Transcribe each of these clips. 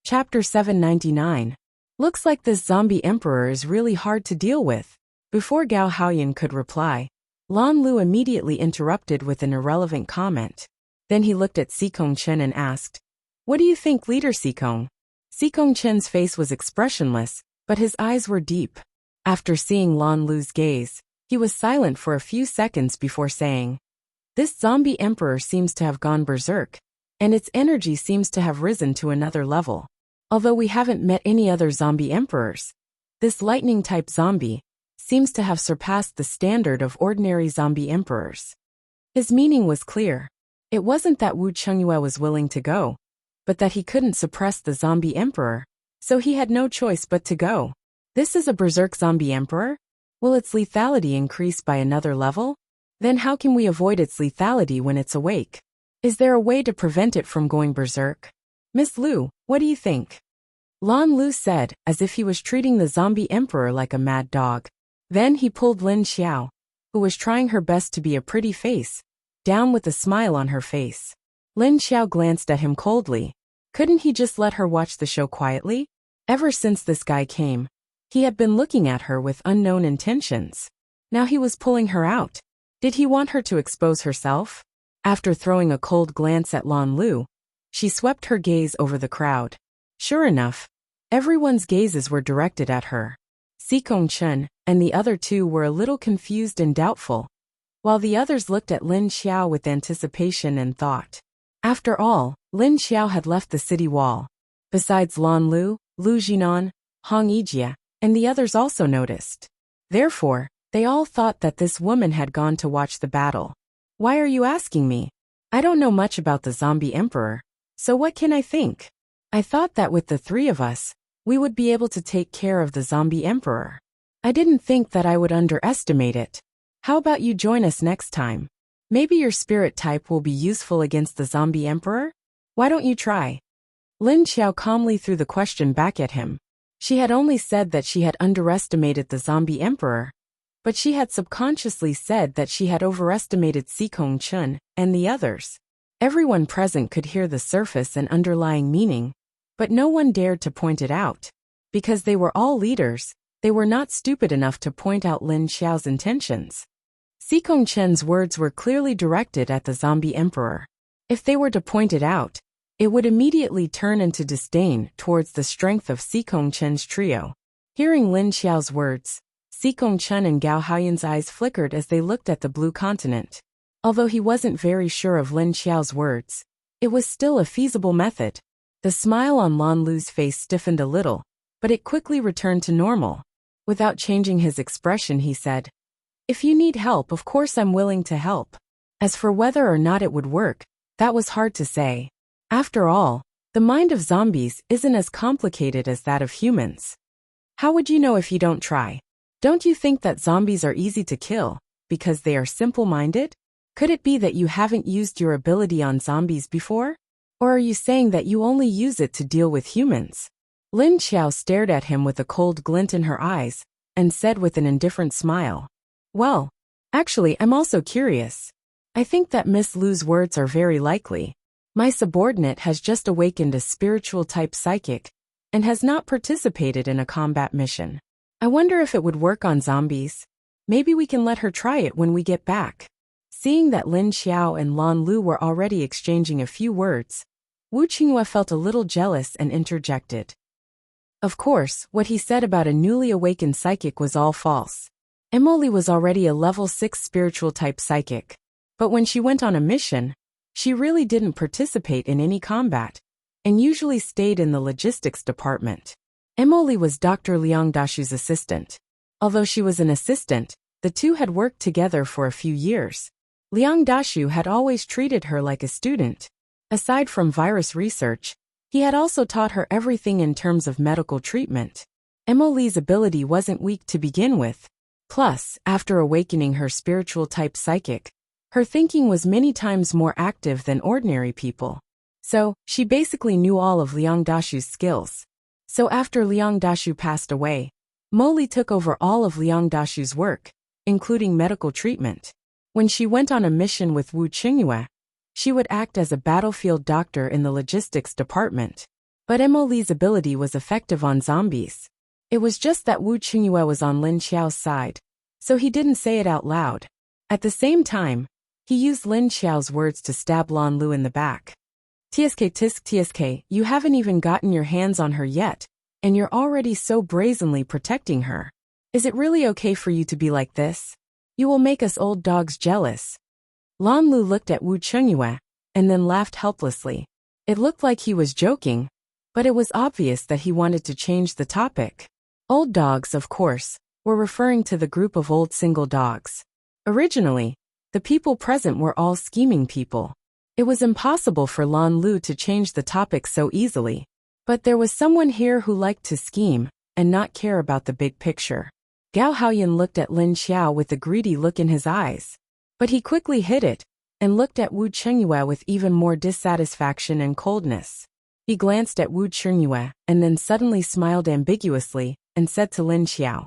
Chapter 799. Looks like this zombie emperor is really hard to deal with. Before Gao Haoyan could reply, Lan Lu immediately interrupted with an irrelevant comment. Then he looked at Sikong Chen and asked, "What do you think, Leader Sikong?" Sikong Chen's face was expressionless, but his eyes were deep. After seeing Lan Lu's gaze, he was silent for a few seconds before saying, "This zombie emperor seems to have gone berserk, and its energy seems to have risen to another level. Although we haven't met any other zombie emperors, this lightning-type zombie seems to have surpassed the standard of ordinary zombie emperors." His meaning was clear. It wasn't that Wu Chengyue was willing to go, but that he couldn't suppress the zombie emperor, so he had no choice but to go. This is a berserk zombie emperor? Will its lethality increase by another level? Then how can we avoid its lethality when it's awake? Is there a way to prevent it from going berserk? Miss Lu, what do you think? Lan Lu said, as if he was treating the zombie emperor like a mad dog. Then he pulled Lin Xiao, who was trying her best to be a pretty face, down with a smile on her face. Lin Xiao glanced at him coldly. Couldn't he just let her watch the show quietly? Ever since this guy came, he had been looking at her with unknown intentions. Now he was pulling her out. Did he want her to expose herself? After throwing a cold glance at Lan Lu, she swept her gaze over the crowd. Sure enough, everyone's gazes were directed at her. Sikong Chen and the other two were a little confused and doubtful, while the others looked at Lin Xiao with anticipation and thought. After all, Lin Xiao had left the city wall. Besides Lan Lu, Lu Jinan, Hong Yijie, and the others also noticed. Therefore, they all thought that this woman had gone to watch the battle. Why are you asking me? I don't know much about the zombie emperor, so what can I think? I thought that with the three of us, we would be able to take care of the zombie emperor. I didn't think that I would underestimate it. How about you join us next time? Maybe your spirit type will be useful against the zombie emperor? Why don't you try? Lin Xiao calmly threw the question back at him. She had only said that she had underestimated the zombie emperor, but she had subconsciously said that she had overestimated Sikong Chen and the others. Everyone present could hear the surface and underlying meaning, but no one dared to point it out. Because they were all leaders, they were not stupid enough to point out Lin Xiao's intentions. Sikong Chen's words were clearly directed at the zombie emperor. If they were to point it out, it would immediately turn into disdain towards the strength of Sikong Chen's trio. Hearing Lin Xiao's words, Sikong Chen and Gao Haoyan's eyes flickered as they looked at the blue continent. Although he wasn't very sure of Lin Xiao's words, it was still a feasible method. The smile on Lan Lu's face stiffened a little, but it quickly returned to normal. Without changing his expression, he said, "If you need help, of course I'm willing to help. As for whether or not it would work, that was hard to say. After all, the mind of zombies isn't as complicated as that of humans. How would you know if you don't try? Don't you think that zombies are easy to kill, because they are simple-minded? Could it be that you haven't used your ability on zombies before? Or are you saying that you only use it to deal with humans?" Lin Xiao stared at him with a cold glint in her eyes, and said with an indifferent smile, "Well, actually I'm also curious. I think that Miss Lu's words are very likely. My subordinate has just awakened a spiritual-type psychic, and has not participated in a combat mission. I wonder if it would work on zombies. Maybe we can let her try it when we get back." Seeing that Lin Xiao and Lan Lu were already exchanging a few words, Wu Qinghua felt a little jealous and interjected. Of course, what he said about a newly awakened psychic was all false. Emily was already a level 6 spiritual-type psychic, but when she went on a mission, she really didn't participate in any combat, and usually stayed in the logistics department. Emily was Dr. Liang Dashu's assistant. Although she was an assistant, the two had worked together for a few years. Liang Dashu had always treated her like a student. Aside from virus research, he had also taught her everything in terms of medical treatment. Emily's ability wasn't weak to begin with. Plus, after awakening her spiritual-type psychic, her thinking was many times more active than ordinary people. So, she basically knew all of Liang Dashu's skills. So after Liang Dashu passed away, Molly took over all of Liang Dashu's work, including medical treatment. When she went on a mission with Wu Qingyue, she would act as a battlefield doctor in the logistics department. But Emily's ability was effective on zombies. It was just that Wu Qingyue was on Lin Xiao's side, so he didn't say it out loud. At the same time, he used Lin Xiao's words to stab Lan Lu in the back. TSK, you haven't even gotten your hands on her yet, and you're already so brazenly protecting her. Is it really okay for you to be like this? You will make us old dogs jealous. Lan Lu looked at Wu Qingyue, and then laughed helplessly. It looked like he was joking, but it was obvious that he wanted to change the topic. Old dogs, of course, were referring to the group of old single dogs. Originally, the people present were all scheming people. It was impossible for Lan Lu to change the topic so easily. But there was someone here who liked to scheme and not care about the big picture. Gao Haoyan looked at Lin Xiao with a greedy look in his eyes. But he quickly hid it and looked at Wu Qingyue with even more dissatisfaction and coldness. He glanced at Wu Qingyue and then suddenly smiled ambiguously and said to Lin Xiao,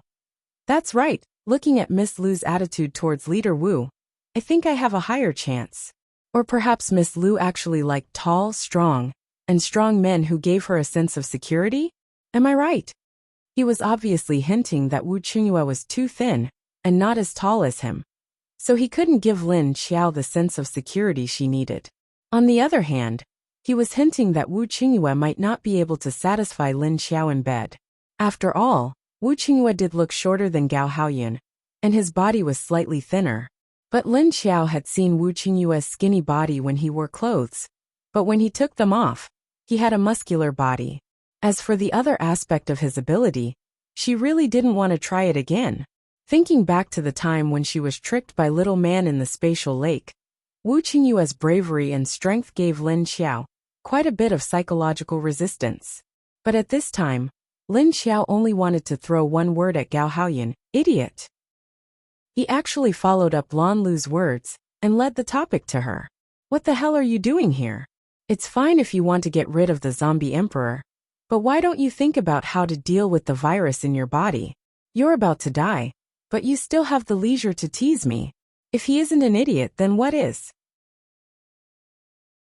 "That's right, looking at Miss Lu's attitude towards Leader Wu, I think I have a higher chance." Or perhaps Miss Lu actually liked tall, strong men who gave her a sense of security? Am I right? He was obviously hinting that Wu Qingyue was too thin and not as tall as him, so he couldn't give Lin Xiao the sense of security she needed. On the other hand, he was hinting that Wu Qingyue might not be able to satisfy Lin Xiao in bed. After all, Wu Qingyue did look shorter than Gao Haoyan, and his body was slightly thinner. But Lin Xiao had seen Wu Qingyue's skinny body when he wore clothes, but when he took them off, he had a muscular body. As for the other aspect of his ability, she really didn't want to try it again. Thinking back to the time when she was tricked by Little Man in the spatial lake, Wu Qingyue's bravery and strength gave Lin Xiao quite a bit of psychological resistance. But at this time, Lin Xiao only wanted to throw one word at Gao Haoyan, idiot. He actually followed up Lan Lu's words and led the topic to her. What the hell are you doing here? It's fine if you want to get rid of the zombie emperor, but why don't you think about how to deal with the virus in your body? You're about to die, but you still have the leisure to tease me. If he isn't an idiot, then what is?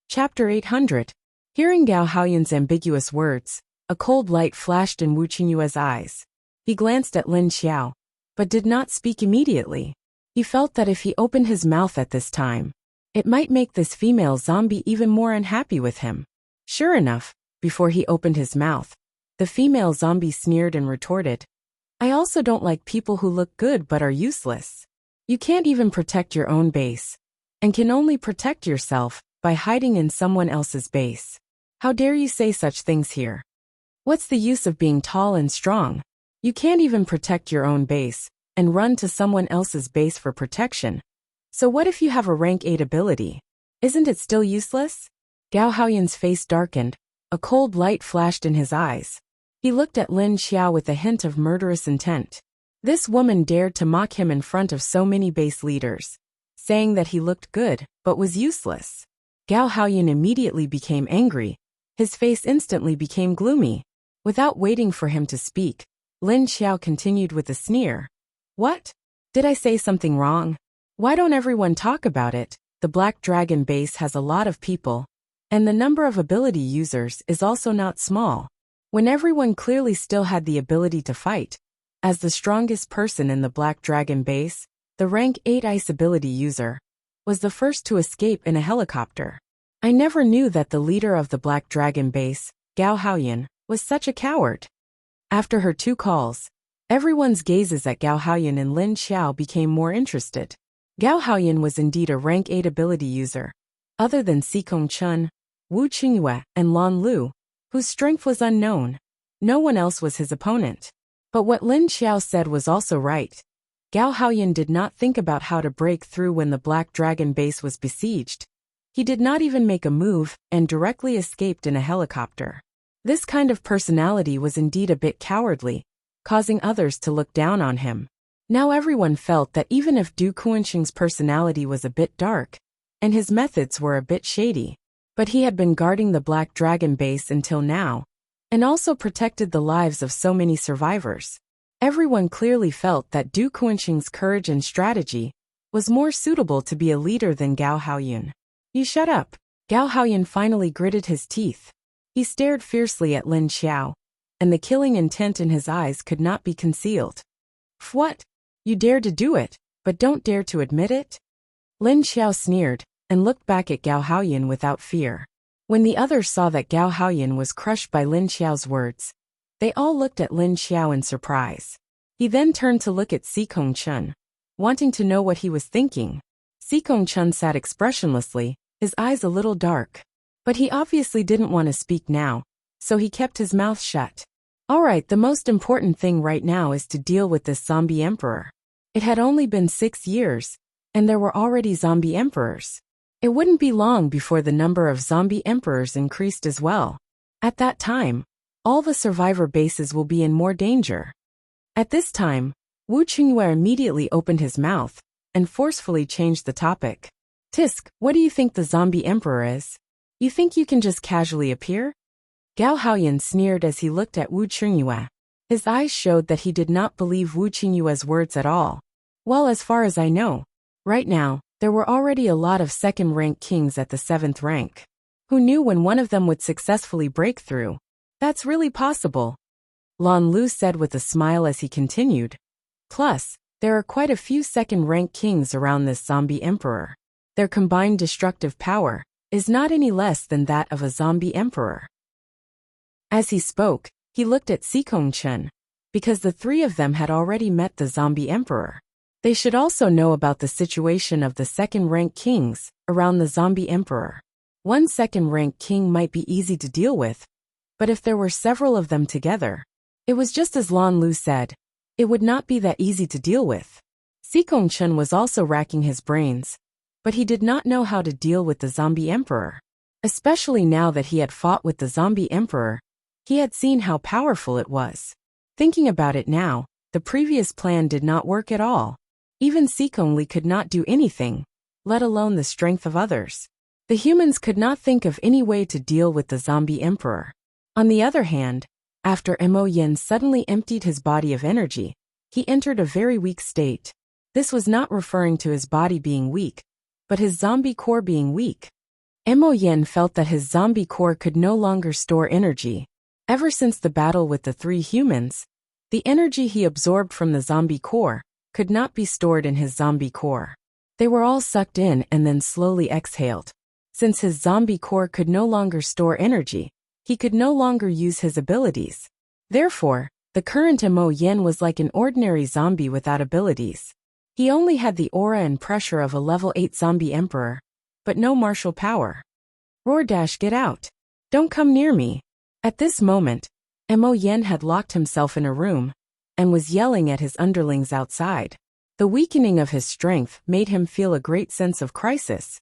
Chapter 800. Hearing Gao Haoyan's ambiguous words, a cold light flashed in Wu Qingyue's eyes. He glanced at Lin Xiao, but did not speak immediately. He felt that if he opened his mouth at this time, it might make this female zombie even more unhappy with him. Sure enough, before he opened his mouth, the female zombie sneered and retorted, "I also don't like people who look good but are useless. You can't even protect your own base, and can only protect yourself by hiding in someone else's base. How dare you say such things here? What's the use of being tall and strong? You can't even protect your own base, and run to someone else's base for protection. So what if you have a rank 8 ability? Isn't it still useless?" Gao Haoyan's face darkened, a cold light flashed in his eyes. He looked at Lin Xiao with a hint of murderous intent. This woman dared to mock him in front of so many base leaders, saying that he looked good, but was useless. Gao Haoyan immediately became angry. His face instantly became gloomy. Without waiting for him to speak, Lin Xiao continued with a sneer. "What? Did I say something wrong? Why don't everyone talk about it? The Black Dragon base has a lot of people, and the number of ability users is also not small. When everyone clearly still had the ability to fight, as the strongest person in the Black Dragon base, the rank 8 ice ability user, was the first to escape in a helicopter. I never knew that the leader of the Black Dragon base, Gao Haoyan, was such a coward." After her 2 calls, everyone's gazes at Gao Haoyan and Lin Xiao became more interested. Gao Haoyan was indeed a rank 8 ability user. Other than Xikong Chun, Wu Qingyue, and Lan Lu, whose strength was unknown, no one else was his opponent. But what Lin Xiao said was also right. Gao Haoyan did not think about how to break through when the Black Dragon base was besieged. He did not even make a move and directly escaped in a helicopter. This kind of personality was indeed a bit cowardly, causing others to look down on him. Now everyone felt that even if Du Kuanxing's personality was a bit dark, and his methods were a bit shady, but he had been guarding the Black Dragon base until now, and also protected the lives of so many survivors. Everyone clearly felt that Du Kuanxing's courage and strategy was more suitable to be a leader than Gao Haoyan. "You shut up." Gao Haoyan finally gritted his teeth. He stared fiercely at Lin Xiao, and the killing intent in his eyes could not be concealed. What? You dare to do it, but don't dare to admit it? Lin Xiao sneered, and looked back at Gao Haoyan without fear. When the others saw that Gao Haoyan was crushed by Lin Xiao's words, they all looked at Lin Xiao in surprise. He then turned to look at Si Kongchun, wanting to know what he was thinking. Si Kongchun sat expressionlessly, his eyes a little dark. But he obviously didn't want to speak now, so he kept his mouth shut. Alright, the most important thing right now is to deal with this zombie emperor. It had only been 6 years, and there were already zombie emperors. It wouldn't be long before the number of zombie emperors increased as well. At that time, all the survivor bases will be in more danger. At this time, Wu Qingyue immediately opened his mouth and forcefully changed the topic. Tisk, what do you think the zombie emperor is? You think you can just casually appear? Gao Haoyan sneered as he looked at Wu Qingyue. His eyes showed that he did not believe Wu Qingyue's words at all. Well, as far as I know, right now, there were already a lot of second-rank kings at the 7th rank. Who knew when one of them would successfully break through? That's really possible. Lan Lu said with a smile as he continued. Plus, there are quite a few second-rank kings around this zombie emperor. Their combined destructive power is not any less than that of a zombie emperor. As he spoke, he looked at Si Kongchun, because the three of them had already met the zombie emperor. They should also know about the situation of the second-rank kings around the zombie emperor. One second-rank king might be easy to deal with, but if there were several of them together, it was just as Lan Lu said, it would not be that easy to deal with. Si Kongchun was also racking his brains, but he did not know how to deal with the zombie emperor. Especially now that he had fought with the zombie emperor, he had seen how powerful it was. Thinking about it now, the previous plan did not work at all. Even Si Kongli could not do anything, let alone the strength of others. The humans could not think of any way to deal with the zombie emperor. On the other hand, after Mo Yin suddenly emptied his body of energy, he entered a very weak state. This was not referring to his body being weak, but his zombie core being weak. Mo Yin felt that his zombie core could no longer store energy. Ever since the battle with the 3 humans, the energy he absorbed from the zombie core could not be stored in his zombie core. They were all sucked in and then slowly exhaled. Since his zombie core could no longer store energy, he could no longer use his abilities. Therefore, the current Mo Yin was like an ordinary zombie without abilities. He only had the aura and pressure of a level 8 zombie emperor, but no martial power. Roar dash, get out. Don't come near me. At this moment, Mo Yin had locked himself in a room and was yelling at his underlings outside. The weakening of his strength made him feel a great sense of crisis.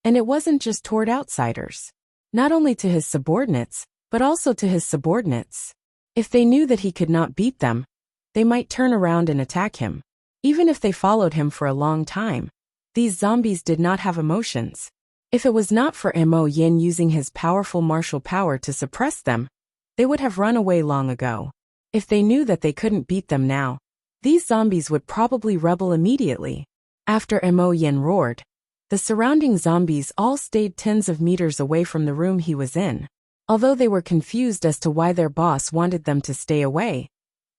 And it wasn't just toward outsiders. Not only to his subordinates, but also to his subordinates. If they knew that he could not beat them, they might turn around and attack him. Even if they followed him for a long time, these zombies did not have emotions. If it was not for Mo Yin using his powerful martial power to suppress them, they would have run away long ago. If they knew that they couldn't beat them now, these zombies would probably rebel immediately. After Mo Yin roared, the surrounding zombies all stayed tens of meters away from the room he was in. Although they were confused as to why their boss wanted them to stay away,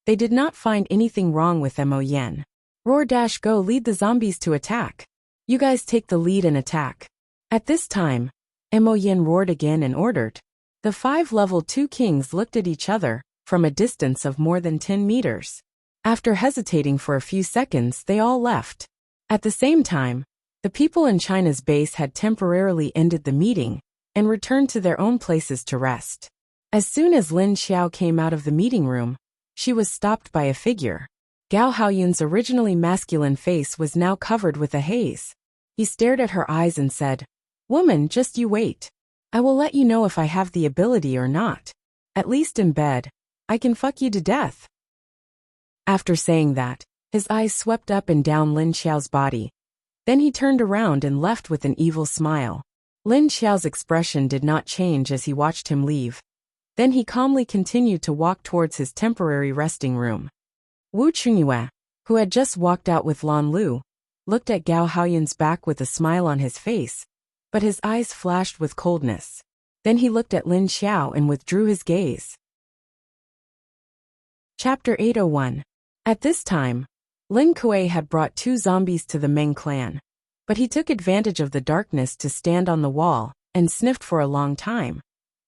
they did not find anything wrong with Mo Yin. Roar dash, go lead the zombies to attack. You guys take the lead and attack. At this time, Mo Yin roared again and ordered. The 5 level 2 kings looked at each other from a distance of more than 10 meters. After hesitating for a few seconds, they all left. At the same time, the people in China's base had temporarily ended the meeting and returned to their own places to rest. As soon as Lin Xiao came out of the meeting room, she was stopped by a figure. Gao Haoyun's originally masculine face was now covered with a haze. He stared at her eyes and said, "Woman, just you wait. I will let you know if I have the ability or not. At least in bed, I can fuck you to death." After saying that, his eyes swept up and down Lin Xiao's body. Then he turned around and left with an evil smile. Lin Xiao's expression did not change as he watched him leave. Then he calmly continued to walk towards his temporary resting room. Wu Qingyue, who had just walked out with Lan Lu, looked at Gao Haoyun's back with a smile on his face, but his eyes flashed with coldness. Then he looked at Lin Xiao and withdrew his gaze. Chapter 801. At this time, Lin Kuei had brought 2 zombies to the Meng clan, but he took advantage of the darkness to stand on the wall and sniffed for a long time.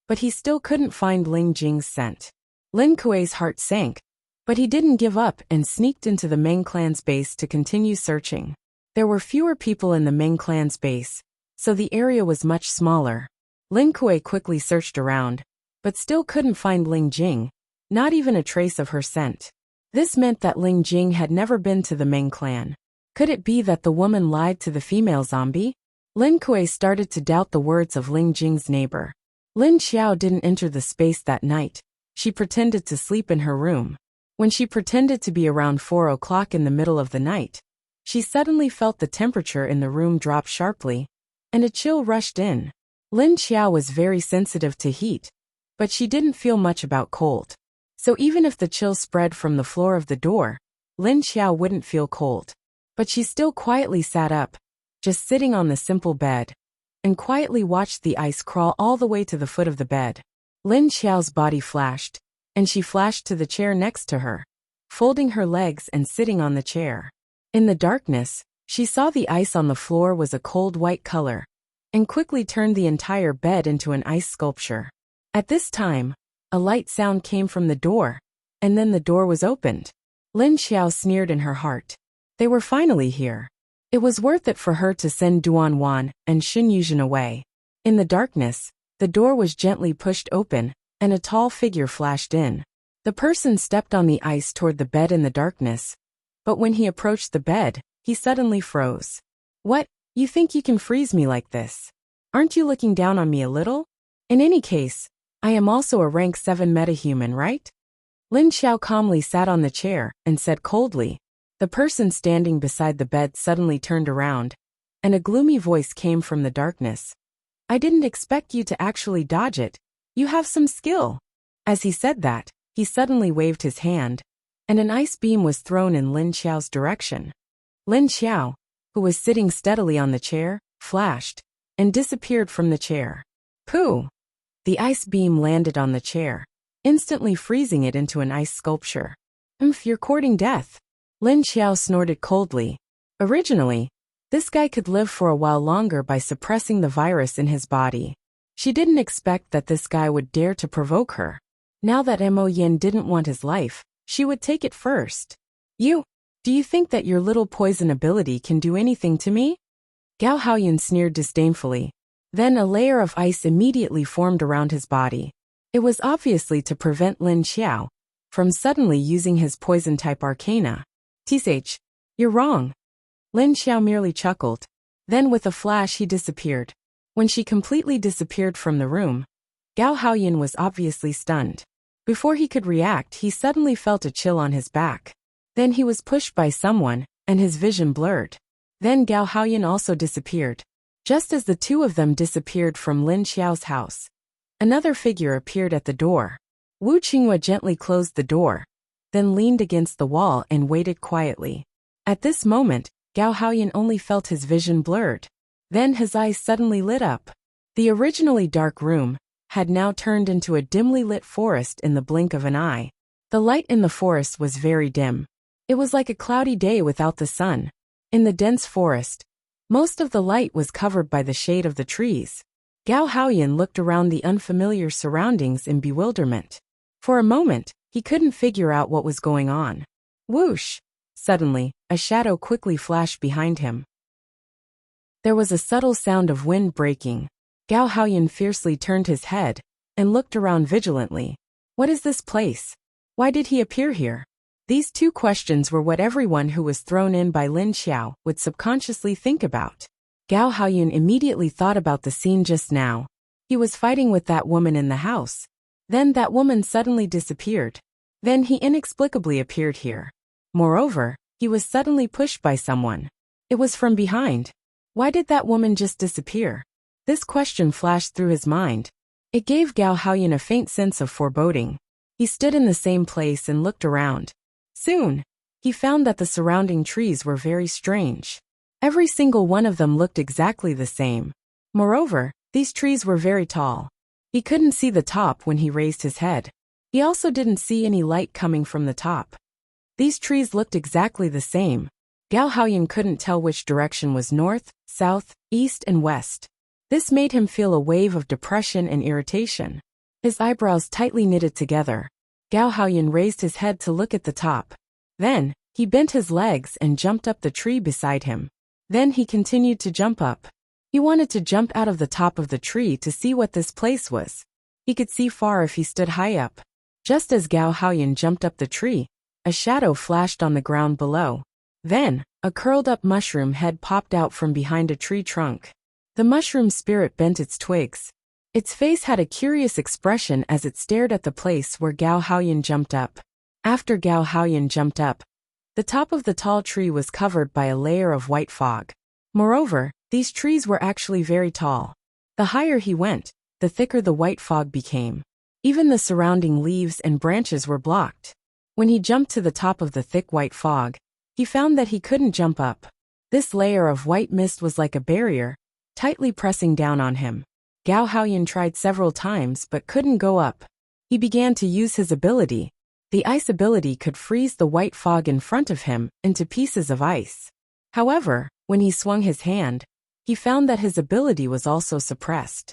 But he still couldn't find Ling Jing's scent. Lin Kuei's heart sank, but he didn't give up and sneaked into the Meng clan's base to continue searching. There were fewer people in the Meng clan's base, so the area was much smaller. Lin Kuei quickly searched around, but still couldn't find Ling Jing, not even a trace of her scent. This meant that Ling Jing had never been to the Meng clan. Could it be that the woman lied to the female zombie? Lin Kuei started to doubt the words of Ling Jing's neighbor. Lin Xiao didn't enter the space that night. She pretended to sleep in her room. When she pretended to be around 4 o'clock in the middle of the night, she suddenly felt the temperature in the room drop sharply, and a chill rushed in. Lin Xiao was very sensitive to heat, but she didn't feel much about cold. So even if the chill spread from the floor of the door, Lin Xiao wouldn't feel cold. But she still quietly sat up, just sitting on the simple bed, and quietly watched the ice crawl all the way to the foot of the bed. Lin Xiao's body flashed, and she flashed to the chair next to her, folding her legs and sitting on the chair. In the darkness, she saw the ice on the floor was a cold white color, and quickly turned the entire bed into an ice sculpture. At this time, a light sound came from the door, and then the door was opened. Lin Xiao sneered in her heart. They were finally here. It was worth it for her to send Duan Wan and Xin Yuzhen away. In the darkness, the door was gently pushed open, and a tall figure flashed in. The person stepped on the ice toward the bed in the darkness, but when he approached the bed, he suddenly froze. What? You think you can freeze me like this? Aren't you looking down on me a little? In any case, I am also a rank 7 metahuman, right? Lin Xiao calmly sat on the chair and said coldly. The person standing beside the bed suddenly turned around, and a gloomy voice came from the darkness. I didn't expect you to actually dodge it. You have some skill. As he said that, he suddenly waved his hand, and an ice beam was thrown in Lin Xiao's direction. Lin Xiao, who was sitting steadily on the chair, flashed, and disappeared from the chair. Pooh! The ice beam landed on the chair, instantly freezing it into an ice sculpture. You're courting death. Lin Xiao snorted coldly. Originally, this guy could live for a while longer by suppressing the virus in his body. She didn't expect that this guy would dare to provoke her. Now that Mo Yin didn't want his life, she would take it first. Do you think that your little poison ability can do anything to me? Gao Haoyun sneered disdainfully. Then a layer of ice immediately formed around his body. It was obviously to prevent Lin Xiao from suddenly using his poison-type arcana. Tsh, you're wrong. Lin Xiao merely chuckled. Then with a flash he disappeared. When she completely disappeared from the room, Gao Haoyun was obviously stunned. Before he could react, he suddenly felt a chill on his back. Then he was pushed by someone, and his vision blurred. Then Gao Haoyun also disappeared. Just as the two of them disappeared from Lin Xiao's house, another figure appeared at the door. Wu Qinghua gently closed the door, then leaned against the wall and waited quietly. At this moment, Gao Haoyun only felt his vision blurred. Then his eyes suddenly lit up. The originally dark room had now turned into a dimly lit forest in the blink of an eye. The light in the forest was very dim. It was like a cloudy day without the sun. In the dense forest, most of the light was covered by the shade of the trees. Gao Haoyun looked around the unfamiliar surroundings in bewilderment. For a moment, he couldn't figure out what was going on. Whoosh! Suddenly, a shadow quickly flashed behind him. There was a subtle sound of wind breaking. Gao Haoyun fiercely turned his head and looked around vigilantly. What is this place? Why did he appear here? These two questions were what everyone who was thrown in by Lin Xiao would subconsciously think about. Gao Haoyun immediately thought about the scene just now. He was fighting with that woman in the house. Then that woman suddenly disappeared. Then he inexplicably appeared here. Moreover, he was suddenly pushed by someone. It was from behind. Why did that woman just disappear? This question flashed through his mind. It gave Gao Haoyun a faint sense of foreboding. He stood in the same place and looked around. Soon, he found that the surrounding trees were very strange. Every single one of them looked exactly the same. Moreover, these trees were very tall. He couldn't see the top when he raised his head. He also didn't see any light coming from the top. These trees looked exactly the same. Gao Haoyan couldn't tell which direction was north, south, east, and west. This made him feel a wave of depression and irritation. His eyebrows tightly knitted together. Gao Haoyan raised his head to look at the top. Then, he bent his legs and jumped up the tree beside him. Then he continued to jump up. He wanted to jump out of the top of the tree to see what this place was. He could see far if he stood high up. Just as Gao Haoyan jumped up the tree, a shadow flashed on the ground below. Then, a curled-up mushroom head popped out from behind a tree trunk. The mushroom spirit bent its twigs. Its face had a curious expression as it stared at the place where Gao Haoyan jumped up. After Gao Haoyan jumped up, the top of the tall tree was covered by a layer of white fog. Moreover, these trees were actually very tall. The higher he went, the thicker the white fog became. Even the surrounding leaves and branches were blocked. When he jumped to the top of the thick white fog, he found that he couldn't jump up. This layer of white mist was like a barrier, tightly pressing down on him. Gao Haoyan tried several times but couldn't go up. He began to use his ability. The ice ability could freeze the white fog in front of him into pieces of ice. However, when he swung his hand, he found that his ability was also suppressed.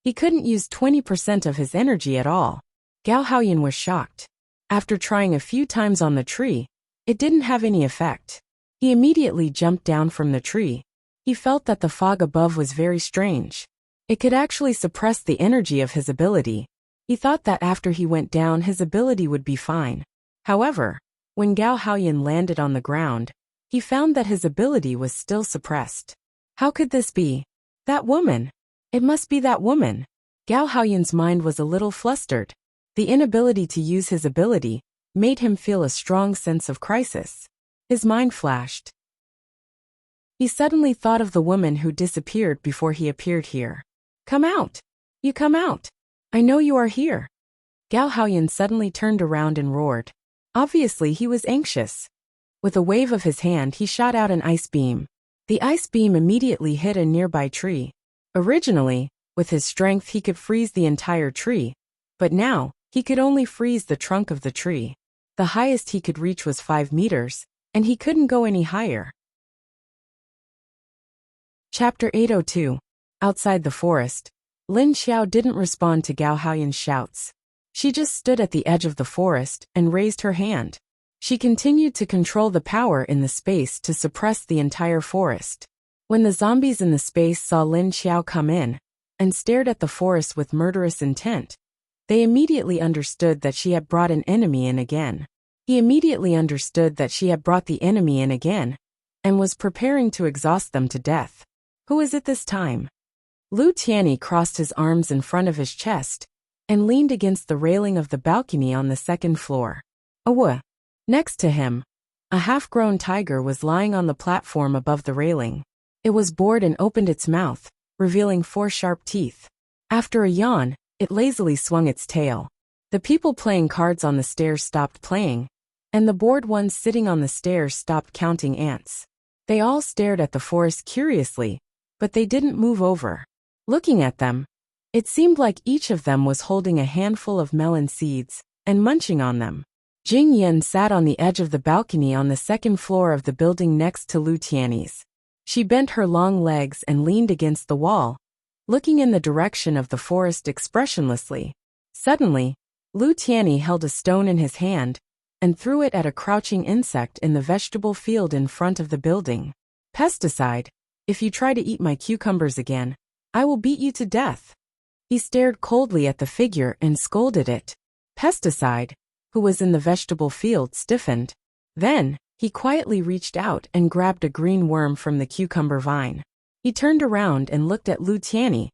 He couldn't use 20% of his energy at all. Gao Haoyan was shocked. After trying a few times on the tree, it didn't have any effect. He immediately jumped down from the tree. He felt that the fog above was very strange. It could actually suppress the energy of his ability. He thought that after he went down his ability would be fine. However, when Gao Haoyan landed on the ground, he found that his ability was still suppressed. How could this be? That woman! It must be that woman! Gao Haoyan's mind was a little flustered. The inability to use his ability made him feel a strong sense of crisis. His mind flashed. He suddenly thought of the woman who disappeared before he appeared here. Come out! You come out! I know you are here! Gao Haoyan suddenly turned around and roared. Obviously he was anxious. With a wave of his hand he shot out an ice beam. The ice beam immediately hit a nearby tree. Originally, with his strength he could freeze the entire tree, but now, he could only freeze the trunk of the tree. The highest he could reach was 5 meters, and he couldn't go any higher. Chapter 802. Outside the forest, Lin Xiao didn't respond to Gao Haoyan's shouts. She just stood at the edge of the forest and raised her hand. She continued to control the power in the space to suppress the entire forest. When the zombies in the space saw Lin Xiao come in and stared at the forest with murderous intent, they immediately understood that she had brought an enemy in again. He immediately understood that she had brought the enemy in again and was preparing to exhaust them to death. Who is it this time? Lu Tianyi crossed his arms in front of his chest and leaned against the railing of the balcony on the second floor. Next to him, a half-grown tiger was lying on the platform above the railing. It was bored and opened its mouth, revealing 4 sharp teeth. After a yawn, it lazily swung its tail. The people playing cards on the stairs stopped playing, and the bored ones sitting on the stairs stopped counting ants. They all stared at the forest curiously, but they didn't move over. Looking at them, it seemed like each of them was holding a handful of melon seeds and munching on them. Jing Yan sat on the edge of the balcony on the second floor of the building next to Lu Tianyi's. She bent her long legs and leaned against the wall, looking in the direction of the forest expressionlessly. Suddenly, Lu Tianyi held a stone in his hand and threw it at a crouching insect in the vegetable field in front of the building. Pesticide, if you try to eat my cucumbers again, I will beat you to death. He stared coldly at the figure and scolded it. Pesticide, who was in the vegetable field, stiffened. Then, he quietly reached out and grabbed a green worm from the cucumber vine. He turned around and looked at Lu Tianyi,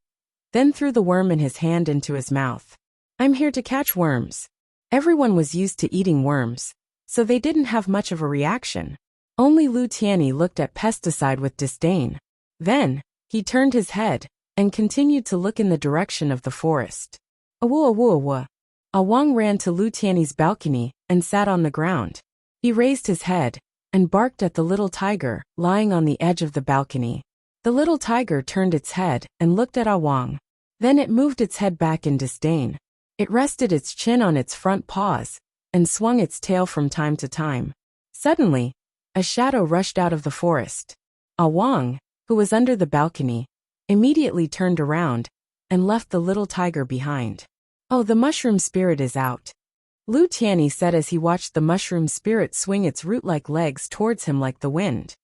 then threw the worm in his hand into his mouth. I'm here to catch worms. Everyone was used to eating worms, so they didn't have much of a reaction. Only Lu Tianyi looked at Pesticide with disdain. Then, he turned his head and continued to look in the direction of the forest. A Wang ran to Lu Tianyi's balcony and sat on the ground. He raised his head and barked at the little tiger lying on the edge of the balcony. The little tiger turned its head and looked at Ah Wang. Then it moved its head back in disdain. It rested its chin on its front paws and swung its tail from time to time. Suddenly, a shadow rushed out of the forest. Ah Wang, who was under the balcony, immediately turned around and left the little tiger behind. "Oh, the mushroom spirit is out," Lu Tianyi said as he watched the mushroom spirit swing its root-like legs towards him like the wind.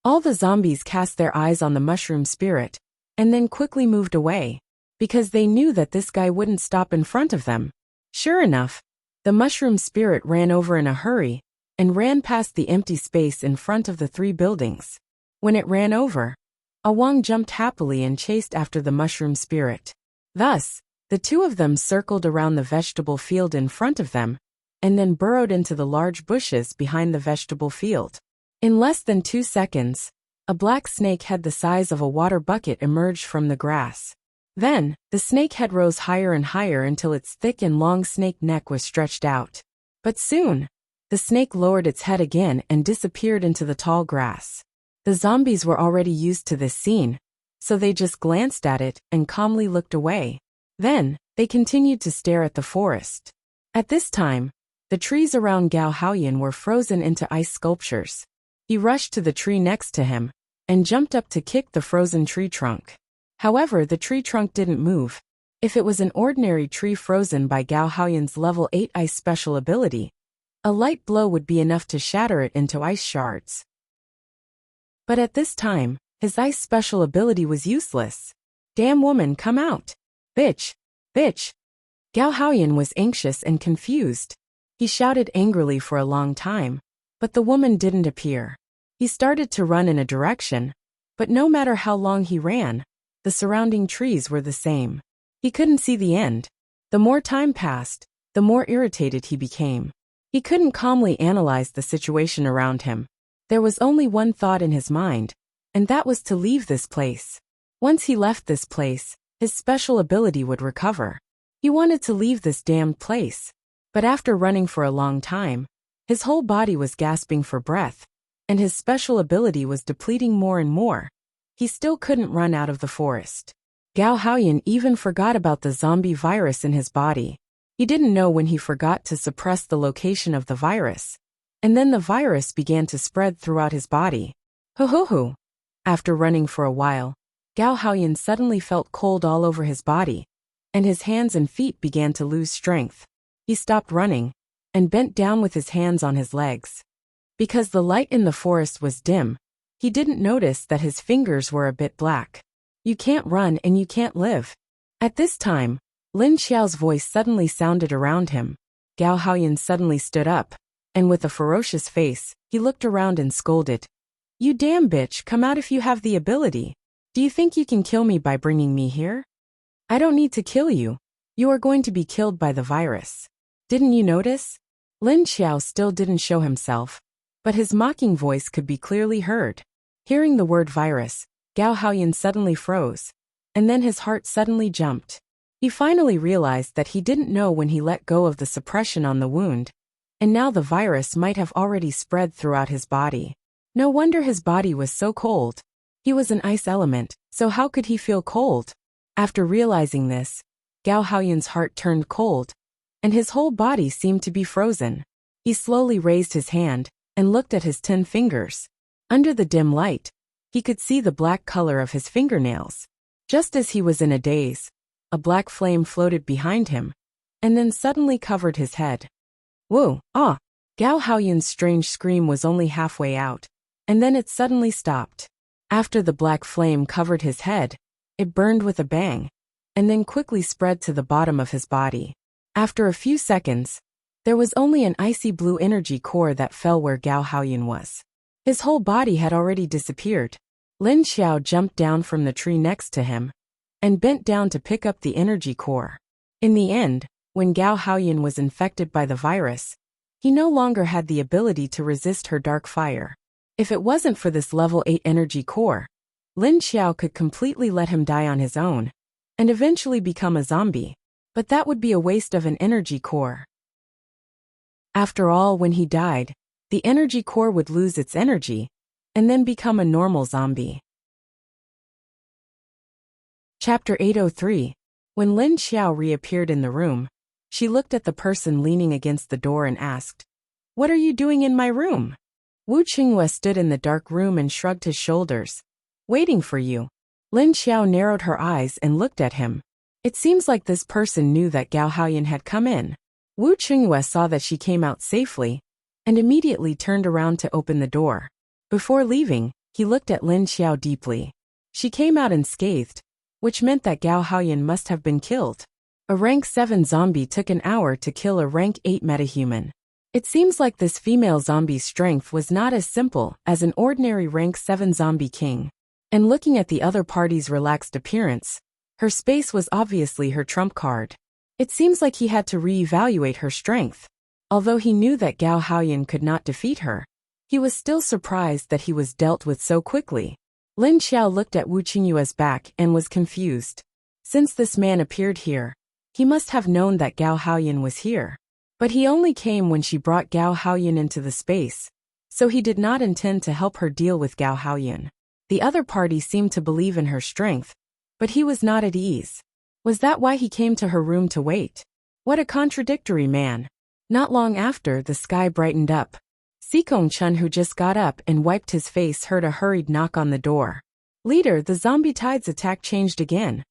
All the zombies cast their eyes on the mushroom spirit and then quickly moved away, because they knew that this guy wouldn't stop in front of them. Sure enough, the mushroom spirit ran over in a hurry and ran past the empty space in front of the 3 buildings. When it ran over, Ah Wang jumped happily and chased after the mushroom spirit. Thus, the 2 of them circled around the vegetable field in front of them and then burrowed into the large bushes behind the vegetable field. In less than 2 seconds, a black snake head the size of a water bucket emerged from the grass. Then, the snake head rose higher and higher until its thick and long snake neck was stretched out. But soon, the snake lowered its head again and disappeared into the tall grass. The zombies were already used to this scene, so they just glanced at it and calmly looked away. Then, they continued to stare at the forest. At this time, the trees around Gao Haoyan were frozen into ice sculptures. He rushed to the tree next to him and jumped up to kick the frozen tree trunk. However, the tree trunk didn't move. If it was an ordinary tree frozen by Gao Haoyan's level 8 ice special ability, a light blow would be enough to shatter it into ice shards. But at this time, his ice special ability was useless. "Damn woman, come out! Bitch! Bitch!" Gao Haoyan was anxious and confused. He shouted angrily for a long time, but the woman didn't appear. He started to run in a direction, but no matter how long he ran, the surrounding trees were the same. He couldn't see the end. The more time passed, the more irritated he became. He couldn't calmly analyze the situation around him. There was only one thought in his mind, and that was to leave this place. Once he left this place, his special ability would recover. He wanted to leave this damned place, but after running for a long time, his whole body was gasping for breath, and his special ability was depleting more and more. He still couldn't run out of the forest. Gao Haoyan even forgot about the zombie virus in his body. He didn't know when he forgot to suppress the location of the virus, and then the virus began to spread throughout his body. Hoo. After running for a while, Gao Haoyan suddenly felt cold all over his body, and his hands and feet began to lose strength. He stopped running and bent down with his hands on his legs. Because the light in the forest was dim, he didn't notice that his fingers were a bit black. "You can't run and you can't live." At this time, Lin Xiao's voice suddenly sounded around him. Gao Haoyan suddenly stood up, and with a ferocious face, he looked around and scolded. "You damn bitch, come out if you have the ability. Do you think you can kill me by bringing me here? I don't need to kill you. You are going to be killed by the virus. Didn't you notice?" Lin Xiao still didn't show himself, but his mocking voice could be clearly heard. Hearing the word virus, Gao Haoyan suddenly froze, and then his heart suddenly jumped. He finally realized that he didn't know when he let go of the suppression on the wound, and now the virus might have already spread throughout his body. No wonder his body was so cold. He was an ice element, so how could he feel cold? After realizing this, Gao Haoyan's heart turned cold, and his whole body seemed to be frozen. He slowly raised his hand and looked at his 10 fingers. Under the dim light, he could see the black color of his fingernails. Just as he was in a daze, a black flame floated behind him, and then suddenly covered his head. "Whoa, ah!" Gao Haoyan's strange scream was only halfway out, and then it suddenly stopped. After the black flame covered his head, it burned with a bang, and then quickly spread to the bottom of his body. After a few seconds, there was only an icy blue energy core that fell where Gao Haoyan was. His whole body had already disappeared. Lin Xiao jumped down from the tree next to him and bent down to pick up the energy core. In the end, when Gao Haoyan was infected by the virus, he no longer had the ability to resist her dark fire. If it wasn't for this level 8 energy core, Lin Xiao could completely let him die on his own and eventually become a zombie. But that would be a waste of an energy core. After all, when he died, the energy core would lose its energy and then become a normal zombie. Chapter 803. When Lin Xiao reappeared in the room, she looked at the person leaning against the door and asked, "What are you doing in my room?" Wu Qinghua stood in the dark room and shrugged his shoulders. "Waiting for you." Lin Xiao narrowed her eyes and looked at him. It seems like this person knew that Gao Haoyan had come in. Wu Qinghua saw that she came out safely, and immediately turned around to open the door. Before leaving, he looked at Lin Xiao deeply. She came out unscathed, which meant that Gao Haoyan must have been killed. A rank 7 zombie took an hour to kill a rank 8 metahuman. It seems like this female zombie's strength was not as simple as an ordinary rank 7 zombie king. And looking at the other party's relaxed appearance, her space was obviously her trump card. It seems like he had to reevaluate her strength. Although he knew that Gao Haoyan could not defeat her, he was still surprised that he was dealt with so quickly. Lin Xiao looked at Wu Qinghua's back and was confused. Since this man appeared here, he must have known that Gao Haoyan was here. But he only came when she brought Gao Haoyan into the space, so he did not intend to help her deal with Gao Haoyan. The other party seemed to believe in her strength, but he was not at ease. Was that why he came to her room to wait? What a contradictory man. Not long after, the sky brightened up. Sikong Chun, who just got up and wiped his face, heard a hurried knock on the door. "Leader, the zombie tide's attack changed again."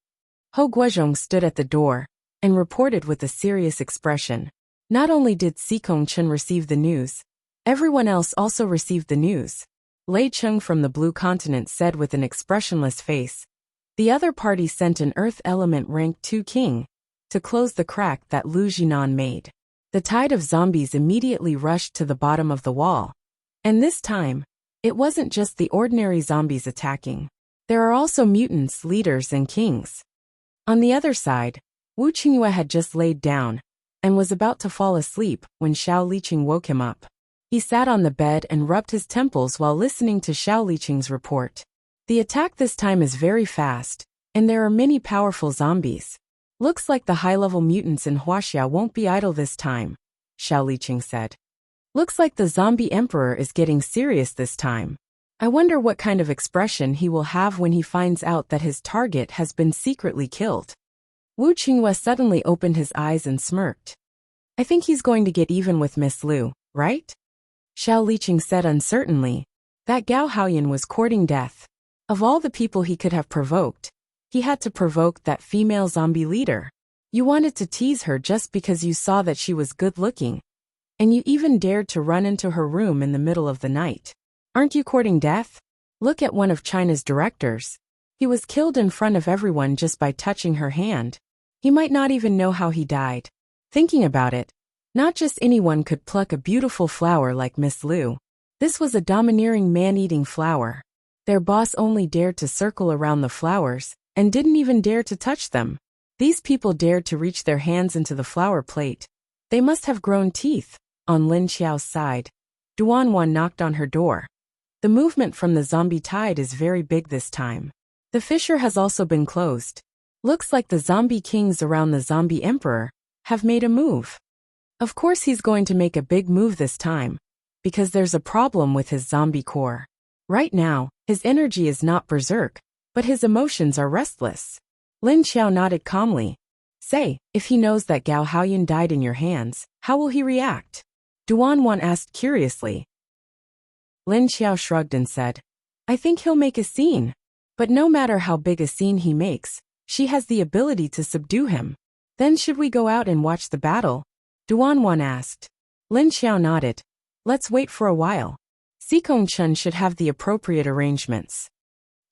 Ho Guozhong stood at the door and reported with a serious expression. Not only did Sikong Chun receive the news, everyone else also received the news. Lei Chung from the Blue Continent said with an expressionless face, "The other party sent an Earth Element rank 2 king to close the crack that Lu Jinan made." The tide of zombies immediately rushed to the bottom of the wall. And this time, it wasn't just the ordinary zombies attacking. There are also mutants, leaders, and kings. On the other side, Wu Qinghua had just laid down and was about to fall asleep when Xiao Liqing woke him up. He sat on the bed and rubbed his temples while listening to Xiao Liqing's report. The attack this time is very fast, and there are many powerful zombies. "Looks like the high-level mutants in Wuxia won't be idle this time," Xiao Liqing said. "Looks like the zombie emperor is getting serious this time. I wonder what kind of expression he will have when he finds out that his target has been secretly killed." Wu Qinghua suddenly opened his eyes and smirked. "I think he's going to get even with Miss Lu, right?" Xiao Liqing said uncertainly. That Gao Haoyan was courting death. Of all the people he could have provoked, he had to provoke that female zombie leader. You wanted to tease her just because you saw that she was good-looking, and you even dared to run into her room in the middle of the night. Aren't you courting death? Look at one of China's directors. He was killed in front of everyone just by touching her hand. He might not even know how he died. Thinking about it, not just anyone could pluck a beautiful flower like Miss Lu. This was a domineering man-eating flower. Their boss only dared to circle around the flowers, and didn't even dare to touch them. These people dared to reach their hands into the flower plate. They must have grown teeth. On Lin Xiao's side, Duanwan knocked on her door. The movement from the zombie tide is very big this time. The fissure has also been closed. Looks like the zombie kings around the zombie emperor have made a move. Of course he's going to make a big move this time, because there's a problem with his zombie core. Right now, his energy is not berserk, but his emotions are restless. Lin Xiao nodded calmly. "Say, if he knows that Gao Haoyan died in your hands, how will he react?" Duanwan asked curiously. Lin Xiao shrugged and said, "I think he'll make a scene. But no matter how big a scene he makes, she has the ability to subdue him. Then should we go out and watch the battle?" Duanwan asked. Lin Xiao nodded. "Let's wait for a while. Sikong Chun should have the appropriate arrangements."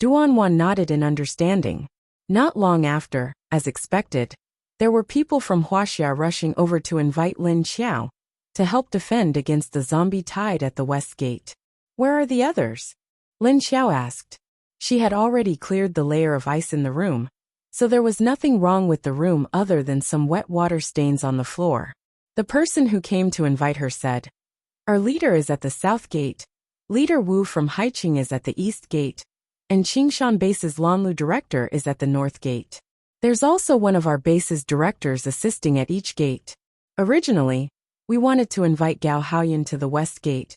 Duanwan nodded in understanding. Not long after, as expected, there were people from Wuxia rushing over to invite Lin Xiao to help defend against the zombie tide at the west gate. "Where are the others?" Lin Xiao asked. She had already cleared the layer of ice in the room, so there was nothing wrong with the room other than some wet water stains on the floor. The person who came to invite her said, "Our leader is at the south gate, Leader Wu from Haiqing is at the east gate, and Qingshan Base's Lanlu director is at the north gate. There's also one of our base's directors assisting at each gate. Originally, we wanted to invite Gao Haoyan to the west gate,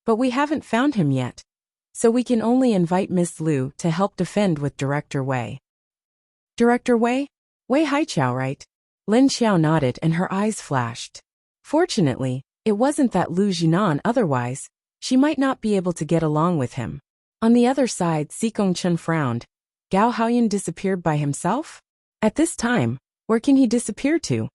but we haven't found him yet, so we can only invite Miss Lu to help defend with Director Wei." Director Wei? Wei Haichao, right? Lin Xiao nodded and her eyes flashed. Fortunately, it wasn't that Lu Jinan, otherwise, she might not be able to get along with him. On the other side, Xikong Chen frowned. Gao Haoyan disappeared by himself? At this time, where can he disappear to?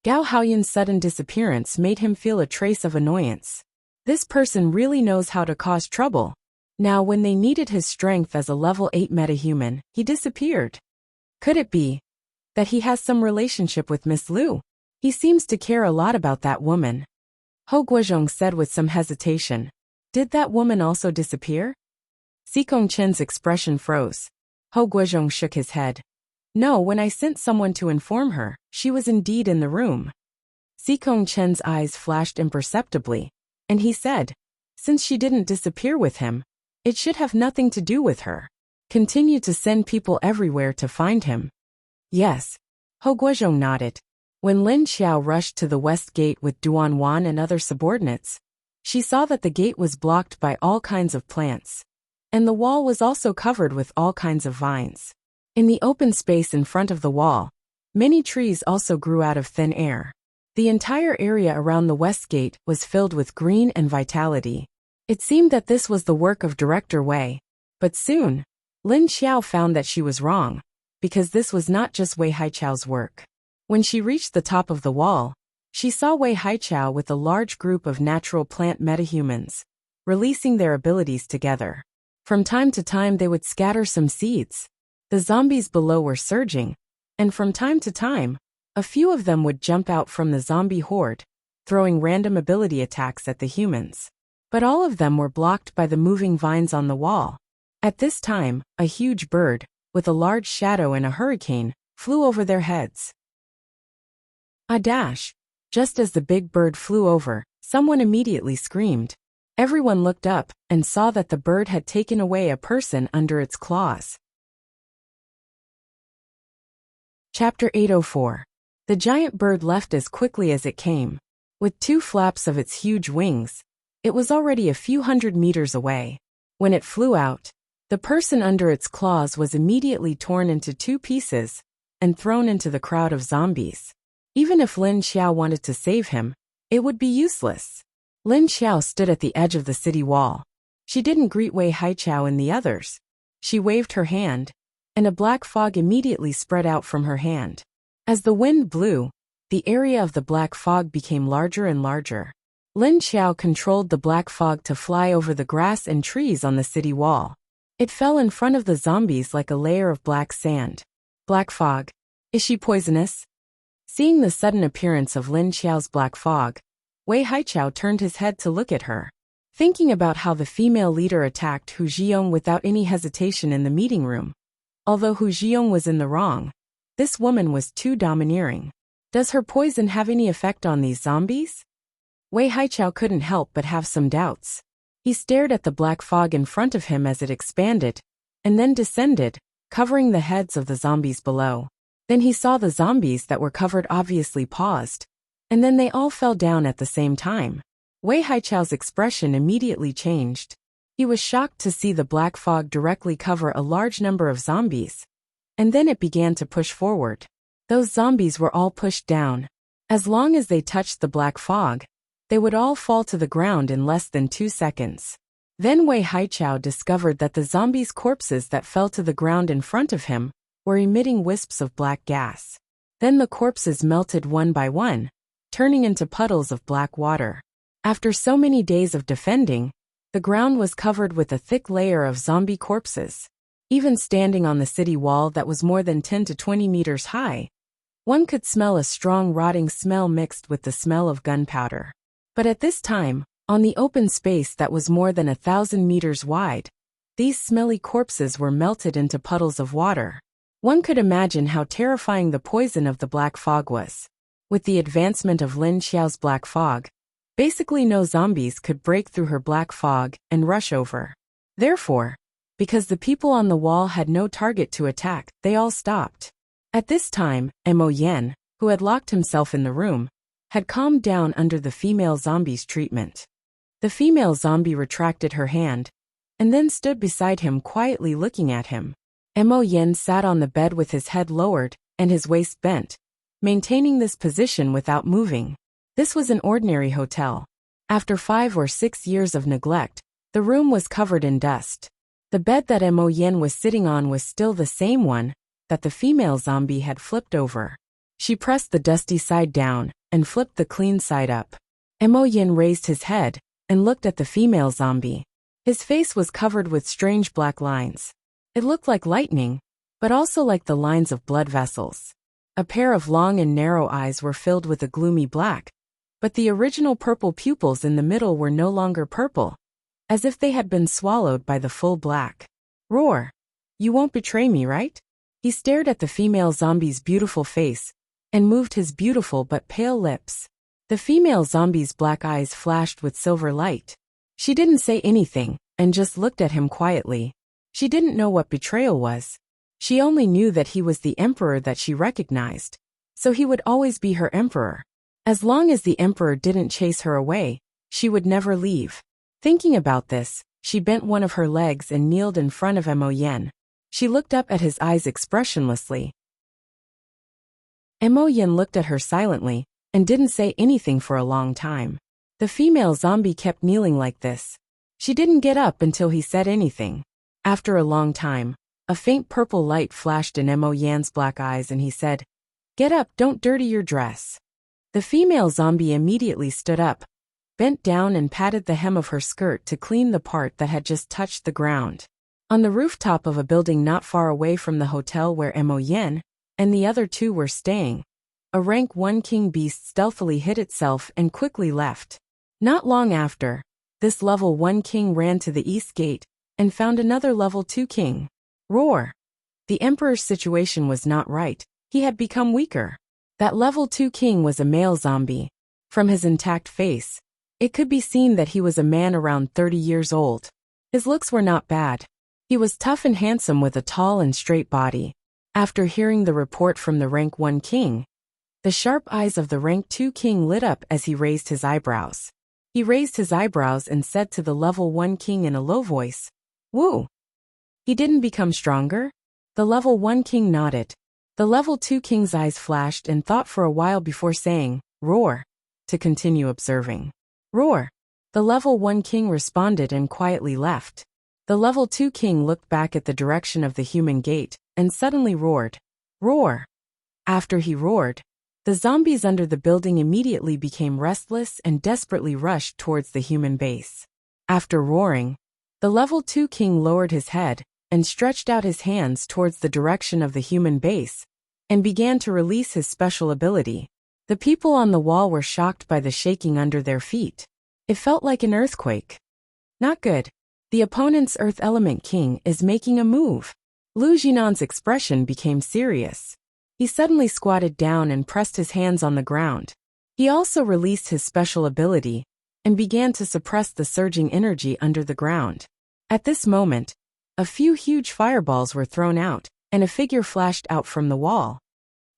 Gao Haoyan's sudden disappearance made him feel a trace of annoyance. This person really knows how to cause trouble. Now when they needed his strength as a level 8 metahuman, he disappeared. Could it be that he has some relationship with Miss Lu? He seems to care a lot about that woman. Ho Guozhong said with some hesitation. Did that woman also disappear? Xikong Chen's expression froze. Ho Guozhong shook his head. No, when I sent someone to inform her, she was indeed in the room. Xikong Chen's eyes flashed imperceptibly, and he said, since she didn't disappear with him, it should have nothing to do with her. Continue to send people everywhere to find him. Yes. Ho Guozhong nodded. When Lin Xiao rushed to the west gate with Duan Wan and other subordinates, she saw that the gate was blocked by all kinds of plants, and the wall was also covered with all kinds of vines. In the open space in front of the wall, many trees also grew out of thin air. The entire area around the west gate was filled with green and vitality. It seemed that this was the work of Director Wei, but soon, Lin Xiao found that she was wrong, because this was not just Wei Haichao's work. When she reached the top of the wall, she saw Wei Haichao with a large group of natural plant metahumans, releasing their abilities together. From time to time they would scatter some seeds. The zombies below were surging, and from time to time, a few of them would jump out from the zombie horde, throwing random ability attacks at the humans. But all of them were blocked by the moving vines on the wall. At this time, a huge bird, with a large shadow and a hurricane, flew over their heads. A dash! Just as the big bird flew over, someone immediately screamed. Everyone looked up and saw that the bird had taken away a person under its claws. Chapter 804. The giant bird left as quickly as it came. With 2 flaps of its huge wings, it was already a few hundred meters away. When it flew out, the person under its claws was immediately torn into 2 pieces and thrown into the crowd of zombies. Even if Lin Xiao wanted to save him, it would be useless. Lin Xiao stood at the edge of the city wall. She didn't greet Wei Haichao and the others. She waved her hand, and a black fog immediately spread out from her hand. As the wind blew, the area of the black fog became larger and larger. Lin Xiao controlled the black fog to fly over the grass and trees on the city wall. It fell in front of the zombies like a layer of black sand. Black fog. Is she poisonous? Seeing the sudden appearance of Lin Xiao's black fog, Wei Haichao turned his head to look at her. Thinking about how the female leader attacked Hu Zhiyong without any hesitation in the meeting room. Although Hu Zhiyong was in the wrong, this woman was too domineering. Does her poison have any effect on these zombies? Wei Haichao couldn't help but have some doubts. He stared at the black fog in front of him as it expanded, and then descended, covering the heads of the zombies below. Then he saw the zombies that were covered obviously paused, and then they all fell down at the same time. Wei Haichao's expression immediately changed. He was shocked to see the black fog directly cover a large number of zombies, and then it began to push forward. Those zombies were all pushed down. As long as they touched the black fog, they would all fall to the ground in less than 2 seconds. Then Wei Haichao discovered that the zombies' corpses that fell to the ground in front of him were emitting wisps of black gas. Then the corpses melted one by one, turning into puddles of black water. After so many days of defending, the ground was covered with a thick layer of zombie corpses. Even standing on the city wall that was more than 10 to 20 meters high, one could smell a strong rotting smell mixed with the smell of gunpowder. But at this time, on the open space that was more than 1,000 meters wide, these smelly corpses were melted into puddles of water. One could imagine how terrifying the poison of the black fog was. With the advancement of Lin Xiao's black fog, basically no zombies could break through her black fog and rush over. Therefore, because the people on the wall had no target to attack, they all stopped. At this time, Mo Yen, who had locked himself in the room, had calmed down under the female zombie's treatment. The female zombie retracted her hand, and then stood beside him quietly looking at him. Mo Yin sat on the bed with his head lowered and his waist bent, maintaining this position without moving. This was an ordinary hotel. After 5 or 6 years of neglect, the room was covered in dust. The bed that Mo Yin was sitting on was still the same one that the female zombie had flipped over. She pressed the dusty side down and flipped the clean side up. Mo Yin raised his head and looked at the female zombie. His face was covered with strange black lines. It looked like lightning, but also like the lines of blood vessels. A pair of long and narrow eyes were filled with a gloomy black, but the original purple pupils in the middle were no longer purple, as if they had been swallowed by the full black. Roar! You won't betray me, right? He stared at the female zombie's beautiful face and moved his beautiful but pale lips. The female zombie's black eyes flashed with silver light. She didn't say anything and just looked at him quietly. She didn't know what betrayal was. She only knew that he was the emperor that she recognized, so he would always be her emperor. As long as the emperor didn't chase her away, she would never leave. Thinking about this, she bent one of her legs and kneeled in front of Mo Yin. She looked up at his eyes expressionlessly. Mo Yin looked at her silently and didn't say anything for a long time. The female zombie kept kneeling like this. She didn't get up until he said anything. After a long time, a faint purple light flashed in Mo Yin's black eyes and he said, "Get up, don't dirty your dress." The female zombie immediately stood up, bent down and patted the hem of her skirt to clean the part that had just touched the ground. On the rooftop of a building not far away from the hotel where Mo Yin and the other two were staying, a rank 1 king beast stealthily hid itself and quickly left. Not long after, this level 1 king ran to the east gate and found another level 2 king. Roar! The emperor's situation was not right. He had become weaker. That level 2 king was a male zombie. From his intact face, it could be seen that he was a man around 30 years old. His looks were not bad. He was tough and handsome with a tall and straight body. After hearing the report from the rank 1 king, the sharp eyes of the rank 2 king lit up as he raised his eyebrows. He raised his eyebrows and said to the level 1 king in a low voice, "Woo! He didn't become stronger?" The level 1 king nodded. The level 2 king's eyes flashed and thought for a while before saying, "Roar," to continue observing. "Roar." The level 1 king responded and quietly left. The level 2 king looked back at the direction of the human gate and suddenly roared, "Roar." After he roared, the zombies under the building immediately became restless and desperately rushed towards the human base. After roaring, the level 2 king lowered his head and stretched out his hands towards the direction of the human base and began to release his special ability. The people on the wall were shocked by the shaking under their feet. It felt like an earthquake. Not good. The opponent's Earth Element King is making a move. Lu Jinan's expression became serious. He suddenly squatted down and pressed his hands on the ground. He also released his special ability and began to suppress the surging energy under the ground. At this moment, a few huge fireballs were thrown out, and a figure flashed out from the wall.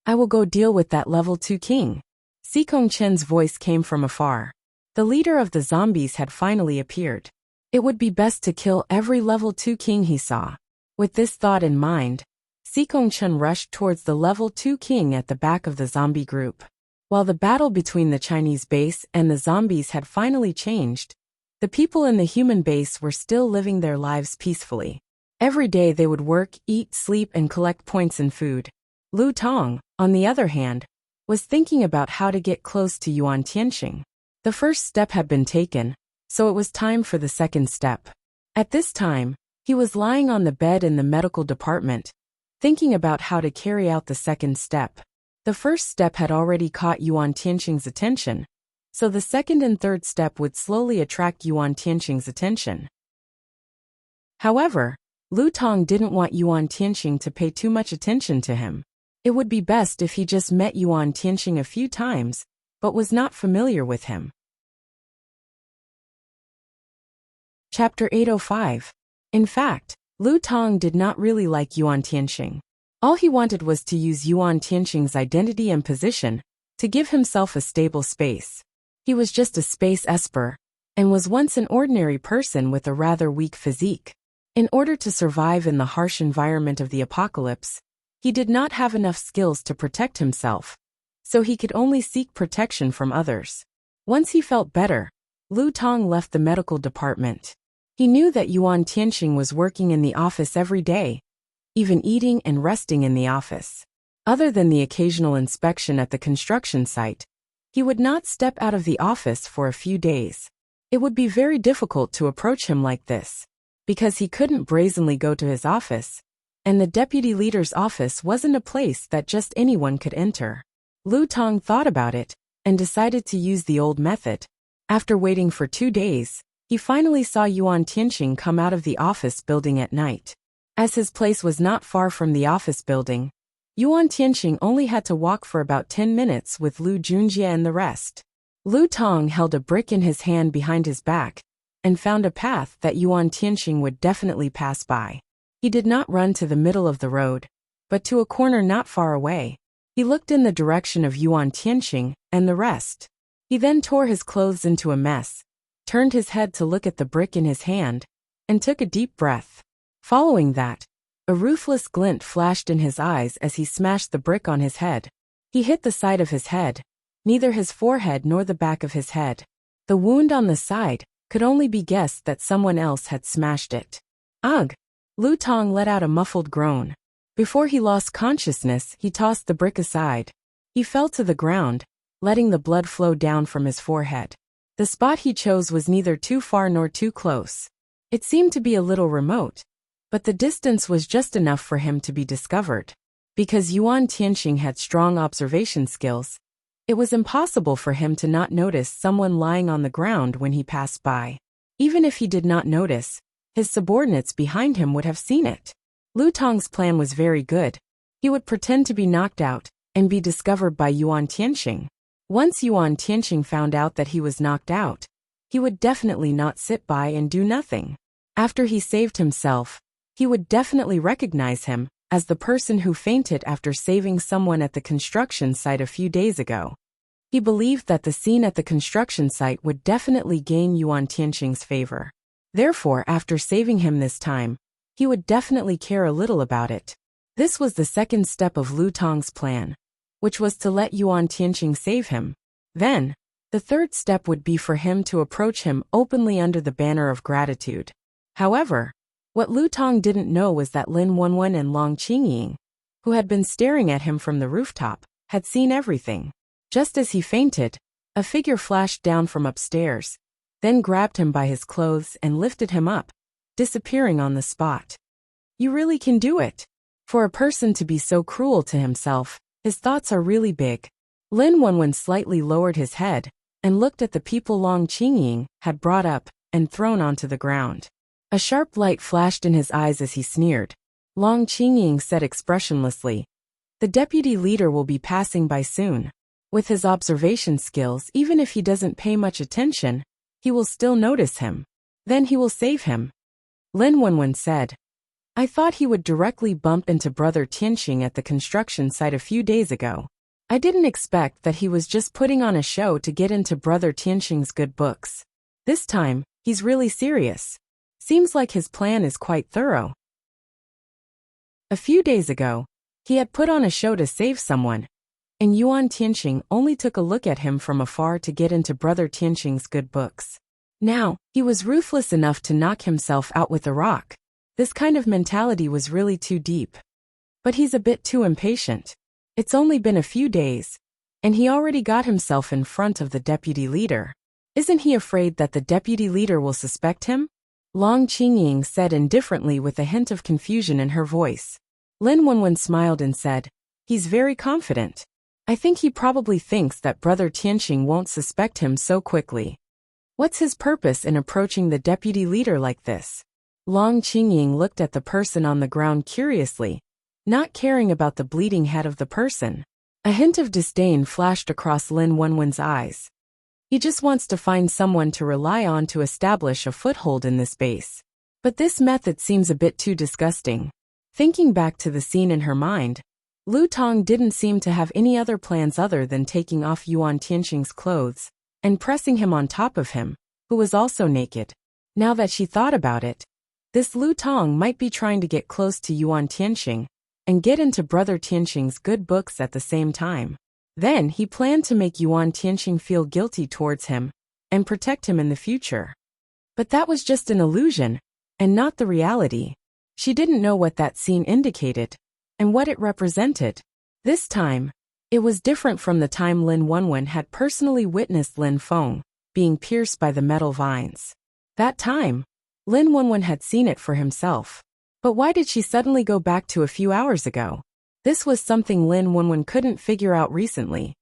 "I will go deal with that level 2 king." Sikong Chen's voice came from afar. The leader of the zombies had finally appeared. It would be best to kill every level 2 king he saw. With this thought in mind, Sikong Chen rushed towards the level 2 king at the back of the zombie group. While the battle between the Chinese base and the zombies had finally changed, the people in the human base were still living their lives peacefully. Every day they would work, eat, sleep, and collect points in food. Lu Tong, on the other hand, was thinking about how to get close to Yuan Tianxing. The first step had been taken, so it was time for the second step. At this time, he was lying on the bed in the medical department, thinking about how to carry out the second step. The first step had already caught Yuan Tianxing's attention, so the second and third step would slowly attract Yuan Tianxing's attention. However, Lu Tong didn't want Yuan Tianxing to pay too much attention to him. It would be best if he just met Yuan Tianxing a few times, but was not familiar with him. Chapter 805. In fact, Lu Tong did not really like Yuan Tianxing. All he wanted was to use Yuan Tianxing's identity and position to give himself a stable space. He was just a space esper, and was once an ordinary person with a rather weak physique. In order to survive in the harsh environment of the apocalypse, he did not have enough skills to protect himself, so he could only seek protection from others. Once he felt better, Lu Tong left the medical department. He knew that Yuan Tianxing was working in the office every day, even eating and resting in the office. Other than the occasional inspection at the construction site, he would not step out of the office for a few days. It would be very difficult to approach him like this, because he couldn't brazenly go to his office, and the deputy leader's office wasn't a place that just anyone could enter. Lu Tong thought about it and decided to use the old method. After waiting for 2 days, he finally saw Yuan Tianxing come out of the office building at night. As his place was not far from the office building, Yuan Tianxing only had to walk for about 10 minutes with Lu Junjie and the rest. Lu Tong held a brick in his hand behind his back and found a path that Yuan Tianxing would definitely pass by. He did not run to the middle of the road, but to a corner not far away. He looked in the direction of Yuan Tianxing and the rest. He then tore his clothes into a mess, turned his head to look at the brick in his hand, and took a deep breath. Following that, a ruthless glint flashed in his eyes as he smashed the brick on his head. He hit the side of his head, neither his forehead nor the back of his head. The wound on the side could only be guessed that someone else had smashed it. Ugh! Lu Tong let out a muffled groan. Before he lost consciousness, he tossed the brick aside. He fell to the ground, letting the blood flow down from his forehead. The spot he chose was neither too far nor too close. It seemed to be a little remote, but the distance was just enough for him to be discovered. Because Yuan Tianxing had strong observation skills, it was impossible for him to not notice someone lying on the ground when he passed by. Even if he did not notice, his subordinates behind him would have seen it. Lu Tong's plan was very good. He would pretend to be knocked out and be discovered by Yuan Tianxing. Once Yuan Tianxing found out that he was knocked out, he would definitely not sit by and do nothing. After he saved himself, he would definitely recognize him as the person who fainted after saving someone at the construction site a few days ago. He believed that the scene at the construction site would definitely gain Yuan Tianxing's favor. Therefore, after saving him this time, he would definitely care a little about it. This was the second step of Lu Tong's plan, which was to let Yuan Tianxing save him. Then, the third step would be for him to approach him openly under the banner of gratitude. However, what Lu Tong didn't know was that Lin Wenwen and Long Qingying, who had been staring at him from the rooftop, had seen everything. Just as he fainted, a figure flashed down from upstairs, then grabbed him by his clothes and lifted him up, disappearing on the spot. You really can do it. For a person to be so cruel to himself, his thoughts are really big. Lin Wenwen slightly lowered his head and looked at the people Long Qingying had brought up and thrown onto the ground. A sharp light flashed in his eyes as he sneered. Long Qingying said expressionlessly, "The deputy leader will be passing by soon. With his observation skills, even if he doesn't pay much attention, he will still notice him. Then he will save him." Lin Wenwen said, "I thought he would directly bump into Brother Tianxing at the construction site a few days ago. I didn't expect that he was just putting on a show to get into Brother Tianxing's good books. This time, he's really serious. Seems like his plan is quite thorough." A few days ago, he had put on a show to save someone, and Yuan Tianxing only took a look at him from afar to get into Brother Tianxing's good books. Now, he was ruthless enough to knock himself out with a rock. This kind of mentality was really too deep. But he's a bit too impatient. It's only been a few days, and he already got himself in front of the deputy leader. Isn't he afraid that the deputy leader will suspect him? Long Qingying said indifferently with a hint of confusion in her voice. Lin Wenwen smiled and said, "He's very confident. I think he probably thinks that Brother Tianxing won't suspect him so quickly. What's his purpose in approaching the deputy leader like this?" Long Qingying looked at the person on the ground curiously, not caring about the bleeding head of the person. A hint of disdain flashed across Lin Wenwen's eyes. He just wants to find someone to rely on to establish a foothold in this base. But this method seems a bit too disgusting. Thinking back to the scene in her mind, Lu Tong didn't seem to have any other plans other than taking off Yuan Tianxing's clothes and pressing him on top of him, who was also naked. Now that she thought about it, This Lu Tong might be trying to get close to Yuan Tianxing and get into Brother Tianxing's good books at the same time. Then he planned to make Yuan Tianxing feel guilty towards him and protect him in the future. But that was just an illusion, and not the reality. She didn't know what that scene indicated, and what it represented. This time, it was different from the time Lin Wenwen had personally witnessed Lin Feng being pierced by the metal vines. That time, Lin Wenwen had seen it for himself. But why did she suddenly go back to a few hours ago? This was something Lin Wenwen couldn't figure out recently.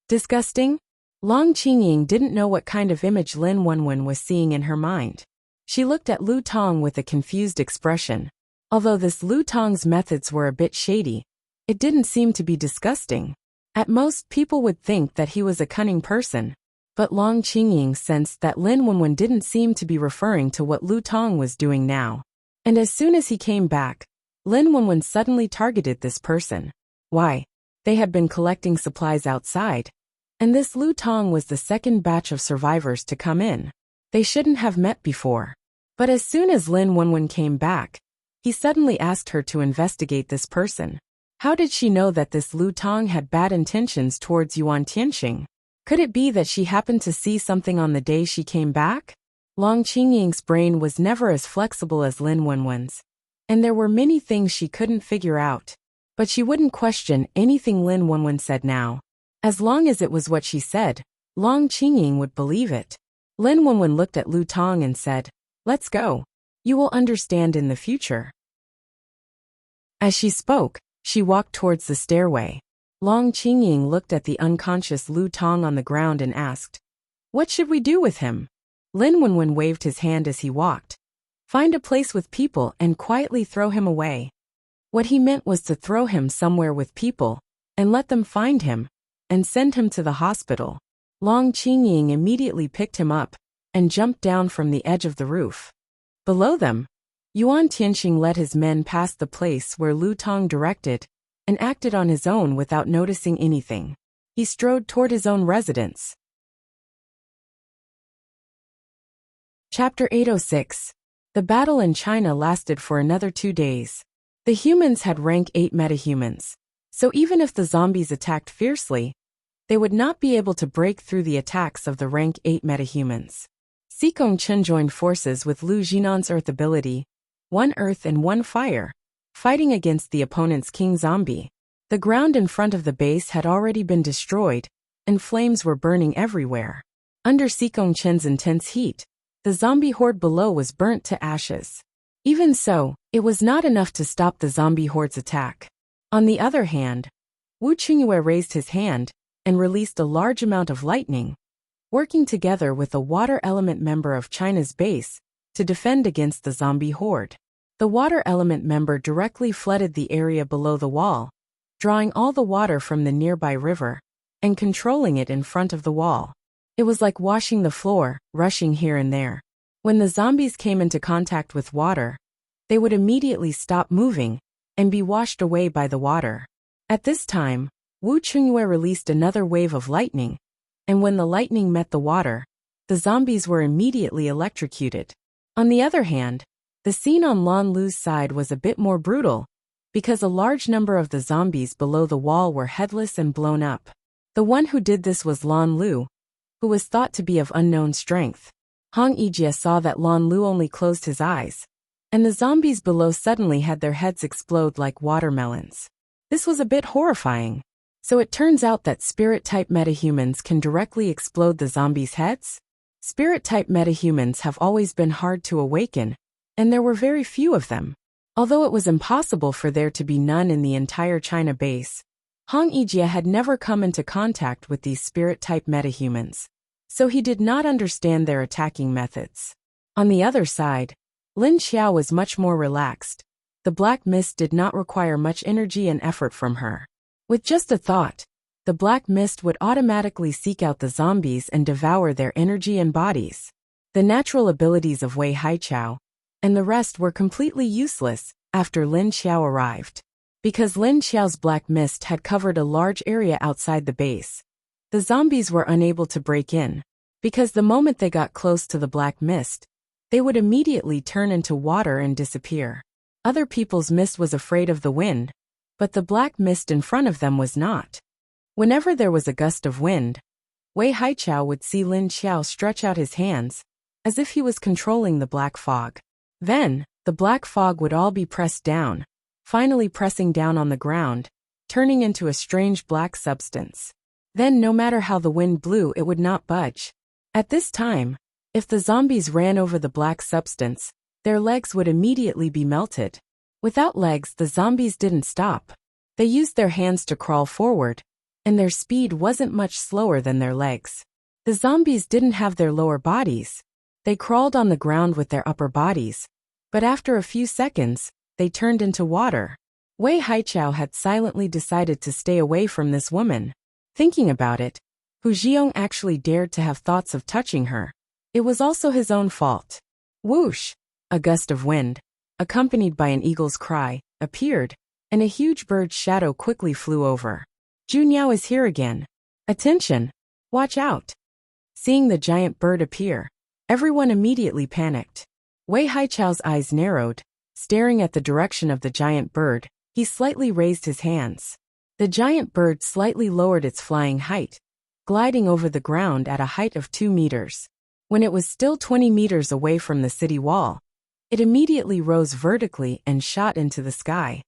Disgusting? Long Qingying didn't know what kind of image Lin Wenwen was seeing in her mind. She looked at Lu Tong with a confused expression. Although this Lu Tong's methods were a bit shady, it didn't seem to be disgusting. At most, people would think that he was a cunning person. But Long Qingying sensed that Lin Wenwen didn't seem to be referring to what Lu Tong was doing now. And as soon as he came back, Lin Wenwen suddenly targeted this person. Why? They had been collecting supplies outside, and this Lu Tong was the second batch of survivors to come in. They shouldn't have met before. But as soon as Lin Wenwen came back, he suddenly asked her to investigate this person. How did she know that this Lu Tong had bad intentions towards Yuan Tianxing? Could it be that she happened to see something on the day she came back? Long Qingying's brain was never as flexible as Lin Wenwen's, and there were many things she couldn't figure out. But she wouldn't question anything Lin Wenwen said now. As long as it was what she said, Long Qingying would believe it. Lin Wenwen looked at Lu Tong and said, "Let's go. You will understand in the future." As she spoke, she walked towards the stairway. Long Qingying looked at the unconscious Lu Tong on the ground and asked, "What should we do with him?" Lin Wenwen waved his hand as he walked. "Find a place with people and quietly throw him away." What he meant was to throw him somewhere with people and let them find him and send him to the hospital. Long Qingying immediately picked him up and jumped down from the edge of the roof. Below them, Yuan Tianxing led his men past the place where Lu Tong directed and acted on his own without noticing anything. He strode toward his own residence. Chapter 806. The battle in China lasted for another 2 days. The humans had rank 8 metahumans, so even if the zombies attacked fiercely, they would not be able to break through the attacks of the rank 8 metahumans. Xikong Chen joined forces with Lu Jinan's earth ability, 1 earth and 1 fire, fighting against the opponent's king zombie. The ground in front of the base had already been destroyed, and flames were burning everywhere. Under Xikong Chen's intense heat, the zombie horde below was burnt to ashes. Even so, it was not enough to stop the zombie horde's attack. On the other hand, Wu Qingyue raised his hand and released a large amount of lightning, working together with a water element member of China's base to defend against the zombie horde. The water element member directly flooded the area below the wall, drawing all the water from the nearby river and controlling it in front of the wall. It was like washing the floor, rushing here and there. When the zombies came into contact with water, they would immediately stop moving and be washed away by the water. At this time, Wu Qingyue released another wave of lightning, and when the lightning met the water, the zombies were immediately electrocuted. On the other hand, the scene on Lan Lu's side was a bit more brutal, because a large number of the zombies below the wall were headless and blown up. The one who did this was Lan Lu, who was thought to be of unknown strength. Hong Yijie saw that Lan Lu only closed his eyes, and the zombies below suddenly had their heads explode like watermelons. This was a bit horrifying. So it turns out that spirit-type metahumans can directly explode the zombies' heads? Spirit-type metahumans have always been hard to awaken, and there were very few of them. Although it was impossible for there to be none in the entire China base, Hong Yijie had never come into contact with these spirit-type metahumans, so he did not understand their attacking methods. On the other side, Lin Xiao was much more relaxed. The black mist did not require much energy and effort from her. With just a thought, the black mist would automatically seek out the zombies and devour their energy and bodies. The natural abilities of Wei Haichao and the rest were completely useless after Lin Xiao arrived. Because Lin Xiao's black mist had covered a large area outside the base, the zombies were unable to break in, because the moment they got close to the black mist, they would immediately turn into water and disappear. Other people's mist was afraid of the wind, but the black mist in front of them was not. Whenever there was a gust of wind, Wei Haichao would see Lin Xiao stretch out his hands, as if he was controlling the black fog. Then, the black fog would all be pressed down, finally pressing down on the ground, turning into a strange black substance. Then no matter how the wind blew, it would not budge. At this time, if the zombies ran over the black substance, their legs would immediately be melted. Without legs, the zombies didn't stop. They used their hands to crawl forward, and their speed wasn't much slower than their legs. The zombies didn't have their lower bodies. They crawled on the ground with their upper bodies, but after a few seconds, they turned into water. Wei Haichao had silently decided to stay away from this woman. Thinking about it, Hu Jiong actually dared to have thoughts of touching her. It was also his own fault. Whoosh! A gust of wind, accompanied by an eagle's cry, appeared, and a huge bird's shadow quickly flew over. Junyao is here again. Attention! Watch out! Seeing the giant bird appear, everyone immediately panicked. Wei Haichao's eyes narrowed. Staring at the direction of the giant bird, he slightly raised his hands. The giant bird slightly lowered its flying height, gliding over the ground at a height of 2 meters. When it was still 20 meters away from the city wall, it immediately rose vertically and shot into the sky.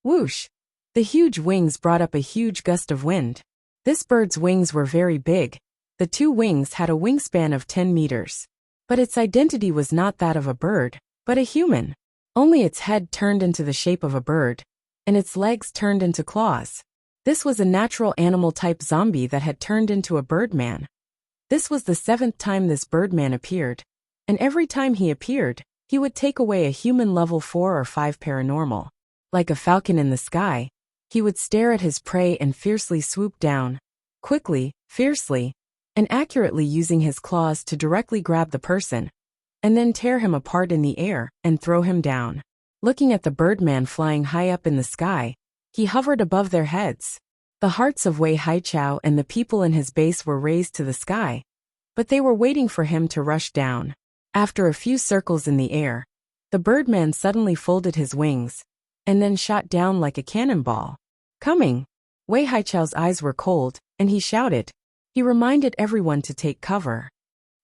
Whoosh! The huge wings brought up a huge gust of wind. This bird's wings were very big. The 2 wings had a wingspan of 10 meters. But its identity was not that of a bird, but a human. Only its head turned into the shape of a bird, and its legs turned into claws. This was a natural animal-type zombie that had turned into a birdman. This was the 7th time this birdman appeared, and every time he appeared, he would take away a human level 4 or 5 paranormal. Like a falcon in the sky, he would stare at his prey and fiercely swoop down, quickly, fiercely, and accurately using his claws to directly grab the person, and then tear him apart in the air and throw him down. Looking at the birdman flying high up in the sky, he hovered above their heads. The hearts of Wei Haichao and the people in his base were raised to the sky, but they were waiting for him to rush down. After a few circles in the air, the birdman suddenly folded his wings, and then shot down like a cannonball. Coming! Wei Haichao's eyes were cold, and he shouted. He reminded everyone to take cover.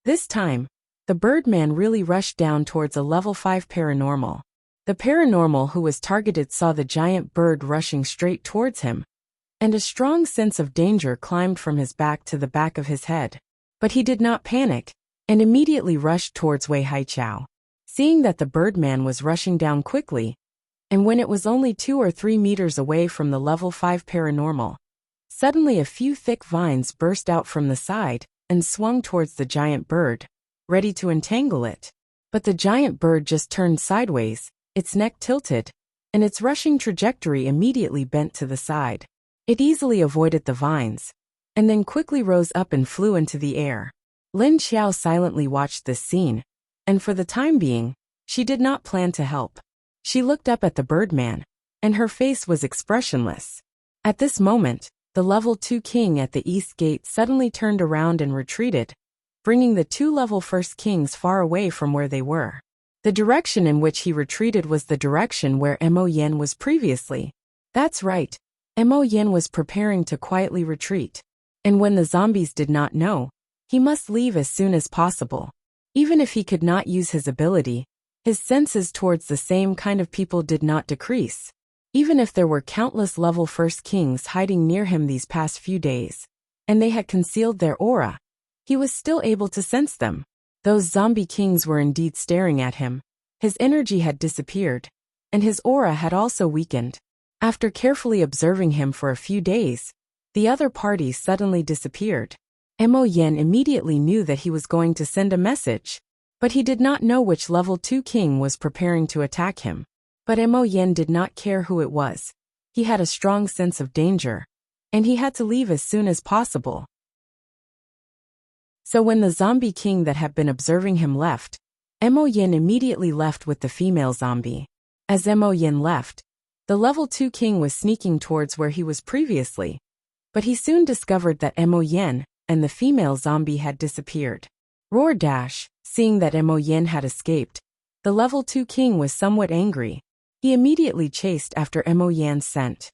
This time, the birdman really rushed down towards a level 5 paranormal. The paranormal who was targeted saw the giant bird rushing straight towards him, and a strong sense of danger climbed from his back to the back of his head. But he did not panic, and immediately rushed towards Wei Haichao. Seeing that the birdman was rushing down quickly, and when it was only 2 or 3 meters away from the level 5 paranormal, suddenly a few thick vines burst out from the side and swung towards the giant bird, ready to entangle it. But the giant bird just turned sideways, its neck tilted, and its rushing trajectory immediately bent to the side. It easily avoided the vines, and then quickly rose up and flew into the air. Lin Xiao silently watched this scene, and for the time being, she did not plan to help. She looked up at the birdman, and her face was expressionless. At this moment, the level 2 king at the east gate suddenly turned around and retreated, bringing the 2 level 1st kings far away from where they were. The direction in which he retreated was the direction where Mo Yen was previously. That's right, Mo Yen was preparing to quietly retreat. And when the zombies did not know, he must leave as soon as possible. Even if he could not use his ability, his senses towards the same kind of people did not decrease. Even if there were countless level 1st kings hiding near him these past few days, and they had concealed their aura, he was still able to sense them. Those zombie kings were indeed staring at him. His energy had disappeared, and his aura had also weakened. After carefully observing him for a few days, the other party suddenly disappeared. Mo Yen immediately knew that he was going to send a message, but he did not know which level 2 king was preparing to attack him. But Mo Yen did not care who it was. He had a strong sense of danger, and he had to leave as soon as possible. So when the zombie king that had been observing him left, Mo Yen immediately left with the female zombie. As Mo Yen left, the level 2 king was sneaking towards where he was previously, but he soon discovered that Mo Yen and the female zombie had disappeared. Roar dash, seeing that Mo Yan had escaped, the level 2 king was somewhat angry. He immediately chased after Mo Yan's scent.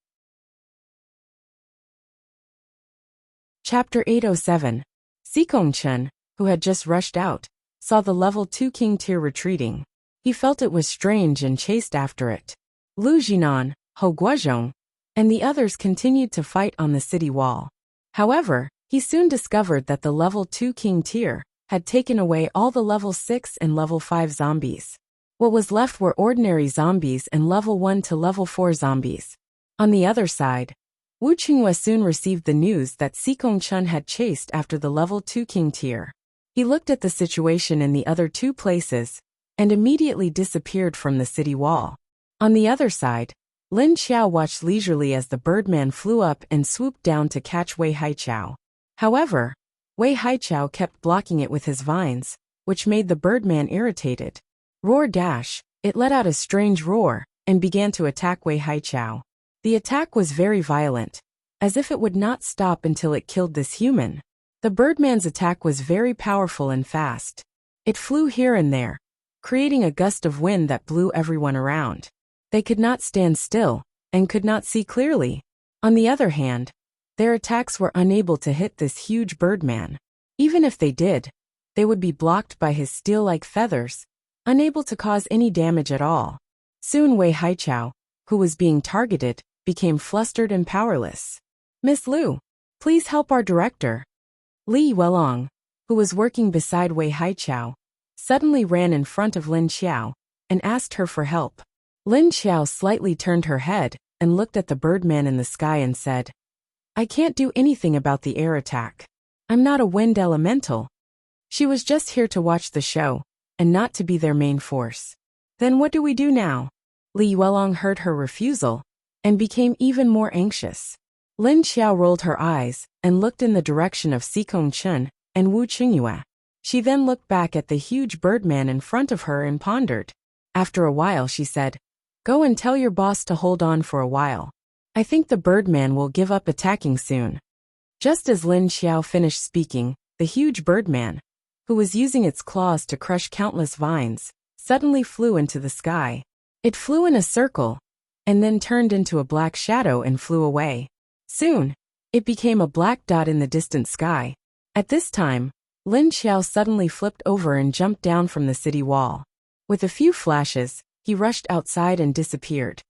Chapter 807. Sikong Chen, who had just rushed out, saw the level 2 king tier retreating. He felt it was strange and chased after it. Lu Jinan, Ho Guozhong, and the others continued to fight on the city wall. However, he soon discovered that the level 2 king tier had taken away all the level 6 and level 5 zombies. What was left were ordinary zombies and level 1 to level 4 zombies. On the other side, Wu Qinghua soon received the news that Sikong Chen had chased after the level 2 king tier. He looked at the situation in the other two places and immediately disappeared from the city wall. On the other side, Lin Xiao watched leisurely as the birdman flew up and swooped down to catch Wei Haichao. However, Wei Haichao kept blocking it with his vines, which made the birdman irritated. Roar dash, it let out a strange roar and began to attack Wei Haichao. The attack was very violent, as if it would not stop until it killed this human. The birdman's attack was very powerful and fast. It flew here and there, creating a gust of wind that blew everyone around. They could not stand still and could not see clearly. On the other hand, their attacks were unable to hit this huge birdman. Even if they did, they would be blocked by his steel-like feathers, unable to cause any damage at all. Soon Wei Haichao, who was being targeted, became flustered and powerless. "Miss Liu, please help our director." Li Welong, who was working beside Wei Haichao, suddenly ran in front of Lin Xiao and asked her for help. Lin Xiao slightly turned her head and looked at the birdman in the sky and said, "I can't do anything about the air attack. I'm not a wind elemental." She was just here to watch the show and not to be their main force. "Then what do we do now?" Li Welong heard her refusal and became even more anxious. Lin Xiao rolled her eyes and looked in the direction of Sikong Chen and Wu Qinghua. She then looked back at the huge birdman in front of her and pondered. After a while she said, "Go and tell your boss to hold on for a while. I think the birdman will give up attacking soon." Just as Lin Xiao finished speaking, the huge birdman, who was using its claws to crush countless vines, suddenly flew into the sky. It flew in a circle, and then turned into a black shadow and flew away. Soon, it became a black dot in the distant sky. At this time, Lin Xiao suddenly flipped over and jumped down from the city wall. With a few flashes, he rushed outside and disappeared.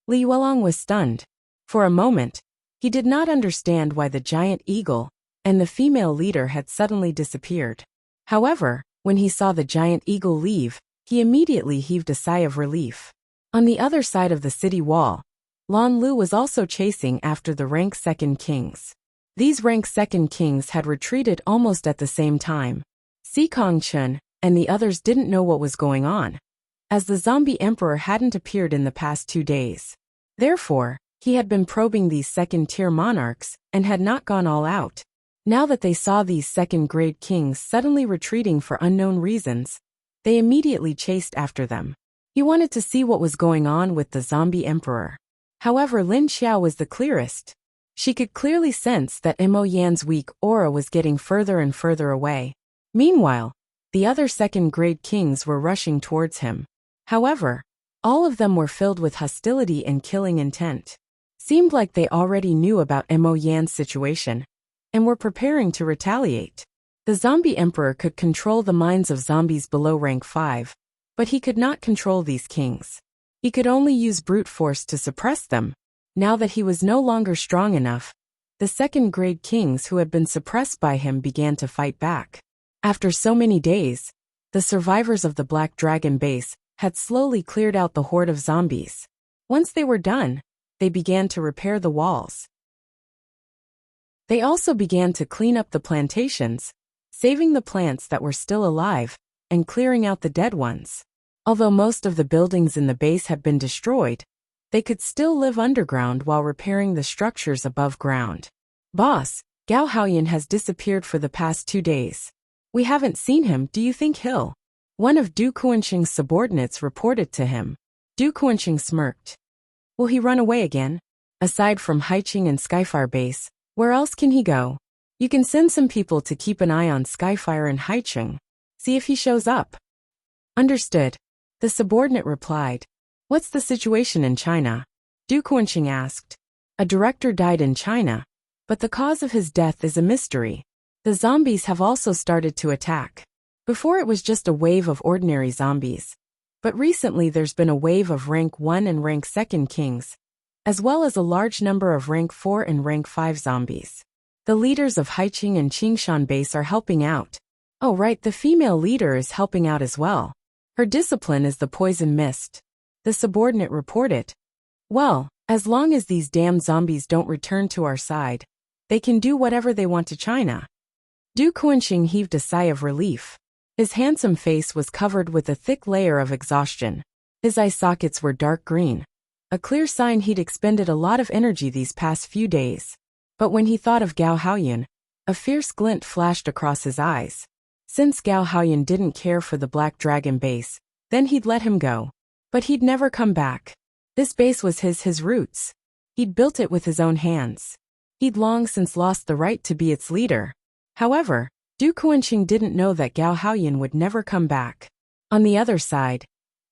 Li Welong was stunned. For a moment, he did not understand why the giant eagle and the female leader had suddenly disappeared. However, when he saw the giant eagle leave, he immediately heaved a sigh of relief. On the other side of the city wall, Lan Lu was also chasing after the rank 2nd kings. These rank 2nd kings had retreated almost at the same time. Sikong Chen and the others didn't know what was going on, as the zombie emperor hadn't appeared in the past 2 days. Therefore, he had been probing these 2nd-tier monarchs and had not gone all out. Now that they saw these 2nd-grade kings suddenly retreating for unknown reasons, they immediately chased after them. He wanted to see what was going on with the zombie emperor. However, Lin Xiao was the clearest. She could clearly sense that Mo Yan's weak aura was getting further and further away. Meanwhile, the other 2nd-grade kings were rushing towards him. However, all of them were filled with hostility and killing intent. Seemed like they already knew about Mo Yan's situation and were preparing to retaliate. The zombie emperor could control the minds of zombies below rank 5, but he could not control these kings. He could only use brute force to suppress them. Now that he was no longer strong enough, the 2nd-grade kings who had been suppressed by him began to fight back. After so many days, the survivors of the Black Dragon base had slowly cleared out the horde of zombies. Once they were done, they began to repair the walls. They also began to clean up the plantations, saving the plants that were still alive and clearing out the dead ones. Although most of the buildings in the base had been destroyed, they could still live underground while repairing the structures above ground. "Boss, Gao Haoyan has disappeared for the past 2 days. We haven't seen him. Do you think he'll?" One of Du Kuanqing's subordinates reported to him. Du Kuanqing smirked. "Will he run away again? Aside from Haiqing and Skyfire base, where else can he go? You can send some people to keep an eye on Skyfire and Haiqing. See if he shows up. Understood. The subordinate replied. What's the situation in China? Du Quanxing asked. A director died in China, but the cause of his death is a mystery. The zombies have also started to attack. Before it was just a wave of ordinary zombies. But recently there's been a wave of rank 1 and rank 2 kings, as well as a large number of rank 4 and rank 5 zombies. The leaders of Haiqing and Qingshan base are helping out. Oh right, the female leader is helping out as well. Her discipline is the poison mist. The subordinate reported. Well, as long as these damn zombies don't return to our side, they can do whatever they want to China. Du Quanxing heaved a sigh of relief. His handsome face was covered with a thick layer of exhaustion. His eye sockets were dark green, a clear sign he'd expended a lot of energy these past few days. But when he thought of Gao Haoyun, a fierce glint flashed across his eyes. Since Gao Haoyun didn't care for the Black Dragon base, then he'd let him go. But he'd never come back. This base was his roots. He'd built it with his own hands. He'd long since lost the right to be its leader. However, Du Quanxing didn't know that Gao Haoyun would never come back. On the other side,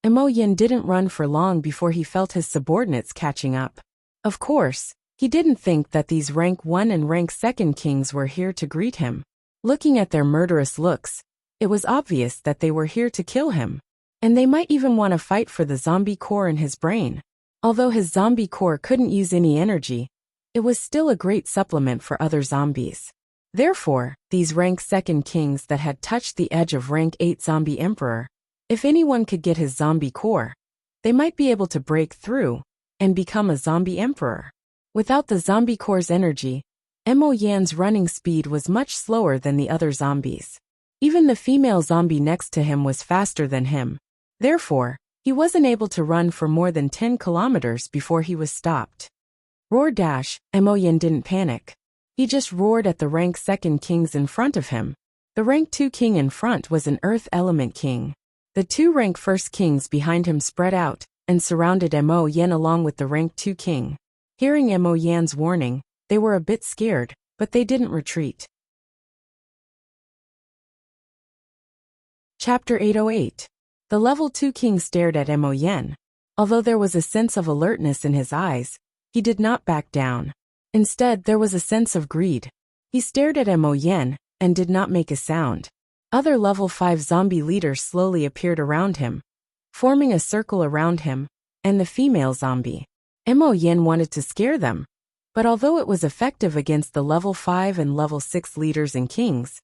Mo Yin didn't run for long before he felt his subordinates catching up. Of course, he didn't think that these rank 1 and rank 2 kings were here to greet him. Looking at their murderous looks, it was obvious that they were here to kill him. And they might even want to fight for the zombie core in his brain. Although his zombie core couldn't use any energy, it was still a great supplement for other zombies. Therefore, these rank 2 kings that had touched the edge of rank 8 zombie emperor, if anyone could get his zombie core, they might be able to break through and become a zombie emperor. Without the zombie core's energy, Mo Yan's running speed was much slower than the other zombies. Even the female zombie next to him was faster than him. Therefore, he wasn't able to run for more than 10 kilometers before he was stopped. Roar dash, Mo Yan didn't panic. He just roared at the rank 2 kings in front of him. The rank 2 king in front was an earth element king. The 2 rank 1 kings behind him spread out and surrounded Mo Yan along with the rank 2 king. Hearing Mo Yan's warning, they were a bit scared, but they didn't retreat. Chapter 808. The level 2 king stared at Mo Yan. Although there was a sense of alertness in his eyes, he did not back down. Instead, there was a sense of greed. He stared at Mo Yan and did not make a sound. Other level 5 zombie leaders slowly appeared around him, forming a circle around him and the female zombie. Mo Yan wanted to scare them, but although it was effective against the level 5 and level 6 leaders and kings,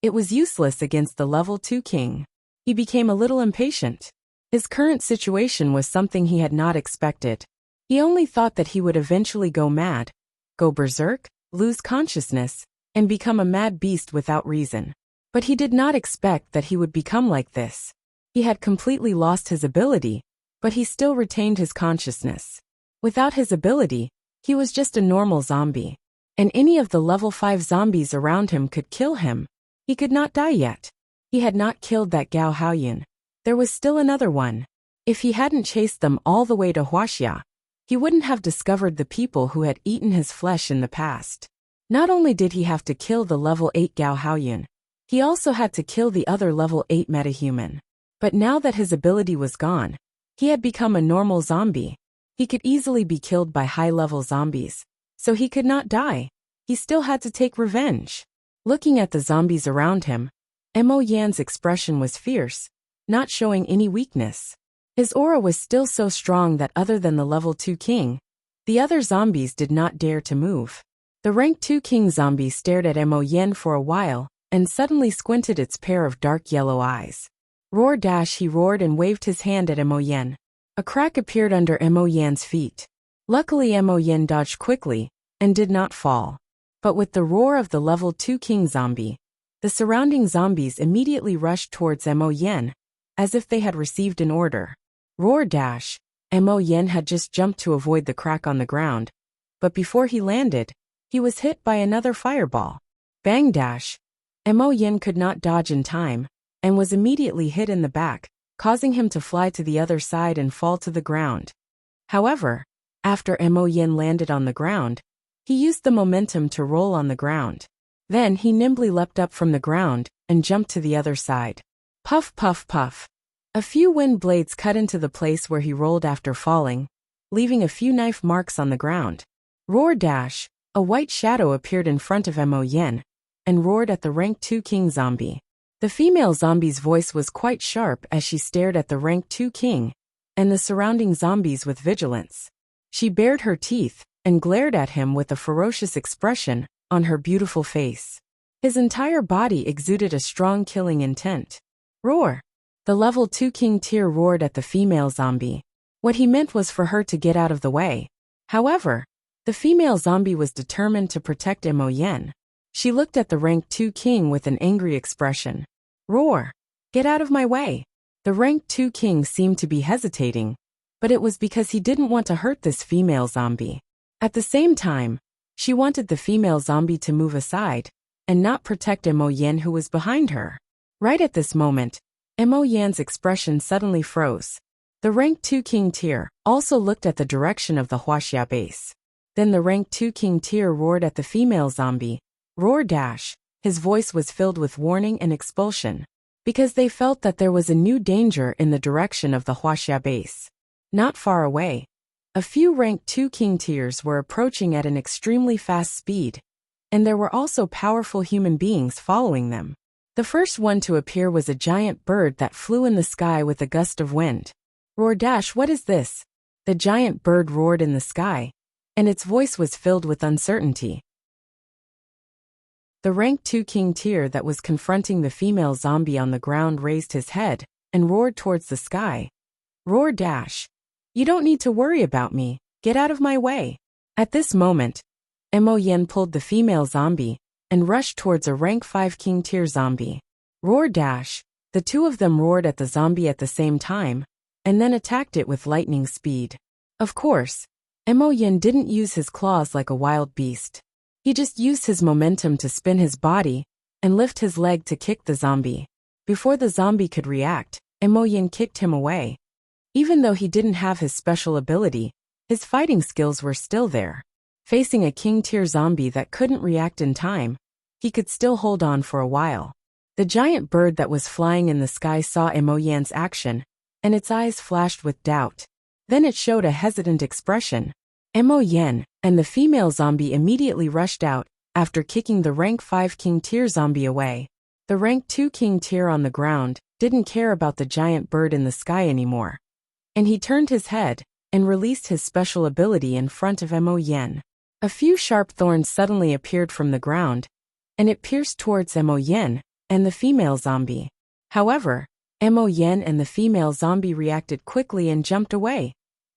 it was useless against the level 2 king. He became a little impatient. His current situation was something he had not expected. He only thought that he would eventually go mad, go berserk, lose consciousness, and become a mad beast without reason. But he did not expect that he would become like this. He had completely lost his ability, but he still retained his consciousness. Without his ability, he was just a normal zombie. And any of the level 5 zombies around him could kill him. He could not die yet. He had not killed that Gao Haoyun. There was still another one. If he hadn't chased them all the way to Wuxia, he wouldn't have discovered the people who had eaten his flesh in the past. Not only did he have to kill the level 8 Gao Haoyun, he also had to kill the other level 8 metahuman. But now that his ability was gone, he had become a normal zombie. He could easily be killed by high-level zombies, so he could not die. He still had to take revenge. Looking at the zombies around him, Mo Yan's expression was fierce, not showing any weakness. His aura was still so strong that other than the level 2 king, the other zombies did not dare to move. The rank 2 king zombie stared at Mo Yan for a while and suddenly squinted its pair of dark yellow eyes. Roar dash, he roared and waved his hand at Mo Yan. A crack appeared under Mo Yan's feet. Luckily Mo Yan dodged quickly and did not fall. But with the roar of the level 2 king zombie, the surrounding zombies immediately rushed towards Mo Yan, as if they had received an order. Roar dash, Mo Yan had just jumped to avoid the crack on the ground, but before he landed, he was hit by another fireball. Bang dash, Mo Yan could not dodge in time, and was immediately hit in the back, causing him to fly to the other side and fall to the ground. However, after Mo Yan landed on the ground, he used the momentum to roll on the ground. Then he nimbly leapt up from the ground and jumped to the other side. Puff, puff, puff. A few wind blades cut into the place where he rolled after falling, leaving a few knife marks on the ground. Roar dash. A white shadow appeared in front of Mo Yen and roared at the rank 2 king zombie. The female zombie's voice was quite sharp as she stared at the rank 2 king and the surrounding zombies with vigilance. She bared her teeth and glared at him with a ferocious expression on her beautiful face. His entire body exuded a strong killing intent. Roar! The level 2 king tier roared at the female zombie. What he meant was for her to get out of the way. However, the female zombie was determined to protect Mo Yen. She looked at the rank 2 king with an angry expression. Roar! Get out of my way! The rank 2 king seemed to be hesitating, but it was because he didn't want to hurt this female zombie. At the same time, she wanted the female zombie to move aside and not protect Mo Yen, who was behind her. Right at this moment, Mo Yan's expression suddenly froze. The rank 2 king tier also looked at the direction of the Wuxia base. Then the rank 2 king tier roared at the female zombie. Roar dash. His voice was filled with warning and expulsion, because they felt that there was a new danger in the direction of the Wuxia base. Not far away, a few rank 2 king tiers were approaching at an extremely fast speed, and there were also powerful human beings following them. The first one to appear was a giant bird that flew in the sky with a gust of wind. Roar dash, what is this? The giant bird roared in the sky, and its voice was filled with uncertainty. The rank 2 king tier that was confronting the female zombie on the ground raised his head and roared towards the sky. Roar dash. You don't need to worry about me, get out of my way. At this moment, Mo Yen pulled the female zombie and rushed towards a rank 5 king tier zombie. Roar dash. The two of them roared at the zombie at the same time, and then attacked it with lightning speed. Of course, Mo Yen didn't use his claws like a wild beast. He just used his momentum to spin his body and lift his leg to kick the zombie. Before the zombie could react, Mo Yen kicked him away. Even though he didn't have his special ability, his fighting skills were still there. Facing a king tier zombie that couldn't react in time, he could still hold on for a while. The giant bird that was flying in the sky saw Mo Yan's action, and its eyes flashed with doubt. Then it showed a hesitant expression. Mo Yen and the female zombie immediately rushed out after kicking the rank 5 king tier zombie away. The rank 2 king tier on the ground didn't care about the giant bird in the sky anymore, and he turned his head and released his special ability in front of Mo Yen. A few sharp thorns suddenly appeared from the ground, and it pierced towards Mo Yen and the female zombie. However, Mo Yen and the female zombie reacted quickly and jumped away,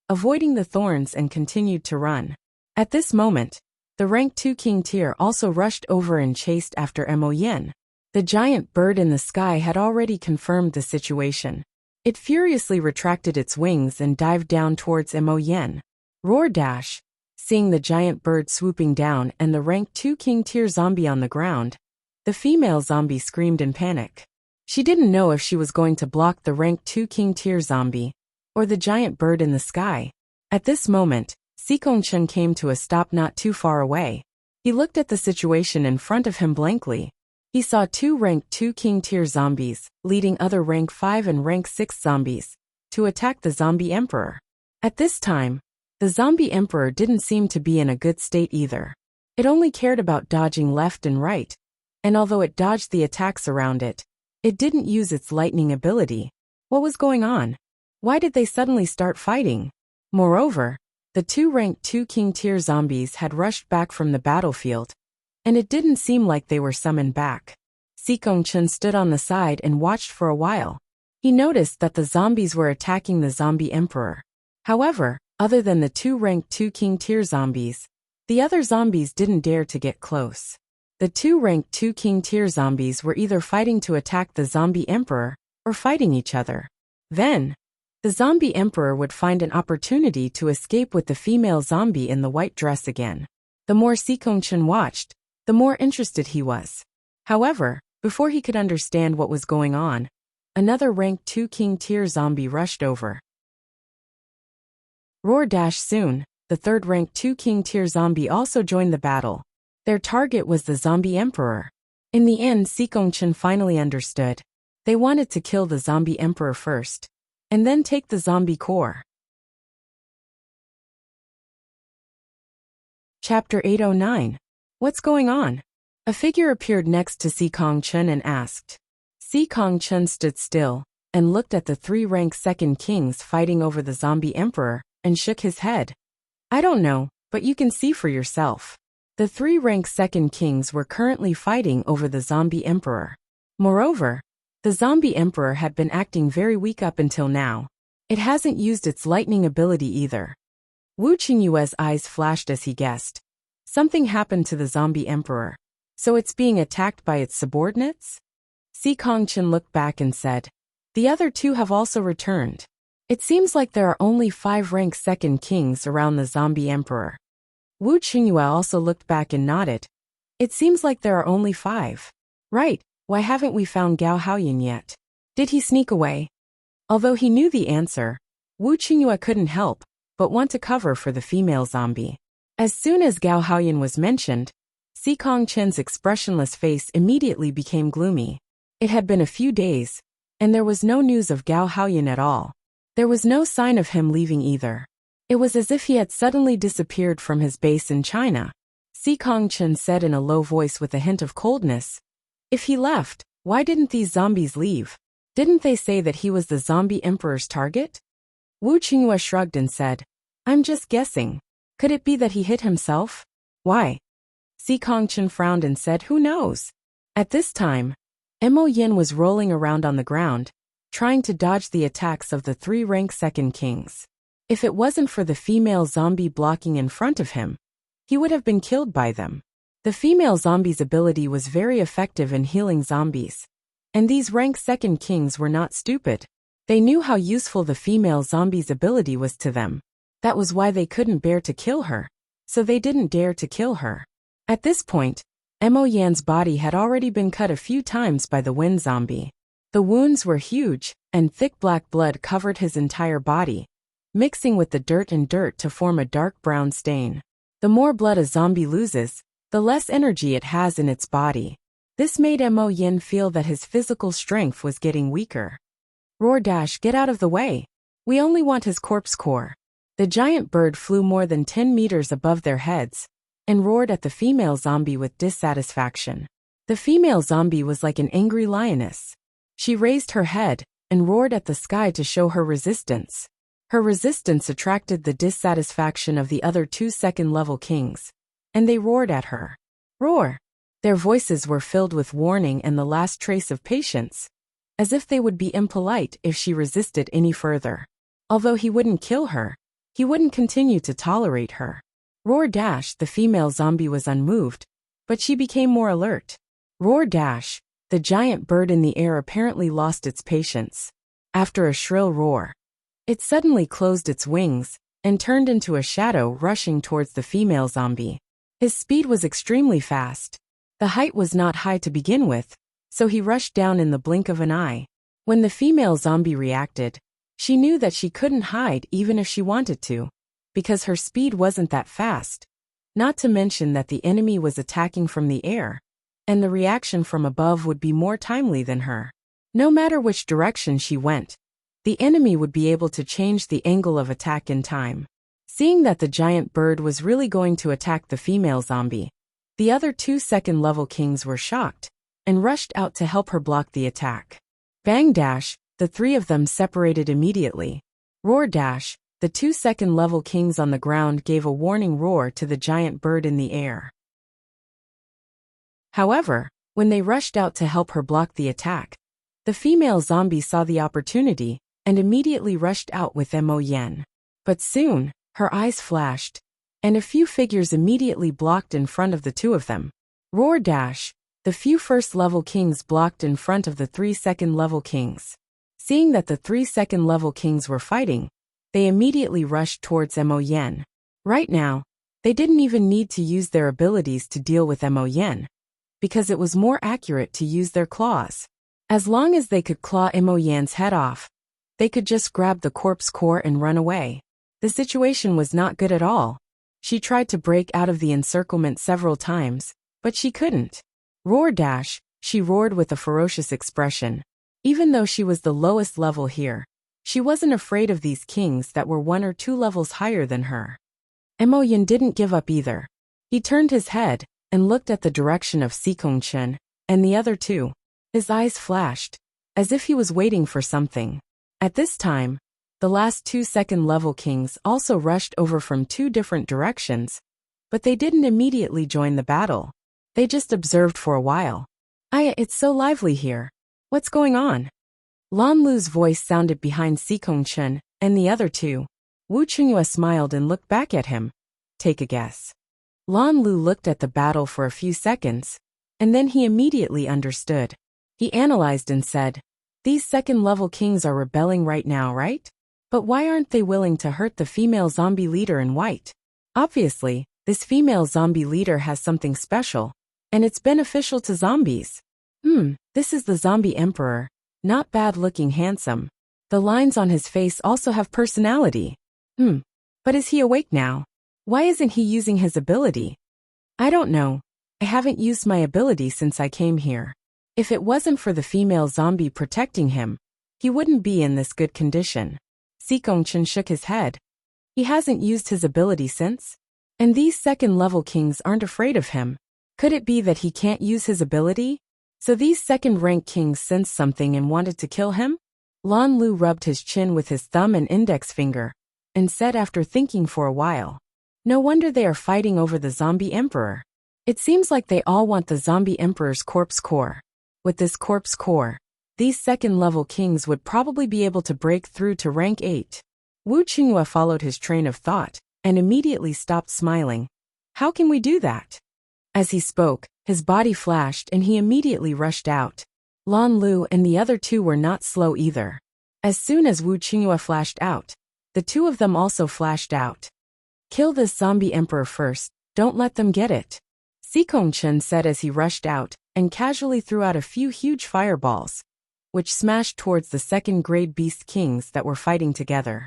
avoiding the thorns, and continued to run. At this moment, the rank 2 king tier also rushed over and chased after Mo Yen. The giant bird in the sky had already confirmed the situation. It furiously retracted its wings and dived down towards Mo Yen. Roar dash. Seeing the giant bird swooping down and the rank 2 king tier zombie on the ground, the female zombie screamed in panic. She didn't know if she was going to block the rank 2 king tier zombie or the giant bird in the sky. At this moment, Sikongchen came to a stop not too far away. He looked at the situation in front of him blankly. He saw two rank 2 king tier zombies, leading other rank 5 and rank 6 zombies, to attack the zombie emperor. At this time, the zombie emperor didn't seem to be in a good state either. It only cared about dodging left and right, and although it dodged the attacks around it, it didn't use its lightning ability. What was going on? Why did they suddenly start fighting? Moreover, the two rank 2 king tier zombies had rushed back from the battlefield, and it didn't seem like they were summoned back. Sikongchen stood on the side and watched for a while. He noticed that the zombies were attacking the zombie emperor. However, other than the two rank 2 king tier zombies, the other zombies didn't dare to get close. The two rank 2 king tier zombies were either fighting to attack the zombie emperor or fighting each other. Then, the zombie emperor would find an opportunity to escape with the female zombie in the white dress again. The more Sikongchen watched, the more interested he was. However, before he could understand what was going on, another rank 2 king tier zombie rushed over. Roar dash soon, the third rank 2 king tier zombie also joined the battle. Their target was the zombie emperor. In the end, Sikongchen finally understood. They wanted to kill the zombie emperor first, and then take the zombie core. Chapter 809. What's going on? A figure appeared next to Si Kongchun and asked. Si Kongchun stood still and looked at the three-rank second kings fighting over the zombie emperor and shook his head. I don't know, but you can see for yourself. The three-rank second kings were currently fighting over the zombie emperor. Moreover, the zombie emperor had been acting very weak up until now. It hasn't used its lightning ability either. Wu Qingyue's eyes flashed as he guessed. Something happened to the zombie emperor. So it's being attacked by its subordinates? Si Kongchun looked back and said, the other two have also returned. It seems like there are only 5 ranked second kings around the zombie emperor. Wu Qingyue also looked back and nodded. It seems like there are only 5. Right, why haven't we found Gao Haoyan yet? Did he sneak away? Although he knew the answer, Wu Qingyue couldn't help but want to cover for the female zombie. As soon as Gao Haoyan was mentioned, Si Kongchun's expressionless face immediately became gloomy. It had been a few days, and there was no news of Gao Haoyan at all. There was no sign of him leaving either. It was as if he had suddenly disappeared from his base in China. Si Kongchun said in a low voice with a hint of coldness. If he left, why didn't these zombies leave? Didn't they say that he was the zombie emperor's target? Wu Qingyue shrugged and said, I'm just guessing. Could it be that he hit himself? Why? Si Kongchun frowned and said, who knows? At this time, Mo Yin was rolling around on the ground, trying to dodge the attacks of the 3-rank second kings. If it wasn't for the female zombie blocking in front of him, he would have been killed by them. The female zombie's ability was very effective in healing zombies. And these rank second kings were not stupid. They knew how useful the female zombie's ability was to them. That was why they couldn't bear to kill her. So they didn't dare to kill her. At this point, Mo Yan's body had already been cut a few times by the wind zombie. The wounds were huge, and thick black blood covered his entire body, mixing with the dirt to form a dark brown stain. The more blood a zombie loses, the less energy it has in its body. This made Mo Yin feel that his physical strength was getting weaker. Roar dash, get out of the way. We only want his corpse core. The giant bird flew more than 10 meters above their heads and roared at the female zombie with dissatisfaction. The female zombie was like an angry lioness. She raised her head and roared at the sky to show her resistance. Her resistance attracted the dissatisfaction of the other 2 second-level kings, and they roared at her. Roar! Their voices were filled with warning and the last trace of patience, as if they would be impolite if she resisted any further. Although he wouldn't kill her, he wouldn't continue to tolerate her. Roar dash, the female zombie was unmoved, but she became more alert. Roar dash, the giant bird in the air apparently lost its patience. After a shrill roar, it suddenly closed its wings and turned into a shadow rushing towards the female zombie. His speed was extremely fast. The height was not high to begin with, so he rushed down in the blink of an eye. When the female zombie reacted, she knew that she couldn't hide even if she wanted to, because her speed wasn't that fast. Not to mention that the enemy was attacking from the air, and the reaction from above would be more timely than her. No matter which direction she went, the enemy would be able to change the angle of attack in time. Seeing that the giant bird was really going to attack the female zombie, the other 2 second-level kings were shocked and rushed out to help her block the attack. Bang dash, the 3 of them separated immediately. Roar dash, the 2 second-level kings on the ground gave a warning roar to the giant bird in the air. However, when they rushed out to help her block the attack, the female zombie saw the opportunity and immediately rushed out with Mo Yin. But soon, her eyes flashed, and a few figures immediately blocked in front of the 2 of them. Roar dash, the few first-level kings blocked in front of the 3 second-level kings. Seeing that the 3 second-level kings were fighting, they immediately rushed towards Mo Yin. Right now, they didn't even need to use their abilities to deal with Mo Yin, because it was more accurate to use their claws. As long as they could claw Mo Yin's head off, they could just grab the corpse core and run away. The situation was not good at all. She tried to break out of the encirclement several times, but she couldn't. Roar dash, she roared with a ferocious expression. Even though she was the lowest level here, she wasn't afraid of these kings that were 1 or 2 levels higher than her. Emoyin didn't give up either. He turned his head and looked at the direction of Sikongchen and the other two. His eyes flashed, as if he was waiting for something. At this time, the last 2 second-level kings also rushed over from 2 different directions, but they didn't immediately join the battle. They just observed for a while. It's so lively here. What's going on? Lan Lu's voice sounded behind Sikongchen and the other two. Wu Qingyue smiled and looked back at him. Take a guess. Lan Lu looked at the battle for a few seconds, and then he immediately understood. He analyzed and said, these second-level kings are rebelling right now, right? But why aren't they willing to hurt the female zombie leader in white? Obviously, this female zombie leader has something special, and it's beneficial to zombies. This is the zombie emperor. Not bad-looking, handsome. The lines on his face also have personality. But is he awake now? Why isn't he using his ability? I don't know. I haven't used my ability since I came here. If it wasn't for the female zombie protecting him, he wouldn't be in this good condition. Sikongchen shook his head. He hasn't used his ability since? And these second-level kings aren't afraid of him. Could it be that he can't use his ability? So these second-rank kings sensed something and wanted to kill him? Lan Lu rubbed his chin with his thumb and index finger, and said after thinking for a while, no wonder they are fighting over the zombie emperor. It seems like they all want the zombie emperor's corpse core. With this corpse core, these second-level kings would probably be able to break through to rank 8. Wu Qingyue followed his train of thought, and immediately stopped smiling. How can we do that? As he spoke, his body flashed and he immediately rushed out. Lan Lu and the other two were not slow either. As soon as Wu Qingyue flashed out, the two of them also flashed out. Kill this zombie emperor first, don't let them get it. Sikongchen said as he rushed out, and casually threw out a few huge fireballs, which smashed towards the second-grade beast kings that were fighting together.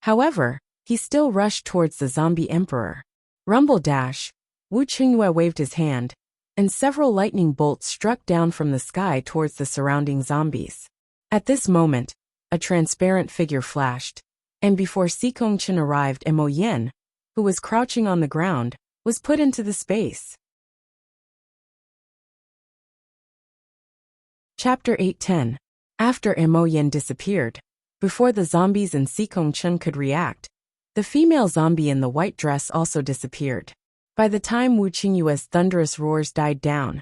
However, he still rushed towards the zombie emperor. Rumble dash! Wu Qingyue waved his hand, and several lightning bolts struck down from the sky towards the surrounding zombies. At this moment, a transparent figure flashed, and before Sikongchen arrived, Emoyin, who was crouching on the ground, was put into the space. Chapter 8:10. After Emoyin disappeared, before the zombies and Sikongchen could react, the female zombie in the white dress also disappeared. By the time Wu Qingyue's thunderous roars died down,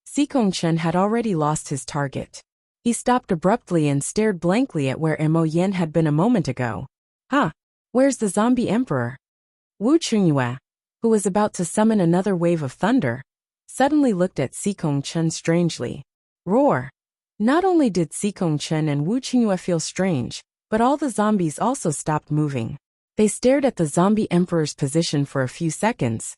Sikongchen had already lost his target. He stopped abruptly and stared blankly at where Emoyin had been a moment ago. Where's the zombie emperor? Wu Qingyue, who was about to summon another wave of thunder, suddenly looked at Sikongchen strangely. Roar! Not only did Sikongchen and Wu Qingyue feel strange, but all the zombies also stopped moving. They stared at the zombie emperor's position for a few seconds,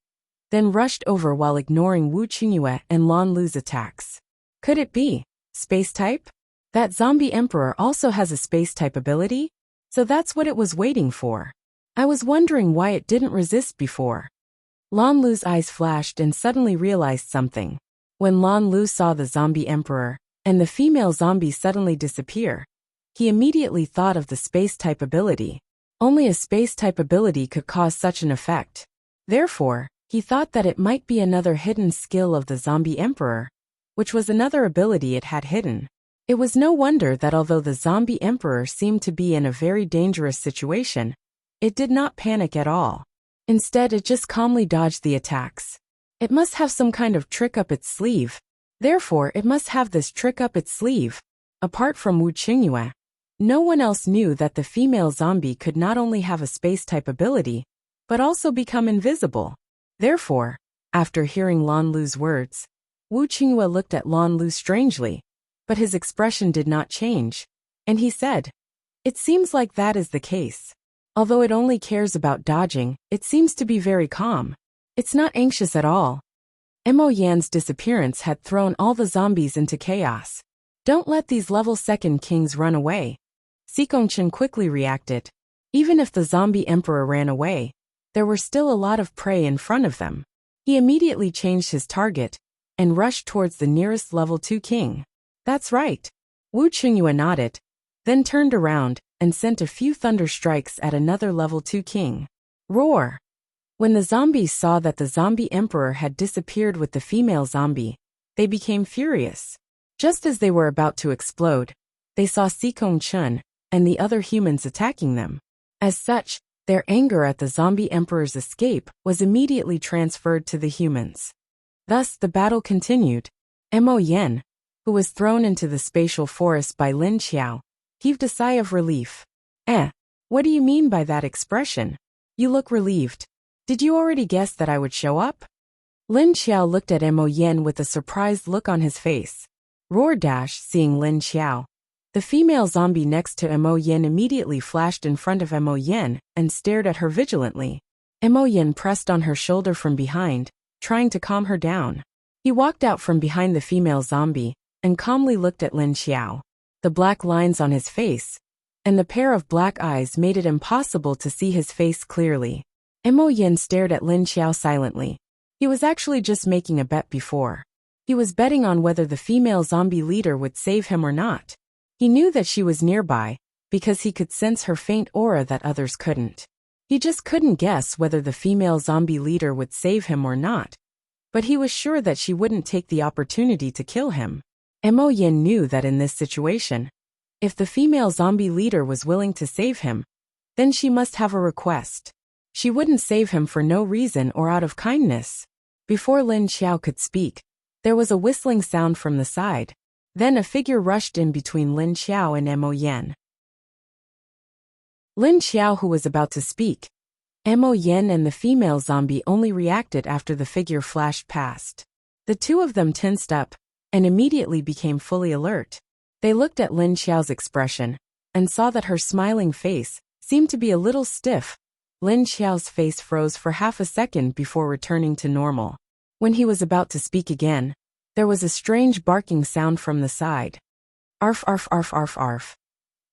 then rushed over while ignoring Wu Qingyue and Lan Lu's attacks. Could it be space type? That zombie emperor also has a space type ability? So that's what it was waiting for. I was wondering why it didn't resist before. Lan Lu's eyes flashed and suddenly realized something. When Lan Lu saw the zombie emperor and the female zombie suddenly disappear, he immediately thought of the space type ability. Only a space type ability could cause such an effect. Therefore, he thought that it might be another hidden skill of the zombie emperor, which was another ability it had hidden. It was no wonder that although the zombie emperor seemed to be in a very dangerous situation, it did not panic at all. Instead, it just calmly dodged the attacks. It must have some kind of trick up its sleeve. Therefore, it must have this trick up its sleeve. Apart from Wu Qingyue, no one else knew that the female zombie could not only have a space-type ability, but also become invisible. Therefore, after hearing Lan Lu's words, Wu Qingyue looked at Lan Lu strangely, but his expression did not change, and he said, "It seems like that is the case. Although it only cares about dodging, it seems to be very calm. It's not anxious at all." Emoyan's disappearance had thrown all the zombies into chaos. Don't let these level 2nd kings run away. Sikongchen quickly reacted. Even if the zombie emperor ran away, there were still a lot of prey in front of them. He immediately changed his target and rushed towards the nearest level 2 king. That's right. Wu Qingyue nodded, then turned around and sent a few thunder strikes at another level 2 king. Roar! When the zombies saw that the zombie emperor had disappeared with the female zombie, they became furious. Just as they were about to explode, they saw Sikong Chun and the other humans attacking them. As such, their anger at the zombie emperor's escape was immediately transferred to the humans. Thus, the battle continued. Mo Yen, who was thrown into the spatial forest by Lin Xiao, heaved a sigh of relief. What do you mean by that expression? You look relieved. Did you already guess that I would show up? Lin Xiao looked at Mo Yen with a surprised look on his face. Roar! Seeing Lin Xiao, the female zombie next to Mo Yen immediately flashed in front of Mo Yen and stared at her vigilantly. Mo Yen pressed on her shoulder from behind, trying to calm her down. He walked out from behind the female zombie and calmly looked at Lin Xiao. The black lines on his face and the pair of black eyes made it impossible to see his face clearly. Mo Yen stared at Lin Xiao silently. He was actually just making a bet before. He was betting on whether the female zombie leader would save him or not. He knew that she was nearby because he could sense her faint aura that others couldn't. He just couldn't guess whether the female zombie leader would save him or not, but he was sure that she wouldn't take the opportunity to kill him. Mo Yin knew that in this situation, if the female zombie leader was willing to save him, then she must have a request. She wouldn't save him for no reason or out of kindness. Before Lin Xiao could speak, there was a whistling sound from the side. Then a figure rushed in between Lin Xiao and Mo Yen. Lin Xiao, who was about to speak, Mo Yen and the female zombie only reacted after the figure flashed past. The two of them tensed up and immediately became fully alert. They looked at Lin Xiao's expression and saw that her smiling face seemed to be a little stiff. Lin Xiao's face froze for half a second before returning to normal. When he was about to speak again, there was a strange barking sound from the side. Arf, arf, arf, arf, arf.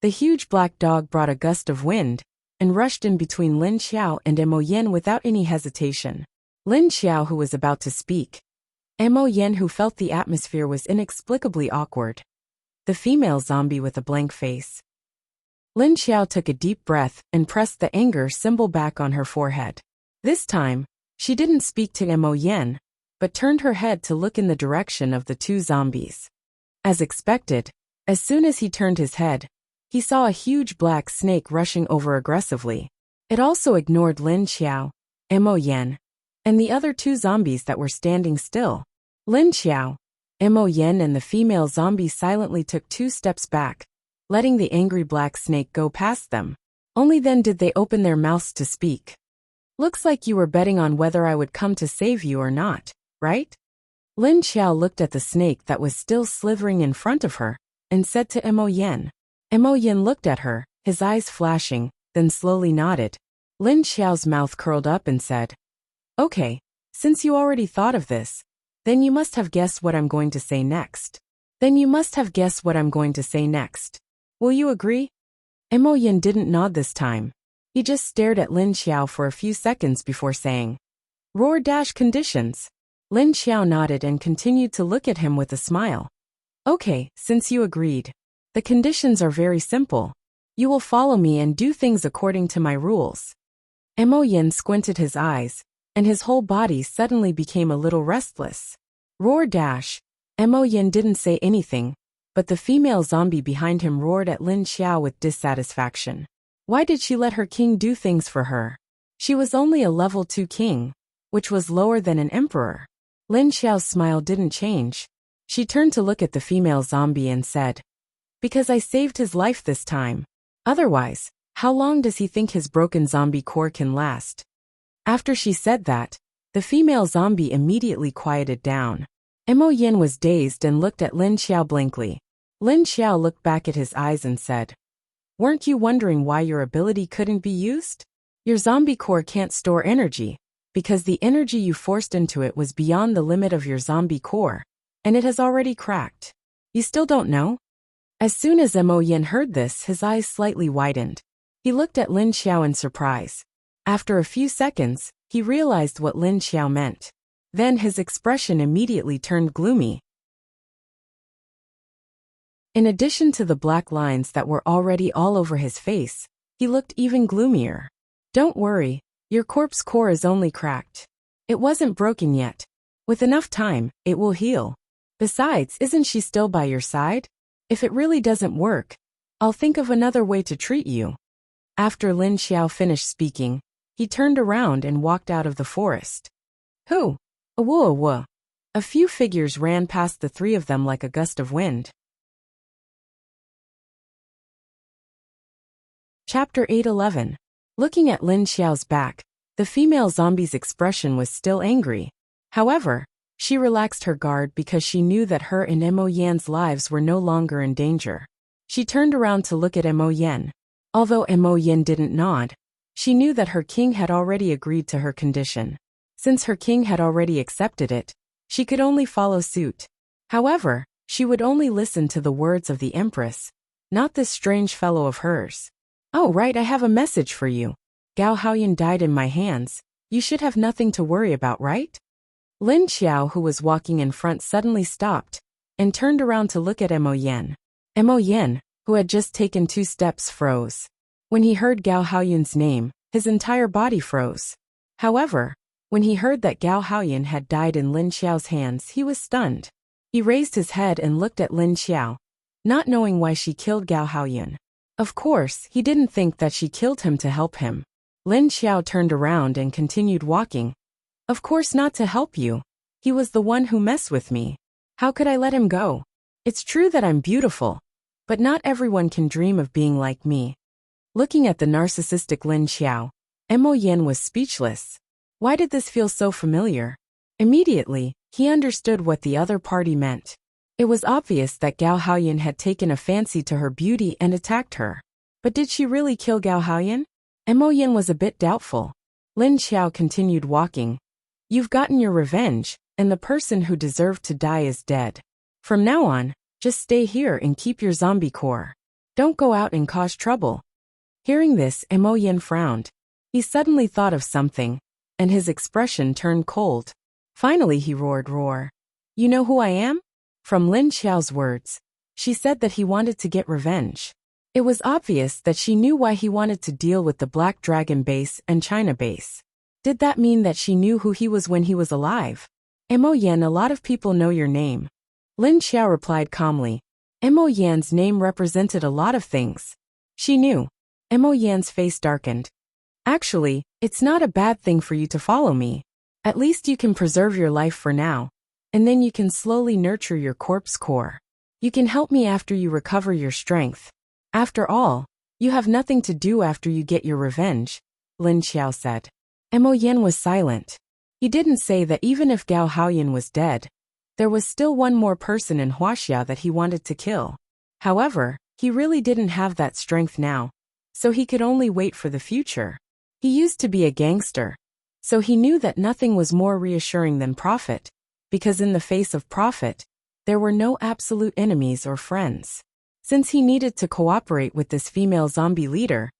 The huge black dog brought a gust of wind and rushed in between Lin Xiao and Mo Yen without any hesitation. Lin Xiao, who was about to speak, Mo Yen, who felt the atmosphere was inexplicably awkward. The female zombie with a blank face. Lin Xiao took a deep breath and pressed the anger symbol back on her forehead. This time, she didn't speak to Mo Yen, but turned her head to look in the direction of the two zombies. As expected, as soon as he turned his head, he saw a huge black snake rushing over aggressively. It also ignored Lin Xiao, Mo Yen, and the other two zombies that were standing still. Lin Xiao, Mo Yen and the female zombie silently took 2 steps back, letting the angry black snake go past them. Only then did they open their mouths to speak. Looks like you were betting on whether I would come to save you or not, right? Lin Xiao looked at the snake that was still slithering in front of her and said to Mo Yen. Mo Yen looked at her, his eyes flashing, then slowly nodded. Lin Xiao's mouth curled up and said, "Okay, since you already thought of this, then you must have guessed what I'm going to say next. Will you agree?" Mo Yen didn't nod this time. He just stared at Lin Xiao for a few seconds before saying, "Roar dash conditions." Lin Xiao nodded and continued to look at him with a smile. "Okay, since you agreed. The conditions are very simple. You will follow me and do things according to my rules." Mo Yen squinted his eyes, and his whole body suddenly became a little restless. Roar dash. Mo Yen didn't say anything, but the female zombie behind him roared at Lin Xiao with dissatisfaction. Why did she let her king do things for her? She was only a level 2 king, which was lower than an emperor. Lin Xiao's smile didn't change. She turned to look at the female zombie and said, "Because I saved his life this time. Otherwise, how long does he think his broken zombie core can last?" After she said that, the female zombie immediately quieted down. Mo Yen was dazed and looked at Lin Xiao blankly. Lin Xiao looked back at his eyes and said, "Weren't you wondering why your ability couldn't be used? Your zombie core can't store energy, because the energy you forced into it was beyond the limit of your zombie core, and it has already cracked. You still don't know?" As soon as Mo Yen heard this, his eyes slightly widened. He looked at Lin Xiao in surprise. After a few seconds, he realized what Lin Xiao meant. Then his expression immediately turned gloomy. In addition to the black lines that were already all over his face, he looked even gloomier. Don't worry, your corpse core is only cracked. It wasn't broken yet. With enough time, it will heal. Besides, isn't she still by your side? If it really doesn't work, I'll think of another way to treat you. After Lin Xiao finished speaking, he turned around and walked out of the forest. Who? Awoo. A few figures ran past the three of them like a gust of wind. Chapter 8:11. Looking at Lin Xiao's back, the female zombie's expression was still angry. However, she relaxed her guard because she knew that her and Mo Yan's lives were no longer in danger. She turned around to look at Mo Yan. Although Mo Yan didn't nod, she knew that her king had already agreed to her condition. Since her king had already accepted it, she could only follow suit. However, she would only listen to the words of the empress, not this strange fellow of hers. Oh right, I have a message for you. Gao Haoyan died in my hands. You should have nothing to worry about, right? Lin Xiao, who was walking in front, suddenly stopped and turned around to look at Mo Yan. Mo Yan, who had just taken 2 steps, froze. When he heard Gao Haoyan's name, his entire body froze. However, when he heard that Gao Haoyan had died in Lin Xiao's hands, he was stunned. He raised his head and looked at Lin Xiao, not knowing why she killed Gao Haoyan. Of course, he didn't think that she killed him to help him. Lin Xiao turned around and continued walking. Of course not to help you. He was the one who messed with me. How could I let him go? It's true that I'm beautiful, but not everyone can dream of being like me. Looking at the narcissistic Lin Xiao, Mo Yan was speechless. Why did this feel so familiar? Immediately, he understood what the other party meant. It was obvious that Gao Haoyan had taken a fancy to her beauty and attacked her. But did she really kill Gao Haoyan? Mo Yan was a bit doubtful. Lin Xiao continued walking. You've gotten your revenge, and the person who deserved to die is dead. From now on, just stay here and keep your zombie core. Don't go out and cause trouble. Hearing this, Mo Yan frowned. He suddenly thought of something, and his expression turned cold. Finally he roared, "Roar. You know who I am?" From Lin Xiao's words, she said that he wanted to get revenge. It was obvious that she knew why he wanted to deal with the Black Dragon base and China base. Did that mean that she knew who he was when he was alive? Mo Yan, a lot of people know your name. Lin Xiao replied calmly. Mo Yan's name represented a lot of things. She knew. Mo Yan's face darkened. Actually, it's not a bad thing for you to follow me. At least you can preserve your life for now, and then you can slowly nurture your corpse core. You can help me after you recover your strength. After all, you have nothing to do after you get your revenge, Lin Xiao said. Mo Yan was silent. He didn't say that even if Gao Haoyan was dead, there was still one more person in Wuxia that he wanted to kill. However, he really didn't have that strength now, so he could only wait for the future. He used to be a gangster, so he knew that nothing was more reassuring than profit, because in the face of profit, there were no absolute enemies or friends. Since he needed to cooperate with this female zombie leader,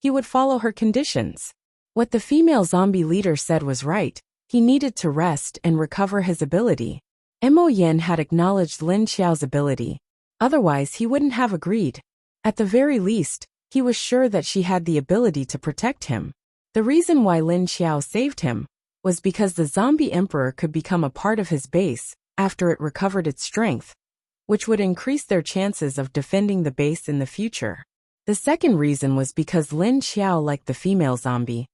he would follow her conditions. What the female zombie leader said was right. He needed to rest and recover his ability. Mo Yan had acknowledged Lin Xiao's ability. Otherwise, he wouldn't have agreed. At the very least, he was sure that she had the ability to protect him. The reason why Lin Xiao saved him was because the zombie emperor could become a part of his base after it recovered its strength, which would increase their chances of defending the base in the future. The second reason was because Lin Xiao liked the female zombie.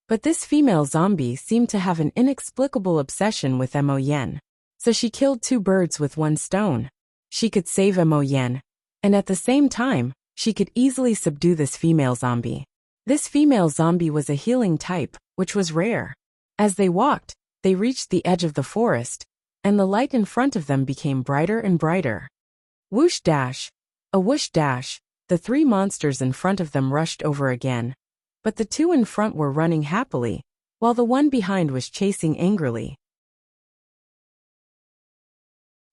But this female zombie seemed to have an inexplicable obsession with Mo Yan. So she killed 2 birds with 1 stone. She could save Mo Yan, and at the same time, she could easily subdue this female zombie. This female zombie was a healing type, which was rare. As they walked, they reached the edge of the forest, and the light in front of them became brighter and brighter. Whoosh dash! A whoosh dash! The 3 monsters in front of them rushed over again. But the 2 in front were running happily, while the one behind was chasing angrily.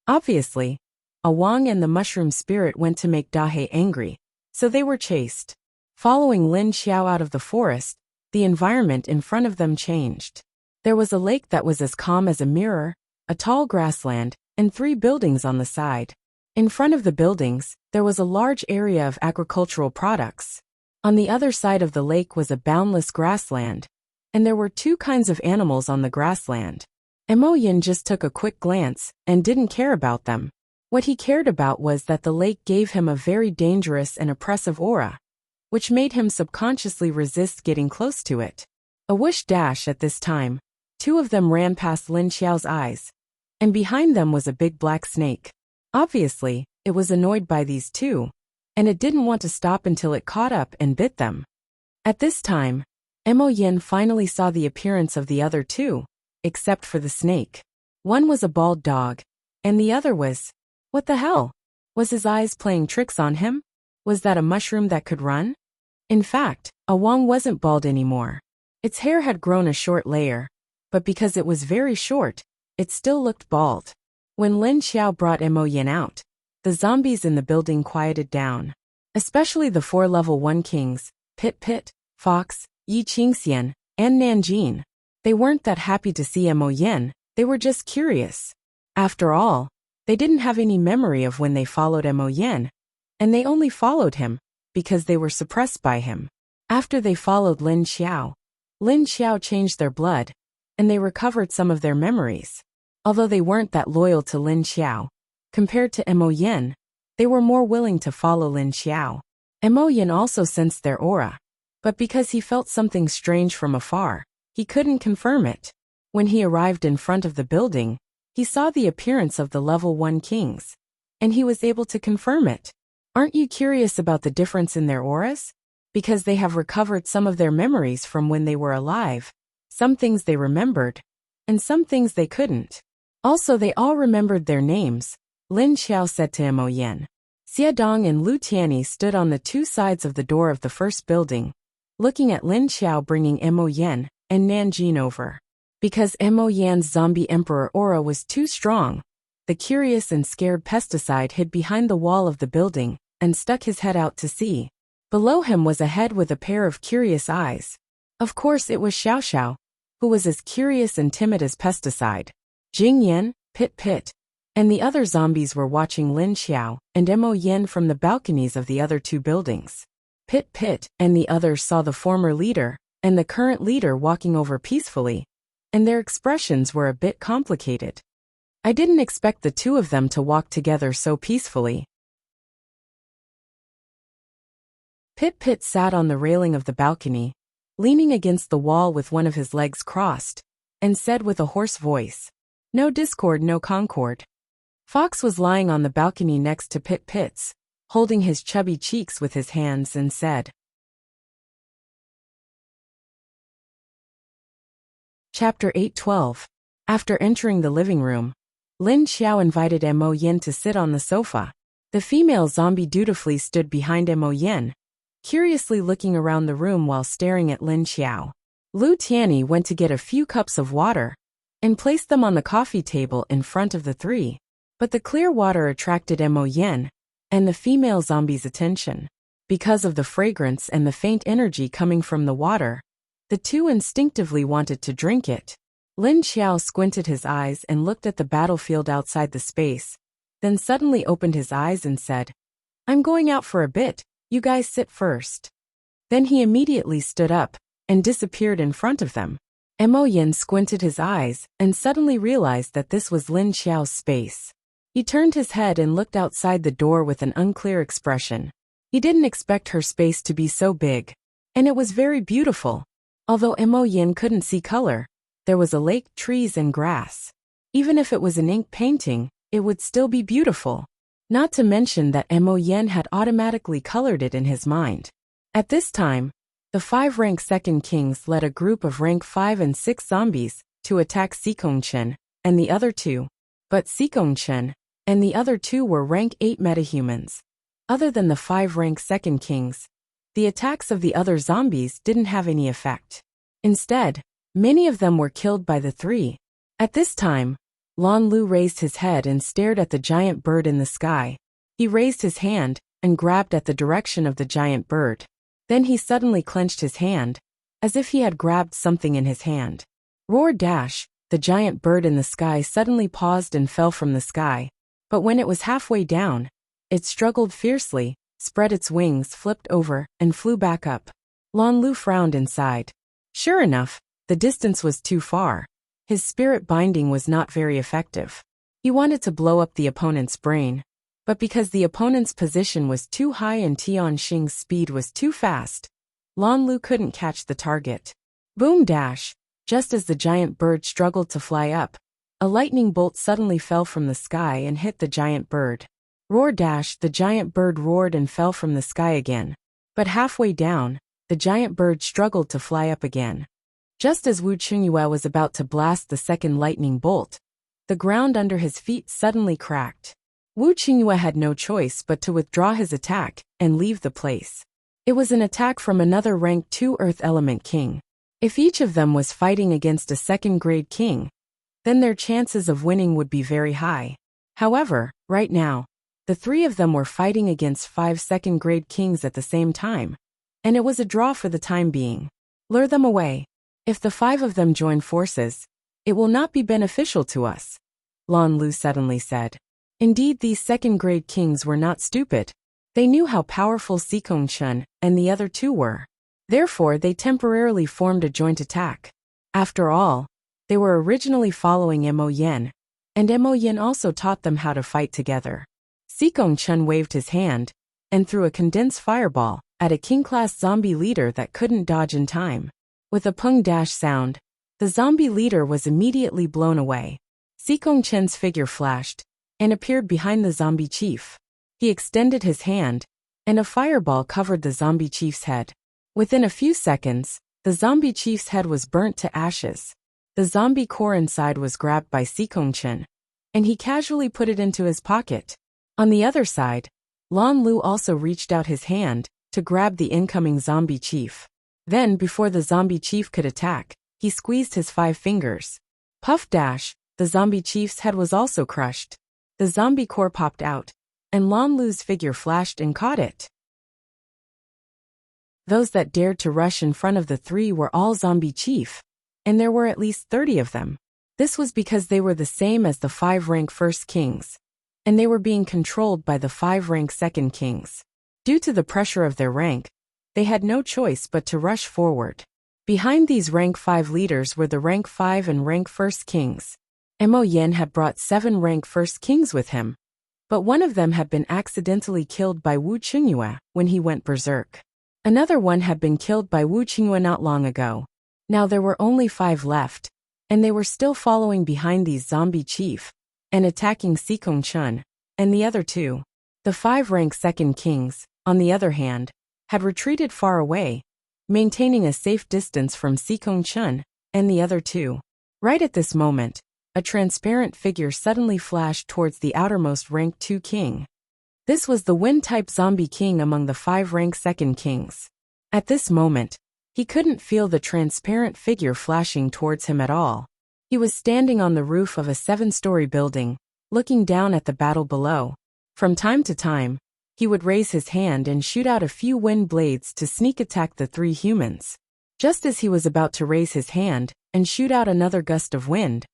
Obviously, Awang and the mushroom spirit went to make Dahe angry, so they were chased. Following Lin Xiao out of the forest, the environment in front of them changed. There was a lake that was as calm as a mirror, a tall grassland, and 3 buildings on the side. In front of the buildings, there was a large area of agricultural products. On the other side of the lake was a boundless grassland, and there were two kinds of animals on the grassland. Yin just took a quick glance and didn't care about them. What he cared about was that the lake gave him a very dangerous and oppressive aura, which made him subconsciously resist getting close to it. A whoosh dash at this time, two of them ran past Lin Xiao's eyes, and behind them was a big black snake. Obviously, it was annoyed by these two, and it didn't want to stop until it caught up and bit them. At this time, Yin finally saw the appearance of the other two, except for the snake. One was a bald dog, and the other was... What the hell? Was his eyes playing tricks on him? Was that a mushroom that could run? In fact, Wang wasn't bald anymore. Its hair had grown a short layer, but because it was very short, it still looked bald. When Lin Xiao brought Yin out, the zombies in the building quieted down. Especially the 4 level 1 kings, Pit Pit, Fox, Yi Qingxian, and Nanjing. They weren't that happy to see Yin, they were just curious. After all, they didn't have any memory of when they followed Yin, and they only followed him because they were suppressed by him. After they followed Lin Xiao changed their blood, and they recovered some of their memories. Although they weren't that loyal to Lin Xiao, compared to Yin, they were more willing to follow Lin Xiao. Yin also sensed their aura, but because he felt something strange from afar, he couldn't confirm it. When he arrived in front of the building, he saw the appearance of the level 1 kings, and he was able to confirm it. Aren't you curious about the difference in their auras? Because they have recovered some of their memories from when they were alive. Some things they remembered, and some things they couldn't. Also, they all remembered their names, Lin Xiao said to Yin. Xiadong and Lu Tianyi stood on the two sides of the door of the first building, looking at Lin Xiao bringing Yin and Nanjing over. Because Yin's zombie emperor aura was too strong, the curious and scared pesticide hid behind the wall of the building and stuck his head out to sea. Below him was a head with a pair of curious eyes. Of course it was Xiao Xiao, who was as curious and timid as pesticide. Jing Yan, Pit Pit, and the other zombies were watching Lin Xiao and Yin from the balconies of the other two buildings. Pit Pit and the others saw the former leader and the current leader walking over peacefully, and their expressions were a bit complicated. I didn't expect the two of them to walk together so peacefully. Pit Pit sat on the railing of the balcony, leaning against the wall with one of his legs crossed, and said with a hoarse voice, "No discord, no concord." Fox was lying on the balcony next to Pit Pit's, holding his chubby cheeks with his hands and said, Chapter 8:12. After entering the living room, Lin Xiao invited Yin to sit on the sofa. The female zombie dutifully stood behind Yin, curiously looking around the room while staring at Lin Xiao. Lu Tianyi went to get a few cups of water and placed them on the coffee table in front of the three. But the clear water attracted Yin and the female zombie's attention. Because of the fragrance and the faint energy coming from the water, the two instinctively wanted to drink it. Lin Xiao squinted his eyes and looked at the battlefield outside the space, then suddenly opened his eyes and said, "I'm going out for a bit, you guys sit first." Then he immediately stood up and disappeared in front of them. Yin squinted his eyes and suddenly realized that this was Lin Xiao's space. He turned his head and looked outside the door with an unclear expression. He didn't expect her space to be so big, and it was very beautiful. Although Yin couldn't see color, there was a lake, trees, and grass. Even if it was an ink painting, it would still be beautiful. Not to mention that Yin had automatically colored it in his mind. At this time, the 5 rank second kings led a group of rank 5 and 6 zombies to attack Xikongchen and the other two. But Xikongchen and the other two were rank 8 metahumans. Other than the 5 rank second kings, the attacks of the other zombies didn't have any effect. Instead, many of them were killed by the three. At this time, Lan Lu raised his head and stared at the giant bird in the sky. He raised his hand and grabbed at the direction of the giant bird. Then he suddenly clenched his hand, as if he had grabbed something in his hand. Roar dash, the giant bird in the sky suddenly paused and fell from the sky, But when it was halfway down, it struggled fiercely, spread its wings, flipped over, and flew back up. Lan Lu frowned inside. Sure enough, the distance was too far. His spirit binding was not very effective. He wanted to blow up the opponent's brain, but because the opponent's position was too high and Tian Xing's speed was too fast, Lan Lu couldn't catch the target. Boom dash! Just as the giant bird struggled to fly up, a lightning bolt suddenly fell from the sky and hit the giant bird. Roar dash! The giant bird roared and fell from the sky again. But halfway down, the giant bird struggled to fly up again. Just as Wu Qingyue was about to blast the second lightning bolt, the ground under his feet suddenly cracked. Wu Qingyue had no choice but to withdraw his attack and leave the place. It was an attack from another rank 2 Earth Element King. If each of them was fighting against a second-grade king, then their chances of winning would be very high. However, right now, the three of them were fighting against 5 second-grade kings at the same time, and it was a draw for the time being. Lure them away. If the 5 of them join forces, it will not be beneficial to us, Lan Lu suddenly said. Indeed, these second-grade kings were not stupid. They knew how powerful Xikong Chun and the other 2 were. Therefore, they temporarily formed a joint attack. After all, they were originally following Mo Yen, and Mo Yen also taught them how to fight together. Xikong Chun waved his hand and threw a condensed fireball at a king-class zombie leader that couldn't dodge in time. With a pung dash sound, the zombie leader was immediately blown away. Xikong Chun's figure flashed and appeared behind the zombie chief. He extended his hand, and a fireball covered the zombie chief's head. Within a few seconds, the zombie chief's head was burnt to ashes. The zombie core inside was grabbed by Xikong Chun, and he casually put it into his pocket. On the other side, Lan Lu also reached out his hand to grab the incoming zombie chief. Then, before the zombie chief could attack, he squeezed his 5 fingers. Puff dash! The zombie chief's head was also crushed. The zombie core popped out, and Lan Lu's figure flashed and caught it. Those that dared to rush in front of the 3 were all zombie chief, and there were at least 30 of them. This was because they were the same as the 5 rank first kings, and they were being controlled by the 5 rank second kings. Due to the pressure of their rank, they had no choice but to rush forward. Behind these rank 5 leaders were the rank 5 and rank first kings. Mo Yen had brought 7 rank first kings with him, but one of them had been accidentally killed by Wu Qingyue when he went berserk. Another one had been killed by Wu Qingyue not long ago. Now there were only 5 left, and they were still following behind these zombie chief and attacking Xikong Chun and the other 2. The 5 rank second kings, on the other hand, had retreated far away, maintaining a safe distance from Xikong Chun and the other 2. Right at this moment, a transparent figure suddenly flashed towards the outermost rank 2 king. This was the wind-type zombie king among the 5 rank second kings. At this moment, he couldn't feel the transparent figure flashing towards him at all. He was standing on the roof of a 7-story building, looking down at the battle below. From time to time, he would raise his hand and shoot out a few wind blades to sneak attack the 3 humans. Just as he was about to raise his hand and shoot out another gust of wind,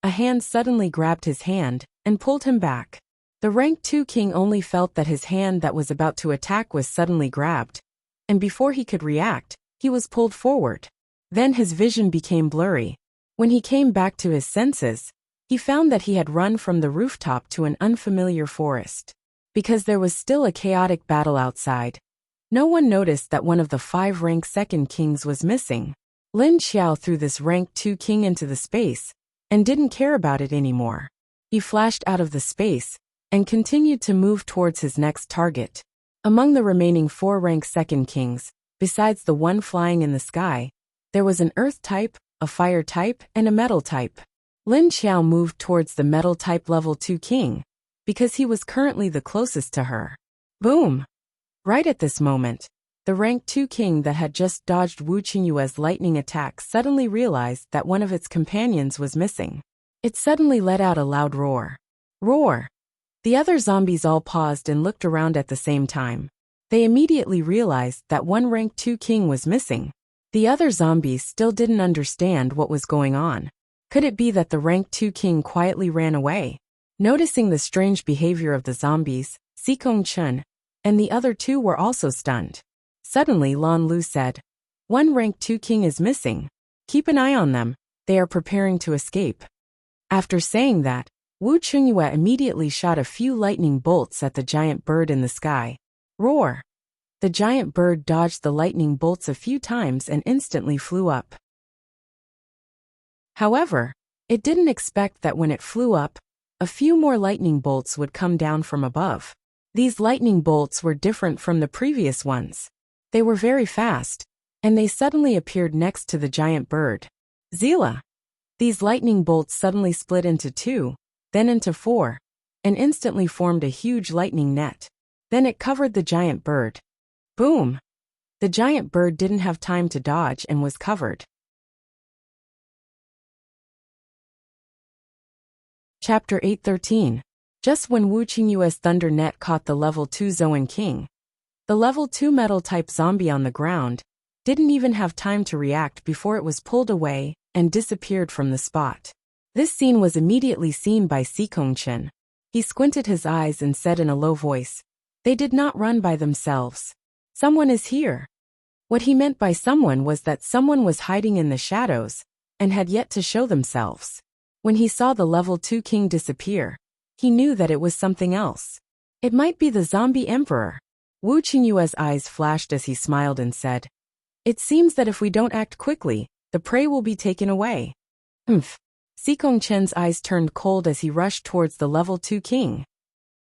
a hand suddenly grabbed his hand and pulled him back. The rank 2 king only felt that his hand that was about to attack was suddenly grabbed, and before he could react, he was pulled forward. Then his vision became blurry. When he came back to his senses, he found that he had run from the rooftop to an unfamiliar forest. Because there was still a chaotic battle outside, no one noticed that one of the 5 rank second kings was missing. Lin Xiao threw this rank 2 king into the space and didn't care about it anymore. He flashed out of the space and continued to move towards his next target. Among the remaining 4 rank second kings, besides the one flying in the sky, there was an earth type, a fire type, and a metal type. Lin Xiao moved towards the metal type level 2 king, because he was currently the closest to her. Boom! Right at this moment, the rank 2 king that had just dodged Wu Qingyue's lightning attack suddenly realized that one of its companions was missing. It suddenly let out a loud roar. Roar! The other zombies all paused and looked around at the same time. They immediately realized that one rank 2 king was missing. The other zombies still didn't understand what was going on. Could it be that the rank 2 king quietly ran away? Noticing the strange behavior of the zombies, Sikong Chun and the other two were also stunned. Suddenly Lan Lu said, "One rank 2 king is missing. Keep an eye on them, they are preparing to escape." After saying that, Wu Qingyue immediately shot a few lightning bolts at the giant bird in the sky. Roar! The giant bird dodged the lightning bolts a few times and instantly flew up. However, it didn't expect that when it flew up, a few more lightning bolts would come down from above. These lightning bolts were different from the previous ones. They were very fast, and they suddenly appeared next to the giant bird. Zila! These lightning bolts suddenly split into 2, then into 4, and instantly formed a huge lightning net. Then it covered the giant bird. Boom! The giant bird didn't have time to dodge and was covered. Chapter 8:13. Just when Wu Qingyue's thunder net caught the level 2 Zoan King, the level 2 metal-type zombie on the ground didn't even have time to react before it was pulled away and disappeared from the spot. This scene was immediately seen by Sikong Chen. He squinted his eyes and said in a low voice, "They did not run by themselves. Someone is here." What he meant by someone was that someone was hiding in the shadows and had yet to show themselves. When he saw the level 2 king disappear, he knew that it was something else. It might be the zombie emperor. Wu Qingyue's eyes flashed as he smiled and said, "It seems that if we don't act quickly, the prey will be taken away." Sikong Chen's eyes turned cold as he rushed towards the level 2 king.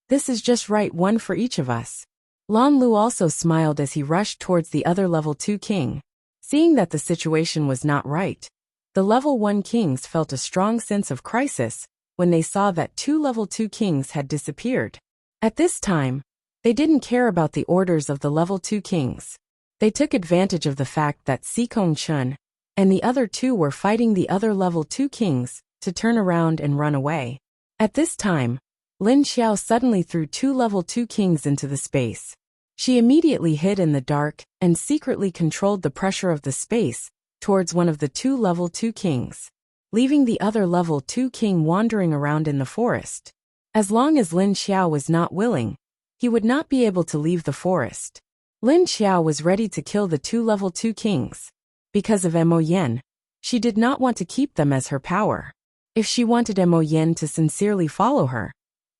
"This is just right, one for each of us." Lan Lu also smiled as he rushed towards the other level 2 king. Seeing that the situation was not right, the level 1 kings felt a strong sense of crisis when they saw that 2 level 2 kings had disappeared. At this time, they didn't care about the orders of the level 2 kings. They took advantage of the fact that Sikong Chun and the other two were fighting the other level 2 kings to turn around and run away. At this time, Lin Xiao suddenly threw 2 level 2 kings into the space. She immediately hid in the dark and secretly controlled the pressure of the space towards one of the 2 level 2 kings, leaving the other level 2 king wandering around in the forest. As long as Lin Xiao was not willing, he would not be able to leave the forest. Lin Xiao was ready to kill the 2 level 2 kings. Because of Mo Yen, she did not want to keep them as her power. If she wanted Mo Yen to sincerely follow her,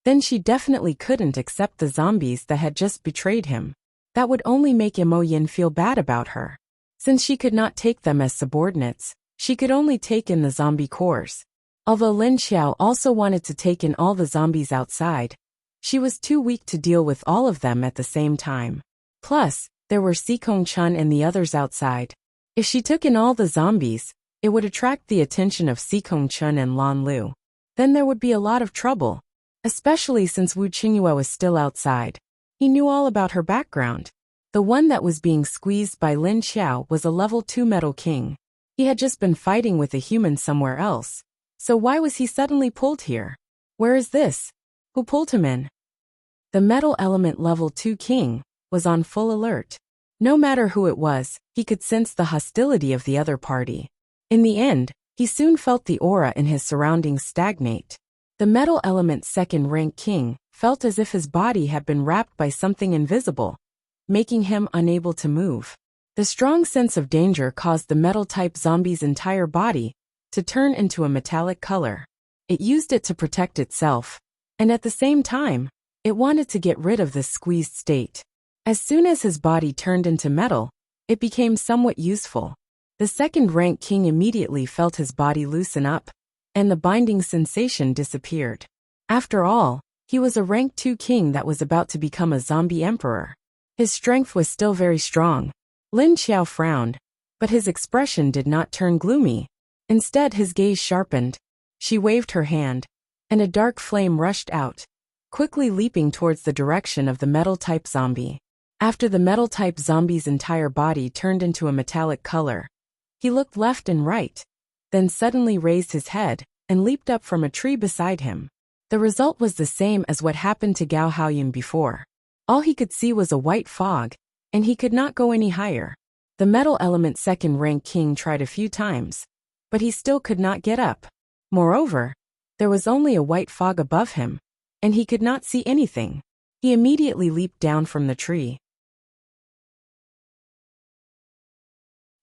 then she definitely couldn't accept the zombies that had just betrayed him. That would only make Mo Yen feel bad about her. Since she could not take them as subordinates, she could only take in the zombie cores. Although Lin Xiao also wanted to take in all the zombies outside, she was too weak to deal with all of them at the same time. Plus, there were Sikong Chun and the others outside. If she took in all the zombies, it would attract the attention of Sikong Chun and Lan Lu. Then there would be a lot of trouble, especially since Wu Qingyue was still outside. He knew all about her background. The one that was being squeezed by Lin Xiao was a level 2 metal king. He had just been fighting with a human somewhere else. So why was he suddenly pulled here? Where is this? Who pulled him in? The metal element level 2 king was on full alert. No matter who it was, he could sense the hostility of the other party. In the end, he soon felt the aura in his surroundings stagnate. The metal element second rank king felt as if his body had been wrapped by something invisible, making him unable to move. The strong sense of danger caused the metal-type zombie's entire body to turn into a metallic color. It used it to protect itself, and at the same time, it wanted to get rid of this squeezed state. As soon as his body turned into metal, it became somewhat useful. The second rank king immediately felt his body loosen up, and the binding sensation disappeared. After all, he was a rank 2 king that was about to become a zombie emperor. His strength was still very strong. Lin Xiao frowned, but his expression did not turn gloomy. Instead, his gaze sharpened. She waved her hand, and a dark flame rushed out, quickly leaping towards the direction of the metal-type zombie. After the metal-type zombie's entire body turned into a metallic color, he looked left and right, then suddenly raised his head and leaped up from a tree beside him. The result was the same as what happened to Gao Haoyun before. All he could see was a white fog, and he could not go any higher. The metal element second rank king tried a few times, but he still could not get up. Moreover, there was only a white fog above him, and he could not see anything. He immediately leaped down from the tree.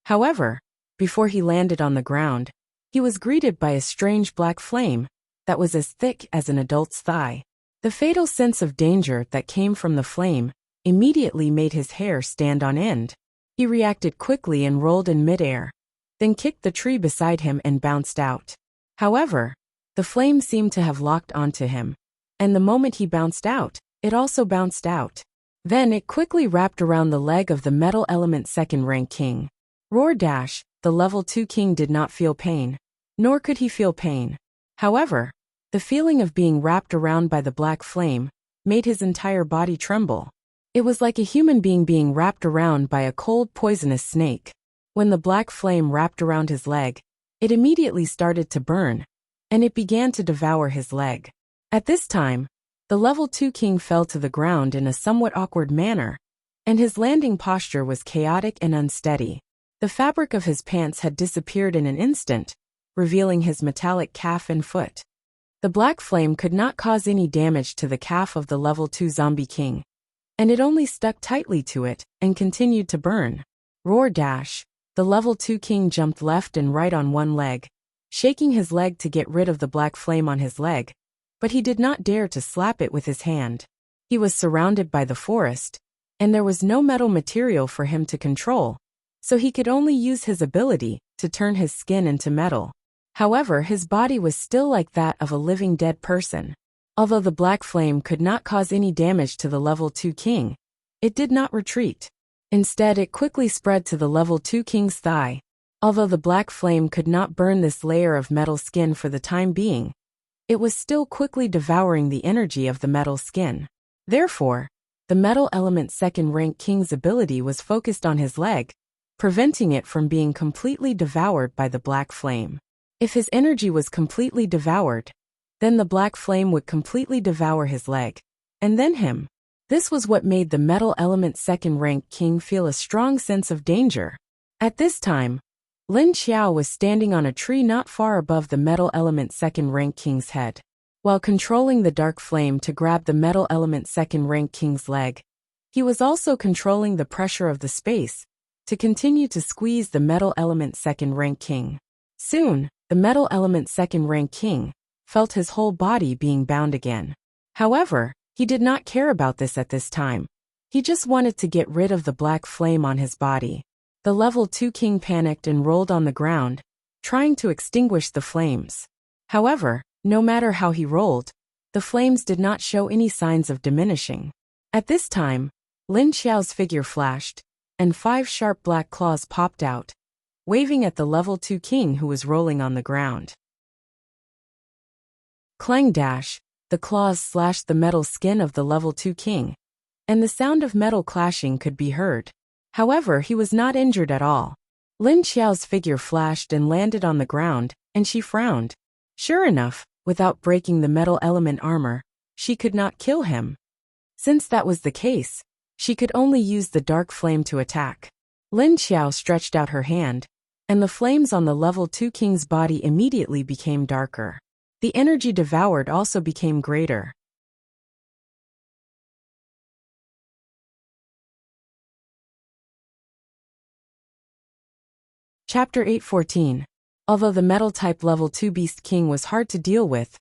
However, before he landed on the ground, he was greeted by a strange black flame that was as thick as an adult's thigh. The fatal sense of danger that came from the flame immediately made his hair stand on end. He reacted quickly and rolled in midair, then kicked the tree beside him and bounced out. However, the flame seemed to have locked onto him, and the moment he bounced out, it also bounced out. Then it quickly wrapped around the leg of the metal element second-rank king. The level 2 king did not feel pain, nor could he feel pain. However, the feeling of being wrapped around by the black flame made his entire body tremble. It was like a human being wrapped around by a cold, poisonous snake. When the black flame wrapped around his leg, it immediately started to burn, and it began to devour his leg. At this time, the level 2 king fell to the ground in a somewhat awkward manner, and his landing posture was chaotic and unsteady. The fabric of his pants had disappeared in an instant, revealing his metallic calf and foot. The black flame could not cause any damage to the calf of the level 2 zombie king, and it only stuck tightly to it and continued to burn. The level 2 king jumped left and right on one leg, shaking his leg to get rid of the black flame on his leg, but he did not dare to slap it with his hand. He was surrounded by the forest, and there was no metal material for him to control, so he could only use his ability to turn his skin into metal. However, his body was still like that of a living dead person. Although the black flame could not cause any damage to the level 2 king, it did not retreat. Instead, it quickly spread to the level 2 king's thigh. Although the black flame could not burn this layer of metal skin for the time being, it was still quickly devouring the energy of the metal skin. Therefore, the metal element second-rank king's ability was focused on his leg, preventing it from being completely devoured by the black flame. If his energy was completely devoured, then the black flame would completely devour his leg, and then him. This was what made the metal element second-rank king feel a strong sense of danger. At this time, Lin Xiao was standing on a tree not far above the metal element second-rank king's head. While controlling the dark flame to grab the metal element second-rank king's leg, he was also controlling the pressure of the space to continue to squeeze the metal element second-rank king. Soon, the metal element second-rank king felt his whole body being bound again. However, he did not care about this at this time. He just wanted to get rid of the black flame on his body. The level 2 king panicked and rolled on the ground, trying to extinguish the flames. However, no matter how he rolled, the flames did not show any signs of diminishing. At this time, Lin Xiao's figure flashed, and 5 sharp black claws popped out, waving at the level 2 king who was rolling on the ground. Clang dash, the claws slashed the metal skin of the level 2 king, and the sound of metal clashing could be heard. However, he was not injured at all. Lin Xiao's figure flashed and landed on the ground, and she frowned. Sure enough, without breaking the metal element armor, she could not kill him. Since that was the case, she could only use the dark flame to attack. Lin Xiao stretched out her hand, and the flames on the level 2 king's body immediately became darker. The energy devoured also became greater. Chapter 8:14. Although the metal-type level 2 Beast King was hard to deal with,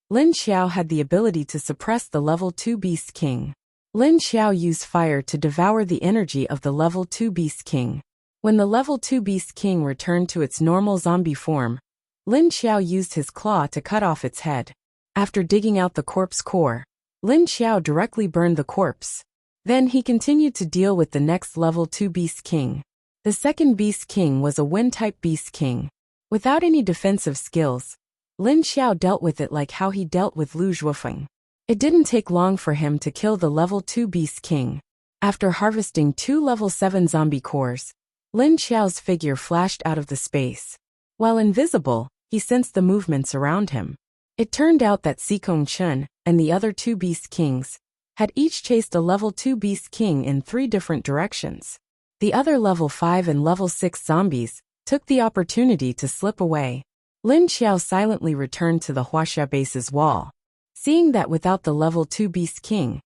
Lin Xiao had the ability to suppress the level 2 Beast King. Lin Xiao used fire to devour the energy of the level 2 Beast King. When the level 2 Beast King returned to its normal zombie form, Lin Xiao used his claw to cut off its head. After digging out the corpse core, Lin Xiao directly burned the corpse. Then he continued to deal with the next level 2 Beast King. The second Beast King was a wind-type Beast King. Without any defensive skills, Lin Xiao dealt with it like how he dealt with Lu Zhuofeng. It didn't take long for him to kill the level 2 Beast King. After harvesting 2 level 7 zombie cores, Lin Xiao's figure flashed out of the space. While invisible, he sensed the movements around him. It turned out that Xikong Chun and the other 2 Beast Kings had each chased a level 2 Beast King in 3 different directions. The other level 5 and level 6 zombies took the opportunity to slip away. Lin Xiao silently returned to the Wuxia base's wall. Seeing that without the level 2 Beast King,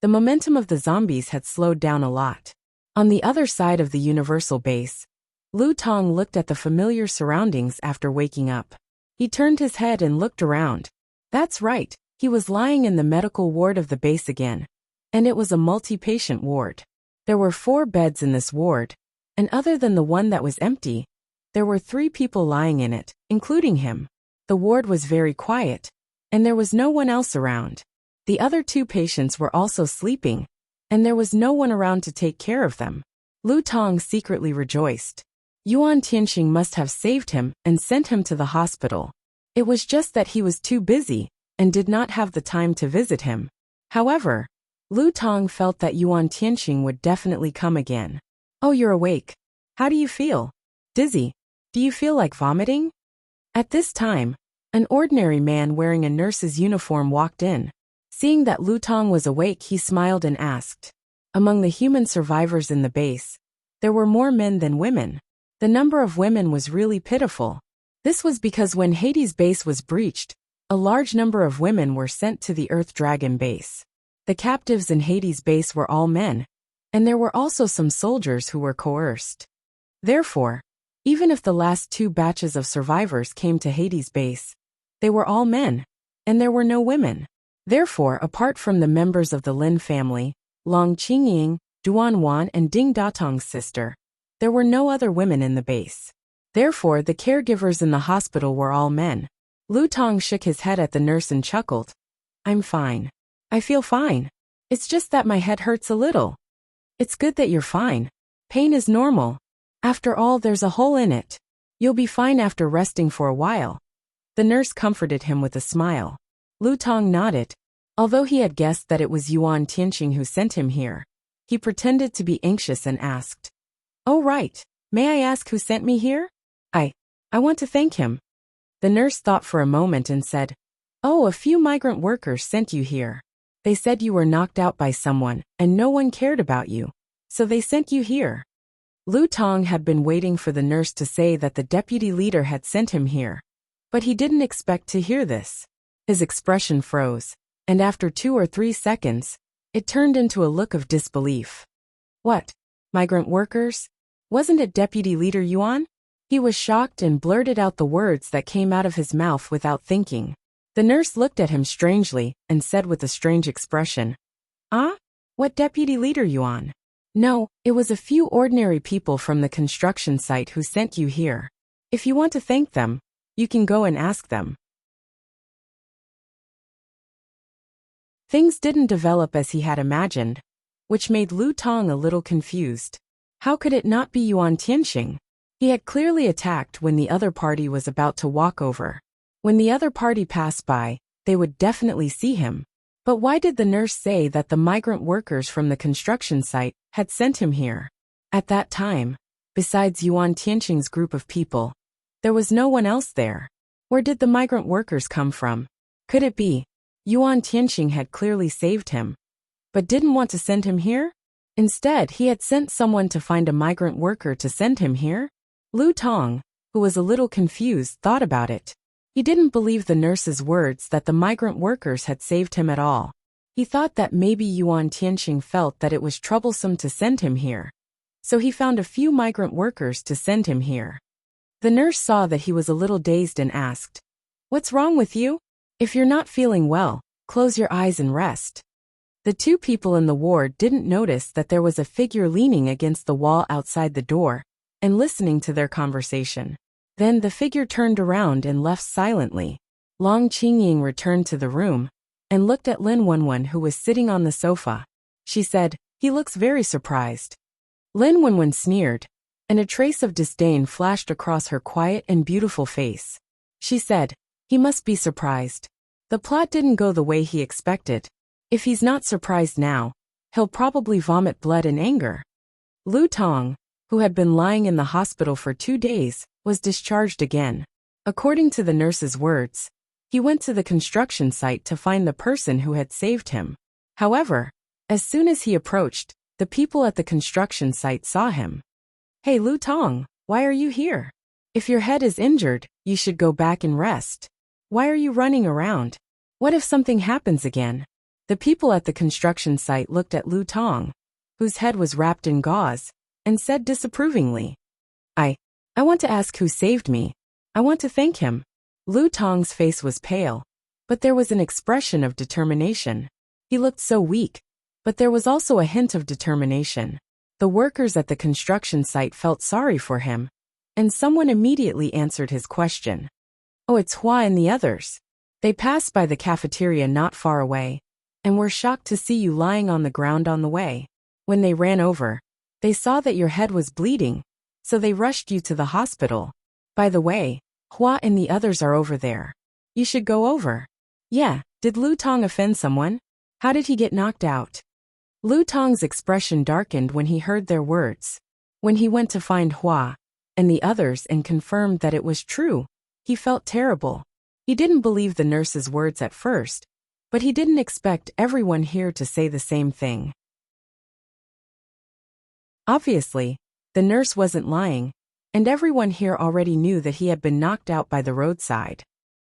the momentum of the zombies had slowed down a lot. On the other side of the universal base, Lu Tong looked at the familiar surroundings after waking up. He turned his head and looked around. That's right, he was lying in the medical ward of the base again. And it was a multi-patient ward. There were 4 beds in this ward, and other than the one that was empty, there were 3 people lying in it, including him. The ward was very quiet, and there was no one else around. The other 2 patients were also sleeping, and there was no one around to take care of them. Lu Tong secretly rejoiced. Yuan Tianxing must have saved him and sent him to the hospital. It was just that he was too busy and did not have the time to visit him. However, Lu Tong felt that Yuan Tianxing would definitely come again. Oh, you're awake. How do you feel? Dizzy? Do you feel like vomiting? At this time, an ordinary man wearing a nurse's uniform walked in. Seeing that Lu Tong was awake, he smiled and asked. Among the human survivors in the base, there were more men than women. The number of women was really pitiful. This was because when Hades' base was breached, a large number of women were sent to the Earth Dragon base. The captives in Hades' base were all men, and there were also some soldiers who were coerced. Therefore, even if the last 2 batches of survivors came to Hades' base, they were all men, and there were no women. Therefore, apart from the members of the Lin family, Long Qingying, Duan Wan and Ding Datong's sister, there were no other women in the base. Therefore, the caregivers in the hospital were all men. Lu Tong shook his head at the nurse and chuckled. I'm fine. I feel fine. It's just that my head hurts a little. It's good that you're fine. Pain is normal. After all, there's a hole in it. You'll be fine after resting for a while. The nurse comforted him with a smile. Lu Tong nodded. Although he had guessed that it was Yuan Tianxing who sent him here, he pretended to be anxious and asked. Oh right, may I ask who sent me here? I want to thank him. The nurse thought for a moment and said, Oh, a few migrant workers sent you here. They said you were knocked out by someone, and no one cared about you. So they sent you here. Lu Tong had been waiting for the nurse to say that the deputy leader had sent him here. But he didn't expect to hear this. His expression froze, and after 2 or 3 seconds, it turned into a look of disbelief. What? Migrant workers? Wasn't it Deputy Leader Yuan? He was shocked and blurted out the words that came out of his mouth without thinking. The nurse looked at him strangely and said with a strange expression, Ah? What Deputy Leader Yuan? No, it was a few ordinary people from the construction site who sent you here. If you want to thank them, you can go and ask them. Things didn't develop as he had imagined, which made Lu Tong a little confused. How could it not be Yuan Tianxing? He had clearly attacked when the other party was about to walk over. When the other party passed by, they would definitely see him. But why did the nurse say that the migrant workers from the construction site had sent him here? At that time, besides Yuan Tianxing's group of people, there was no one else there. Where did the migrant workers come from? Could it be Yuan Tianxing had clearly saved him, but didn't want to send him here? Instead, he had sent someone to find a migrant worker to send him here? Lu Tong, who was a little confused, thought about it. He didn't believe the nurse's words that the migrant workers had saved him at all. He thought that maybe Yuan Tianxing felt that it was troublesome to send him here. So he found a few migrant workers to send him here. The nurse saw that he was a little dazed and asked, What's wrong with you? If you're not feeling well, close your eyes and rest. The 2 people in the ward didn't notice that there was a figure leaning against the wall outside the door and listening to their conversation. Then the figure turned around and left silently. Long Qingying returned to the room and looked at Lin Wenwen, who was sitting on the sofa. She said, He looks very surprised. Lin Wenwen sneered, and a trace of disdain flashed across her quiet and beautiful face. She said, He must be surprised. The plot didn't go the way he expected. If he's not surprised now, he'll probably vomit blood in anger. Lu Tong, who had been lying in the hospital for 2 days, was discharged again. According to the nurse's words, he went to the construction site to find the person who had saved him. However, as soon as he approached, the people at the construction site saw him. Hey Lu Tong, why are you here? If your head is injured, you should go back and rest. Why are you running around? What if something happens again? The people at the construction site looked at Lu Tong, whose head was wrapped in gauze, and said disapprovingly, I want to ask who saved me. I want to thank him. Lu Tong's face was pale, but there was an expression of determination. He looked so weak, but there was also a hint of determination. The workers at the construction site felt sorry for him, and someone immediately answered his question. Oh, it's Hua and the others. They passed by the cafeteria not far away, and were shocked to see you lying on the ground on the way. When they ran over, they saw that your head was bleeding, so they rushed you to the hospital. By the way, Hua and the others are over there. You should go over. Yeah, did Lu Tong offend someone? How did he get knocked out? Lu Tong's expression darkened when he heard their words. When he went to find Hua and the others and confirmed that it was true, he felt terrible. He didn't believe the nurse's words at first, but he didn't expect everyone here to say the same thing. Obviously, the nurse wasn't lying, and everyone here already knew that he had been knocked out by the roadside.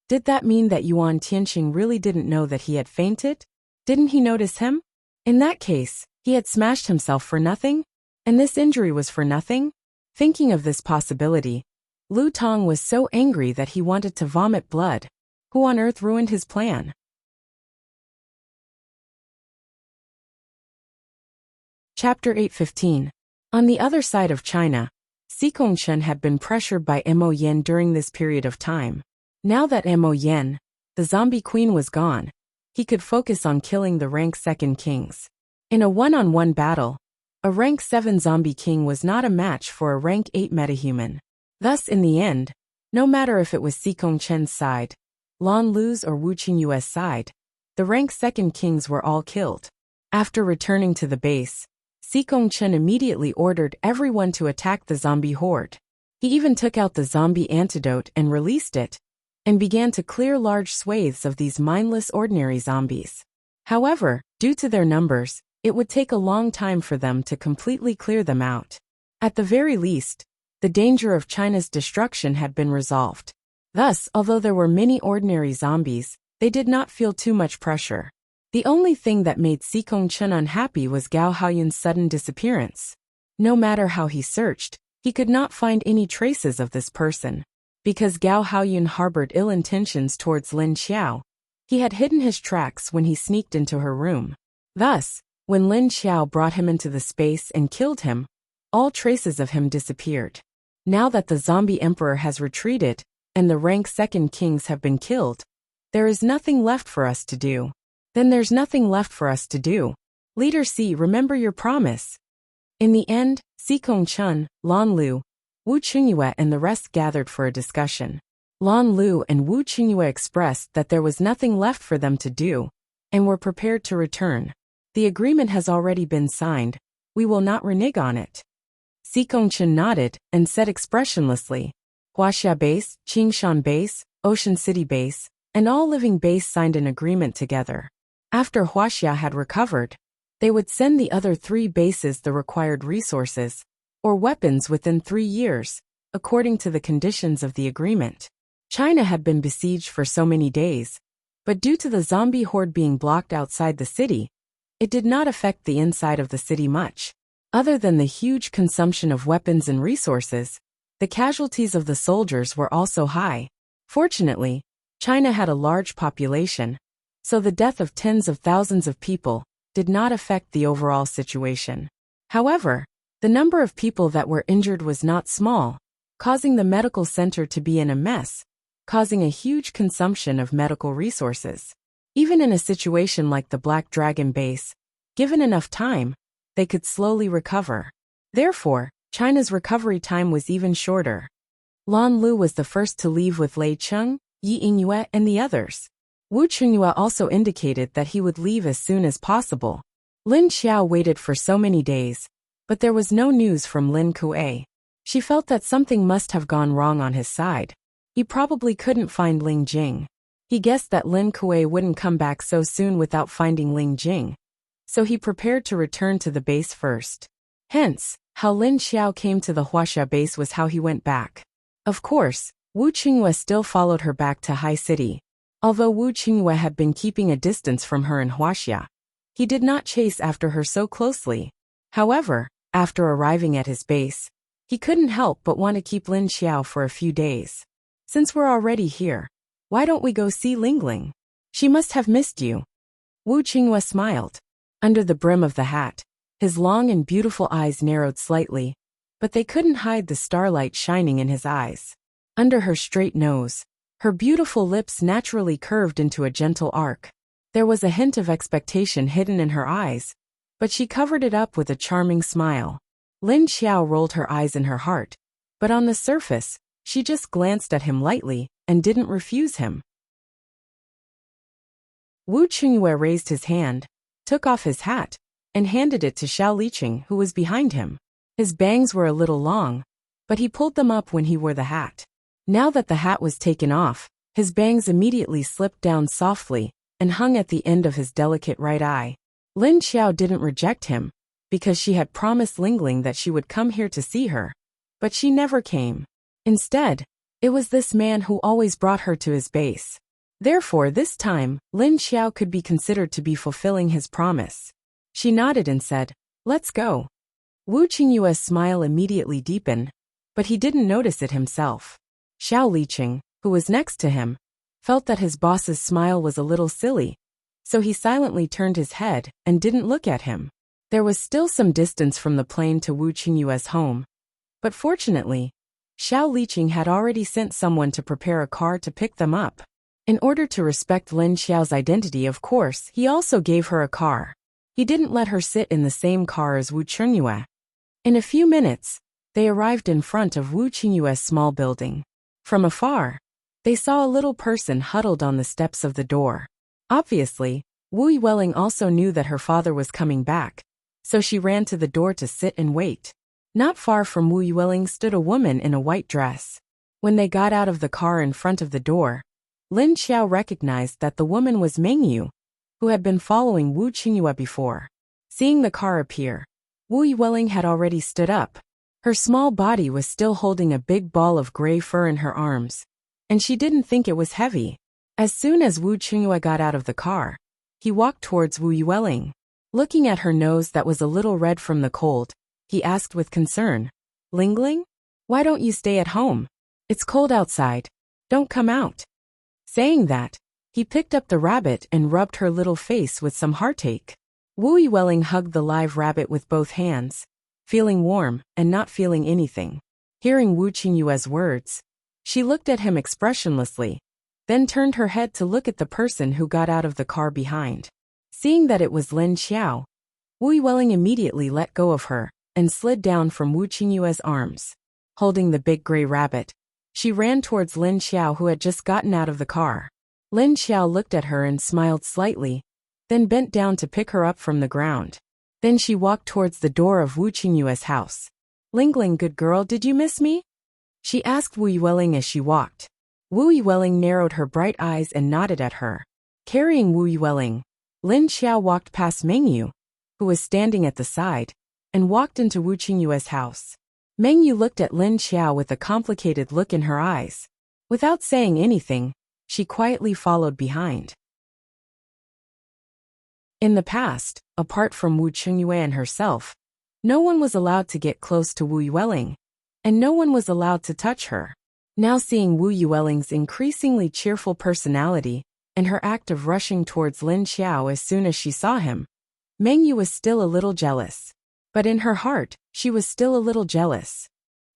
Did that mean that Yuan Tianqing really didn't know that he had fainted? Didn't he notice him? In that case, he had smashed himself for nothing? And this injury was for nothing? Thinking of this possibility, Lu Tong was so angry that he wanted to vomit blood. Who on earth ruined his plan? Chapter 8:15. On the other side of China, Si Kongchen had been pressured by Mo Yen during this period of time. Now that Mo Yen, the zombie queen, was gone, he could focus on killing the rank 2nd kings. In a one-on-one battle, a rank 7 zombie king was not a match for a rank 8 metahuman. Thus, in the end, no matter if it was Si Kongchen's side, Lan Lu's or Wu Qingyue's side, the rank 2nd kings were all killed. After returning to the base, Si Kongchen immediately ordered everyone to attack the zombie horde. He even took out the zombie antidote and released it, and began to clear large swathes of these mindless ordinary zombies. However, due to their numbers, it would take a long time for them to completely clear them out. At the very least, the danger of China's destruction had been resolved. Thus, although there were many ordinary zombies, they did not feel too much pressure. The only thing that made Si Kongchen unhappy was Gao Haoyun's sudden disappearance. No matter how he searched, he could not find any traces of this person. Because Gao Haoyun harbored ill intentions towards Lin Xiao, he had hidden his tracks when he sneaked into her room. Thus, when Lin Xiao brought him into the space and killed him, all traces of him disappeared. Now that the zombie emperor has retreated, and the rank 2nd kings have been killed, there is nothing left for us to do. Then there's nothing left for us to do. Leader Si, remember your promise. In the end, Si Kongchen, Lan Lu, Wu Qingyue and the rest gathered for a discussion. Lan Lu and Wu Qingyue expressed that there was nothing left for them to do, and were prepared to return. The agreement has already been signed. We will not renege on it. Si Kongchen nodded and said expressionlessly, Wuxia base, Qingshan base, Ocean City base, and all living base signed an agreement together. After Wuxia had recovered, they would send the other 3 bases the required resources, or weapons within 3 years, according to the conditions of the agreement. China had been besieged for so many days, but due to the zombie horde being blocked outside the city, it did not affect the inside of the city much. Other than the huge consumption of weapons and resources, the casualties of the soldiers were also high. Fortunately, China had a large population, so the death of tens of thousands of people did not affect the overall situation. However, the number of people that were injured was not small, causing the medical center to be in a mess, causing a huge consumption of medical resources. Even in a situation like the Black Dragon base, given enough time, they could slowly recover. Therefore, China's recovery time was even shorter. Lan Lu was the first to leave with Lei Cheng, Yi Yingyue and the others. Wu Qingyue also indicated that he would leave as soon as possible. Lin Xiao waited for so many days, but there was no news from Lin Kuei. She felt that something must have gone wrong on his side. He probably couldn't find Ling Jing. He guessed that Lin Kuei wouldn't come back so soon without finding Ling Jing, so he prepared to return to the base first. Hence, how Lin Xiao came to the Wuxia base was how he went back. Of course, Wu Qingyue still followed her back to High City, Although Wu Qingyue had been keeping a distance from her in Wuxia, he did not chase after her so closely. However, after arriving at his base, he couldn't help but want to keep Lin Xiao for a few days. Since we're already here, why don't we go see Lingling? She must have missed you. Wu Qingyue smiled. Under the brim of the hat, his long and beautiful eyes narrowed slightly, but they couldn't hide the starlight shining in his eyes. Under her straight nose, her beautiful lips naturally curved into a gentle arc. There was a hint of expectation hidden in her eyes, but she covered it up with a charming smile. Lin Xiao rolled her eyes in her heart, but on the surface, she just glanced at him lightly and didn't refuse him. Wu Qingyue raised his hand, took off his hat, and handed it to Xiao Liqing, who was behind him. His bangs were a little long, but he pulled them up when he wore the hat. Now that the hat was taken off, his bangs immediately slipped down softly and hung at the end of his delicate right eye. Lin Xiao didn't reject him, because she had promised Lingling that she would come here to see her, but she never came. Instead, it was this man who always brought her to his base. Therefore, this time, Lin Xiao could be considered to be fulfilling his promise. She nodded and said, "Let's go." Wu Qingyue's smile immediately deepened, but he didn't notice it himself. Xiao Liqing, who was next to him, felt that his boss's smile was a little silly, so he silently turned his head and didn't look at him. There was still some distance from the plane to Wu Qingyue's home, but fortunately, Xiao Liqing had already sent someone to prepare a car to pick them up. In order to respect Lin Xiao's identity, of course, he also gave her a car. He didn't let her sit in the same car as Wu Qingyue. In a few minutes, they arrived in front of Wu Qingyue's small building. From afar, they saw a little person huddled on the steps of the door. Obviously, Wu Yueling also knew that her father was coming back, so she ran to the door to sit and wait. Not far from Wu Yueling stood a woman in a white dress. When they got out of the car in front of the door, Lin Xiao recognized that the woman was Mengyu, who had been following Wu Qingyue before. Seeing the car appear, Wu Yueling had already stood up. Her small body was still holding a big ball of gray fur in her arms, and she didn't think it was heavy. As soon as Wu Qingyue got out of the car, he walked towards Wu Yueling. Looking at her nose that was a little red from the cold, he asked with concern, "Lingling? Why don't you stay at home? It's cold outside. Don't come out." Saying that, he picked up the rabbit and rubbed her little face with some heartache. Wu Yueling hugged the live rabbit with both hands, feeling warm and not feeling anything. Hearing Wu Qingyue's words, she looked at him expressionlessly, then turned her head to look at the person who got out of the car behind. Seeing that it was Lin Xiao, Wu Yueling immediately let go of her and slid down from Wu Qingyue's arms. Holding the big gray rabbit, she ran towards Lin Xiao, who had just gotten out of the car. Lin Xiao looked at her and smiled slightly, then bent down to pick her up from the ground. Then she walked towards the door of Wu Qingyue's house. "Lingling, good girl, did you miss me?" she asked Wu Yueling as she walked. Wu Yueling narrowed her bright eyes and nodded at her. Carrying Wu Yueling, Lin Xiao walked past Mengyu, who was standing at the side, and walked into Wu Qingyue's house. Mengyu looked at Lin Xiao with a complicated look in her eyes. Without saying anything, she quietly followed behind. In the past, apart from Wu Qingyue and herself, no one was allowed to get close to Wu Yueling, and no one was allowed to touch her. Now seeing Wu Yueling's increasingly cheerful personality and her act of rushing towards Lin Xiao as soon as she saw him, Mengyu was still a little jealous. But in her heart, she was still a little jealous.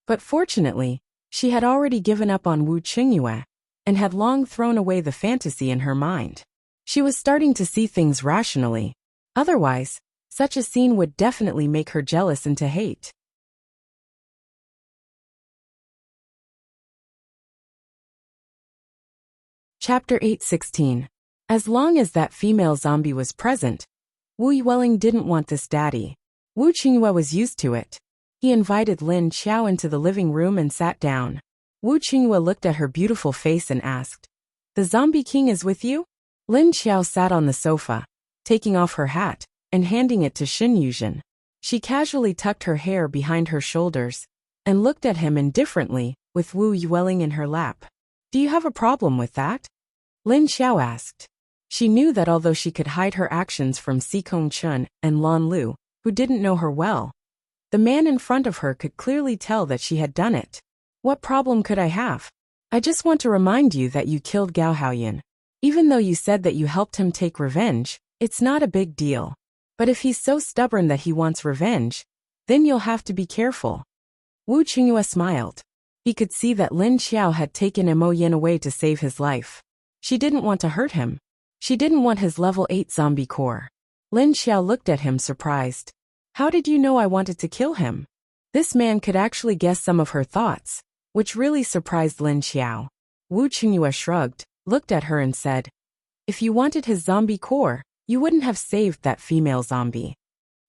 But fortunately, she had already given up on Wu Qingyue and had long thrown away the fantasy in her mind. She was starting to see things rationally. Otherwise, such a scene would definitely make her jealous into hate. Chapter 8:16. As long as that female zombie was present, Wu Yueling didn't want this daddy. Wu Qingyue was used to it. He invited Lin Xiao into the living room and sat down. Wu Qingyue looked at her beautiful face and asked, "The zombie king is with you?" Lin Xiao sat on the sofa, taking off her hat and handing it to Xin Yuzhen. She casually tucked her hair behind her shoulders and looked at him indifferently with Wu Yueling in her lap. "Do you have a problem with that?" Lin Xiao asked. She knew that although she could hide her actions from Si Kong Chun and Lan Lu, who didn't know her well, the man in front of her could clearly tell that she had done it. What problem could I have? I just want to remind you that you killed Gao Haoyan. Even though you said that you helped him take revenge, it's not a big deal. But if he's so stubborn that he wants revenge, then you'll have to be careful. Wu Qingyue smiled. He could see that Lin Xiao had taken Mo Yin away to save his life. She didn't want to hurt him. She didn't want his level 8 zombie core. Lin Xiao looked at him surprised. How did you know I wanted to kill him? This man could actually guess some of her thoughts, which really surprised Lin Xiao. Wu Qingyue shrugged, looked at her and said, if you wanted his zombie core, you wouldn't have saved that female zombie.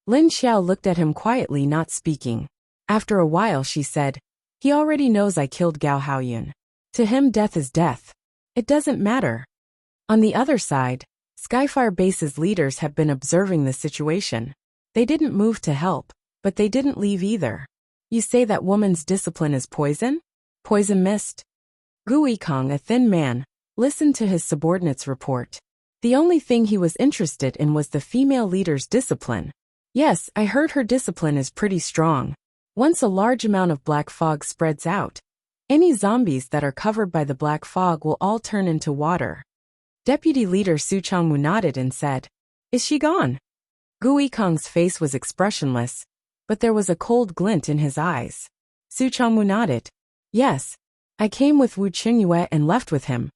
Lin Xiao looked at him quietly, not speaking. After a while she said, he already knows I killed Gao Haoyan. To him death is death. It doesn't matter. On the other side, Skyfire Base's leaders have been observing the situation. They didn't move to help, but they didn't leave either. You say that woman's discipline is poison? Poison mist? Gu Yikong, a thin man, listened to his subordinate's report. The only thing he was interested in was the female leader's discipline. Yes, I heard her discipline is pretty strong. Once a large amount of black fog spreads out, any zombies that are covered by the black fog will all turn into water. Deputy Leader Su Changmu nodded and said, is she gone? Gu Yikong's face was expressionless, but there was a cold glint in his eyes. Su Changmu nodded. Yes, I came with Wu Qingyue and left with him.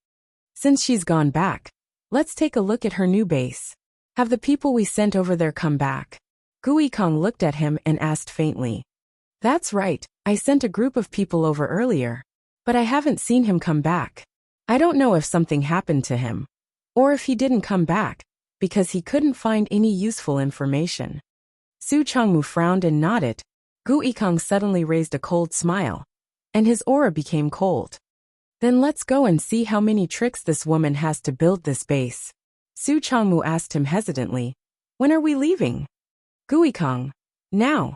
Since she's gone back, let's take a look at her new base. Have the people we sent over there come back? Gu Yikong looked at him and asked faintly. That's right, I sent a group of people over earlier, but I haven't seen him come back. I don't know if something happened to him, or if he didn't come back, because he couldn't find any useful information. Su Changmu frowned and nodded. Gu Yikong suddenly raised a cold smile, and his aura became cold. Then let's go and see how many tricks this woman has to build this base. Su Changmu asked him hesitantly, when are we leaving? Gu Yikong, now.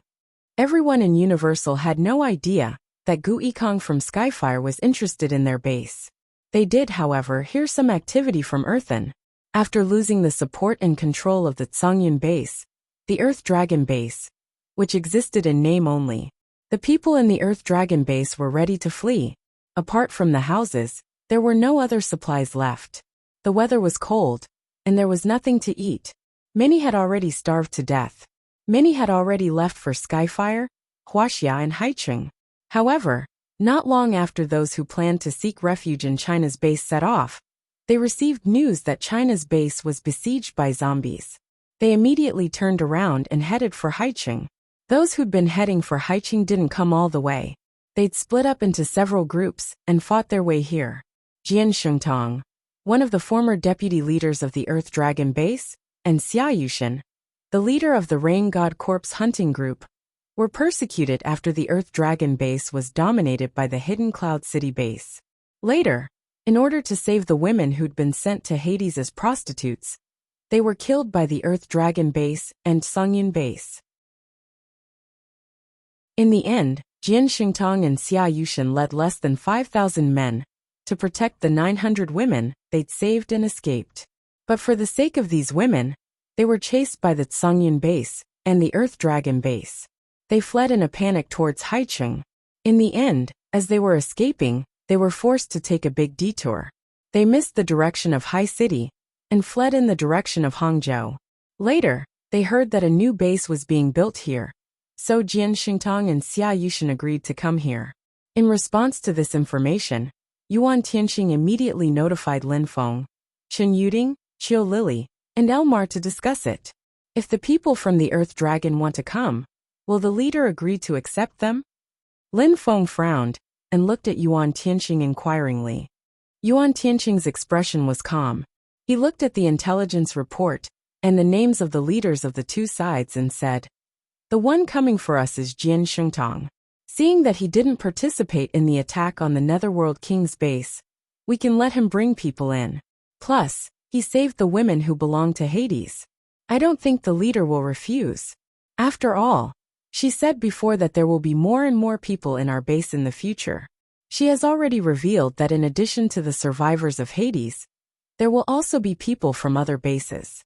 Everyone in Universal had no idea that Gu Yikong from Skyfire was interested in their base. They did, however, hear some activity from Earthen. After losing the support and control of the Tsungyun base, the Earth Dragon base, which existed in name only, the people in the Earth Dragon base were ready to flee. Apart from the houses, there were no other supplies left. The weather was cold, and there was nothing to eat. Many had already starved to death. Many had already left for Skyfire, Wuxia and Haicheng. However, not long after those who planned to seek refuge in China's base set off, they received news that China's base was besieged by zombies. They immediately turned around and headed for Haicheng. Those who'd been heading for Haicheng didn't come all the way. They'd split up into several groups and fought their way here. Jian Shengtong, one of the former deputy leaders of the Earth Dragon base, and Xia Yushan, the leader of the Rain God Corpse hunting group, were persecuted after the Earth Dragon base was dominated by the Hidden Cloud City base. Later, in order to save the women who'd been sent to Hades as prostitutes, they were killed by the Earth Dragon base and Tsungyun base. In the end, Jian Xingtong and Xia Yushan led less than 5,000 men to protect the 900 women they'd saved and escaped. But for the sake of these women, they were chased by the Tsungyun base and the Earth Dragon base. They fled in a panic towards Haicheng. In the end, as they were escaping, they were forced to take a big detour. They missed the direction of Hai City and fled in the direction of Hangzhou. Later, they heard that a new base was being built here, so Jian Xingtong and Xia Yushan agreed to come here. In response to this information, Yuan Tianxing immediately notified Lin Feng, Chen Yuding, Qiu Lili, and Elmar to discuss it. If the people from the Earth Dragon want to come, will the leader agree to accept them? Lin Feng frowned and looked at Yuan Tianxing inquiringly. Yuan Tianxing's expression was calm. He looked at the intelligence report and the names of the leaders of the two sides and said, "The one coming for us is Jian Shengtong. Seeing that he didn't participate in the attack on the Netherworld King's base, we can let him bring people in. Plus, he saved the women who belong to Hades. I don't think the leader will refuse. After all, she said before that there will be more and more people in our base in the future. She has already revealed that in addition to the survivors of Hades, There will also be people from other bases.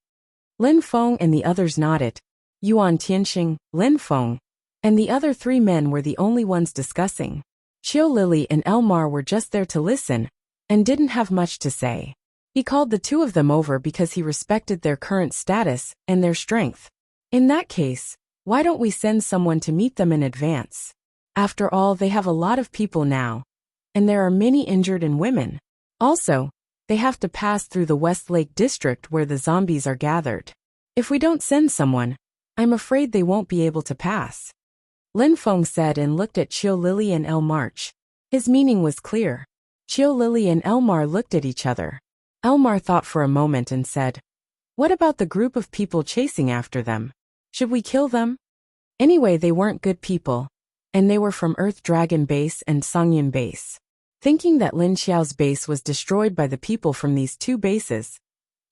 Lin Feng and the others nodded. Yuan Tianxing, Lin Feng, and the other 3 men were the only ones discussing. Qiu Lili and Elmar were just there to listen, and didn't have much to say. He called the 2 of them over because he respected their current status and their strength. In that case, why don't we send someone to meet them in advance? After all, they have a lot of people now, and there are many injured and women. Also, they have to pass through the Westlake district where the zombies are gathered. If we don't send someone, I'm afraid they won't be able to pass. Lin Feng said and looked at Qiu Lili and Elmar. His meaning was clear. Qiu Lili and Elmar looked at each other. Elmar thought for a moment and said, "What about the group of people chasing after them? Should we kill them?" Anyway, they weren't good people, and they were from Earth Dragon Base and Songyun Base. Thinking that Lin Xiao's base was destroyed by the people from these 2 bases,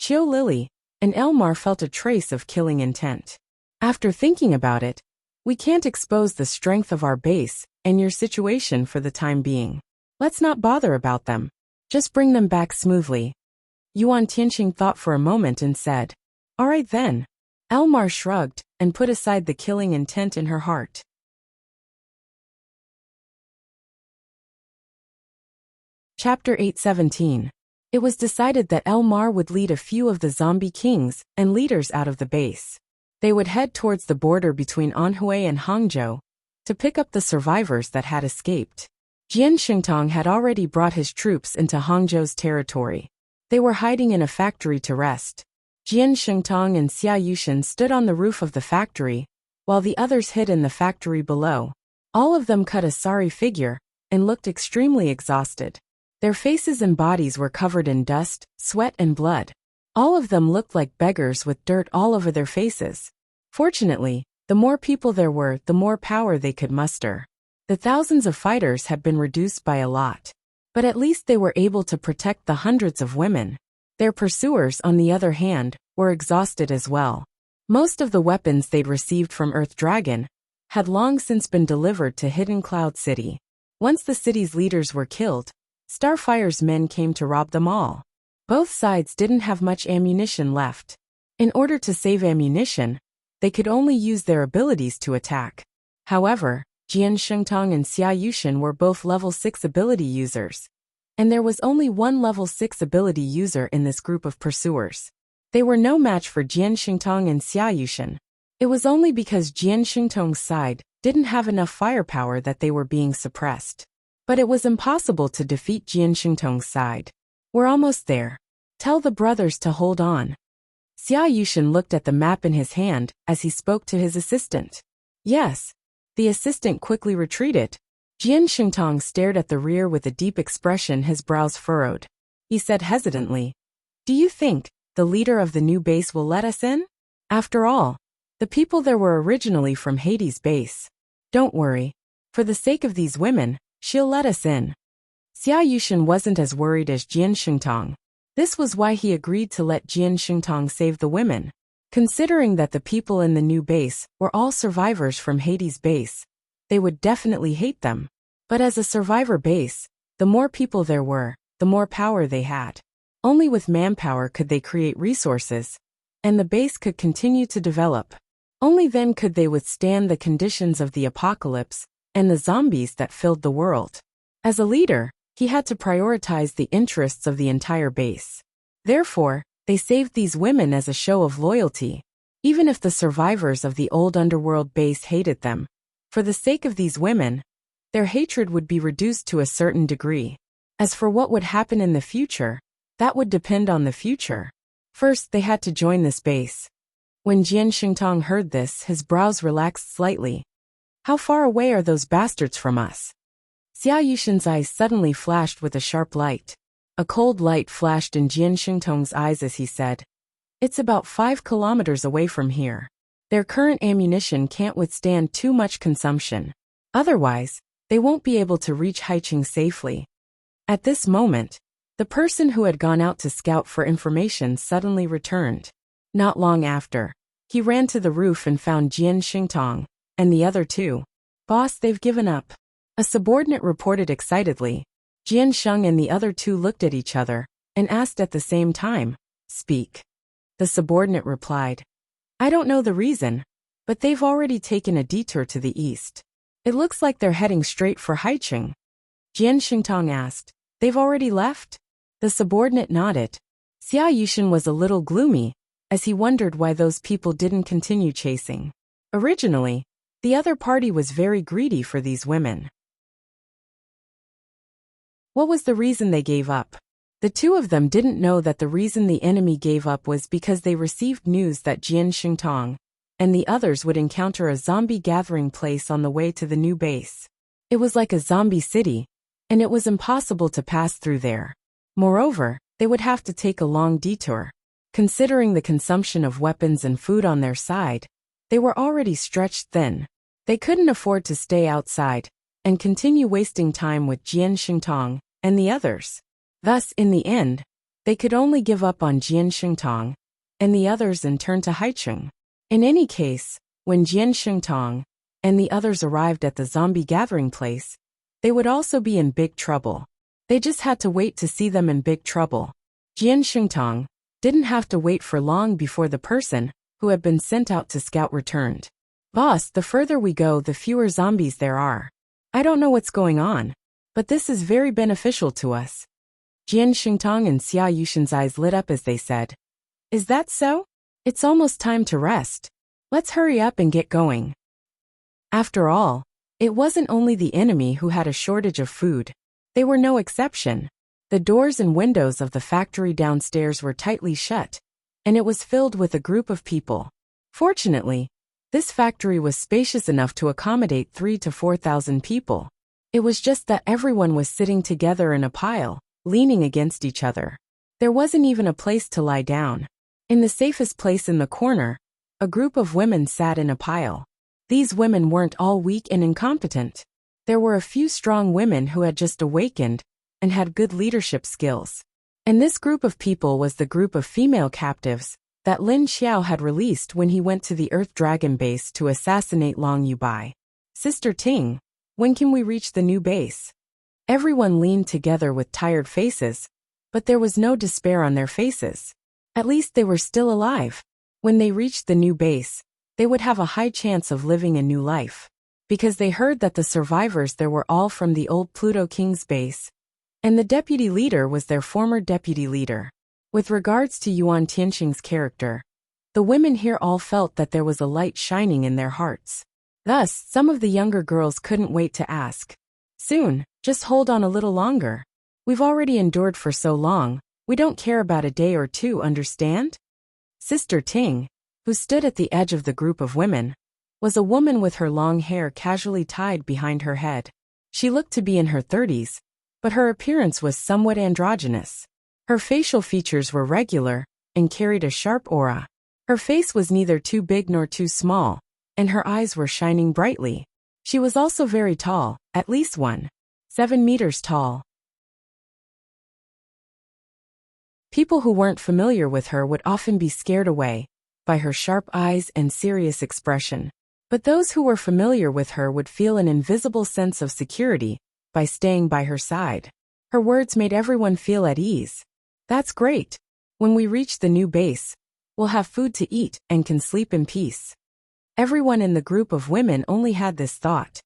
Qiu Lili and Elmar felt a trace of killing intent. After thinking about it, we can't expose the strength of our base and your situation for the time being. Let's not bother about them. Just bring them back smoothly. Yuan Tianxing thought for a moment and said, "All right then." Elmar shrugged and put aside the killing intent in her heart. Chapter 817. It was decided that Elmar would lead a few of the zombie kings and leaders out of the base. They would head towards the border between Anhui and Hangzhou to pick up the survivors that had escaped. Jian Xingtong had already brought his troops into Hangzhou's territory. They were hiding in a factory to rest. Jian Xingtong and Xia Yushin stood on the roof of the factory, while the others hid in the factory below. All of them cut a sorry figure and looked extremely exhausted. Their faces and bodies were covered in dust, sweat and blood. All of them looked like beggars with dirt all over their faces. Fortunately, the more people there were, the more power they could muster. The thousands of fighters had been reduced by a lot. But at least they were able to protect the hundreds of women. Their pursuers, on the other hand, were exhausted as well. Most of the weapons they'd received from Earth Dragon had long since been delivered to Hidden Cloud City. Once the city's leaders were killed, Starfire's men came to rob them all. Both sides didn't have much ammunition left. In order to save ammunition, they could only use their abilities to attack. However, Jian Xingtong and Xia Yushin were both level 6 ability users, and there was only one level 6 ability user in this group of pursuers. They were no match for Jian Xingtong and Xia Yushin. It was only because Jian Xingtong's side didn't have enough firepower that they were being suppressed. But it was impossible to defeat Jian Xingtong's side. "We're almost there. Tell the brothers to hold on." Xia Yushin looked at the map in his hand as he spoke to his assistant. "Yes." The assistant quickly retreated. Jian Xingtong stared at the rear with a deep expression, his brows furrowed. He said hesitantly, "Do you think the leader of the new base will let us in? After all, the people there were originally from Hades' base. Don't worry. For the sake of these women, she'll let us in." Xia Yushin wasn't as worried as Jian Xingtong. This was why he agreed to let Jian Xingtong save the women. Considering that the people in the new base were all survivors from Hades' base, they would definitely hate them. But as a survivor base, the more people there were, the more power they had. Only with manpower could they create resources, and the base could continue to develop. Only then could they withstand the conditions of the apocalypse and the zombies that filled the world. As a leader, he had to prioritize the interests of the entire base. Therefore, they saved these women as a show of loyalty. Even if the survivors of the old underworld base hated them, for the sake of these women, their hatred would be reduced to a certain degree. As for what would happen in the future, that would depend on the future. First, they had to join this base. When Jian Xingtong heard this, his brows relaxed slightly. "How far away are those bastards from us?" Xia Yushin's eyes suddenly flashed with a sharp light. A cold light flashed in Jian Xingtong's eyes as he said, "It's about 5 kilometers away from here. Their current ammunition can't withstand too much consumption. Otherwise, they won't be able to reach Haiqing safely." At this moment, the person who had gone out to scout for information suddenly returned. Not long after, he ran to the roof and found Jian Xingtong and the other 2. "Boss, they've given up," a subordinate reported excitedly. Jian Sheng and the other 2 looked at each other, and asked at the same time, "Speak." The subordinate replied, "I don't know the reason, but they've already taken a detour to the east. It looks like they're heading straight for Haicheng." Jian Xingtong asked, "They've already left?" The subordinate nodded. Xia Yushin was a little gloomy, as he wondered why those people didn't continue chasing. Originally, the other party was very greedy for these women. What was the reason they gave up? The two of them didn't know that the reason the enemy gave up was because they received news that Jian Xingtong and the others would encounter a zombie gathering place on the way to the new base. It was like a zombie city, and it was impossible to pass through there. Moreover, they would have to take a long detour. Considering the consumption of weapons and food on their side, they were already stretched thin. They couldn't afford to stay outside and continue wasting time with Jian Xingtong and the others. Thus, in the end, they could only give up on Jian Xingtong and the others and turn to Haicheng. In any case, when Jian Xingtong and the others arrived at the zombie gathering place, they would also be in big trouble. They just had to wait to see them in big trouble. Jian Xingtong didn't have to wait for long before the person who had been sent out to scout returned. "Boss, the further we go, the fewer zombies there are. I don't know what's going on, but this is very beneficial to us." Jian Xingtong and Xia Yushin's eyes lit up as they said, "Is that so? It's almost time to rest. Let's hurry up and get going." After all, it wasn't only the enemy who had a shortage of food. They were no exception. The doors and windows of the factory downstairs were tightly shut, and it was filled with a group of people. Fortunately, this factory was spacious enough to accommodate 3,000 to 4,000 people. It was just that everyone was sitting together in a pile, leaning against each other. There wasn't even a place to lie down. In the safest place in the corner, a group of women sat in a pile. These women weren't all weak and incompetent. There were a few strong women who had just awakened and had good leadership skills. And this group of people was the group of female captives that Lin Xiao had released when he went to the Earth Dragon base to assassinate Long Yubai. "Sister Ting, when can we reach the new base?" Everyone leaned together with tired faces, but there was no despair on their faces. At least they were still alive. When they reached the new base, they would have a high chance of living a new life. Because they heard that the survivors there were all from the old Pluto King's base, and the deputy leader was their former deputy leader. With regards to Yuan Tianxing's character, the women here all felt that there was a light shining in their hearts. Thus, some of the younger girls couldn't wait to ask, "Soon, just hold on a little longer. We've already endured for so long, we don't care about a day or two, understand?" Sister Ting, who stood at the edge of the group of women, was a woman with her long hair casually tied behind her head. She looked to be in her 30s, but her appearance was somewhat androgynous. Her facial features were regular and carried a sharp aura. Her face was neither too big nor too small, and her eyes were shining brightly. She was also very tall, at least 1.7 meters tall. People who weren't familiar with her would often be scared away by her sharp eyes and serious expression. But those who were familiar with her would feel an invisible sense of security by staying by her side. Her words made everyone feel at ease. "That's great. When we reach the new base, we'll have food to eat and can sleep in peace." Everyone in the group of women only had this thought.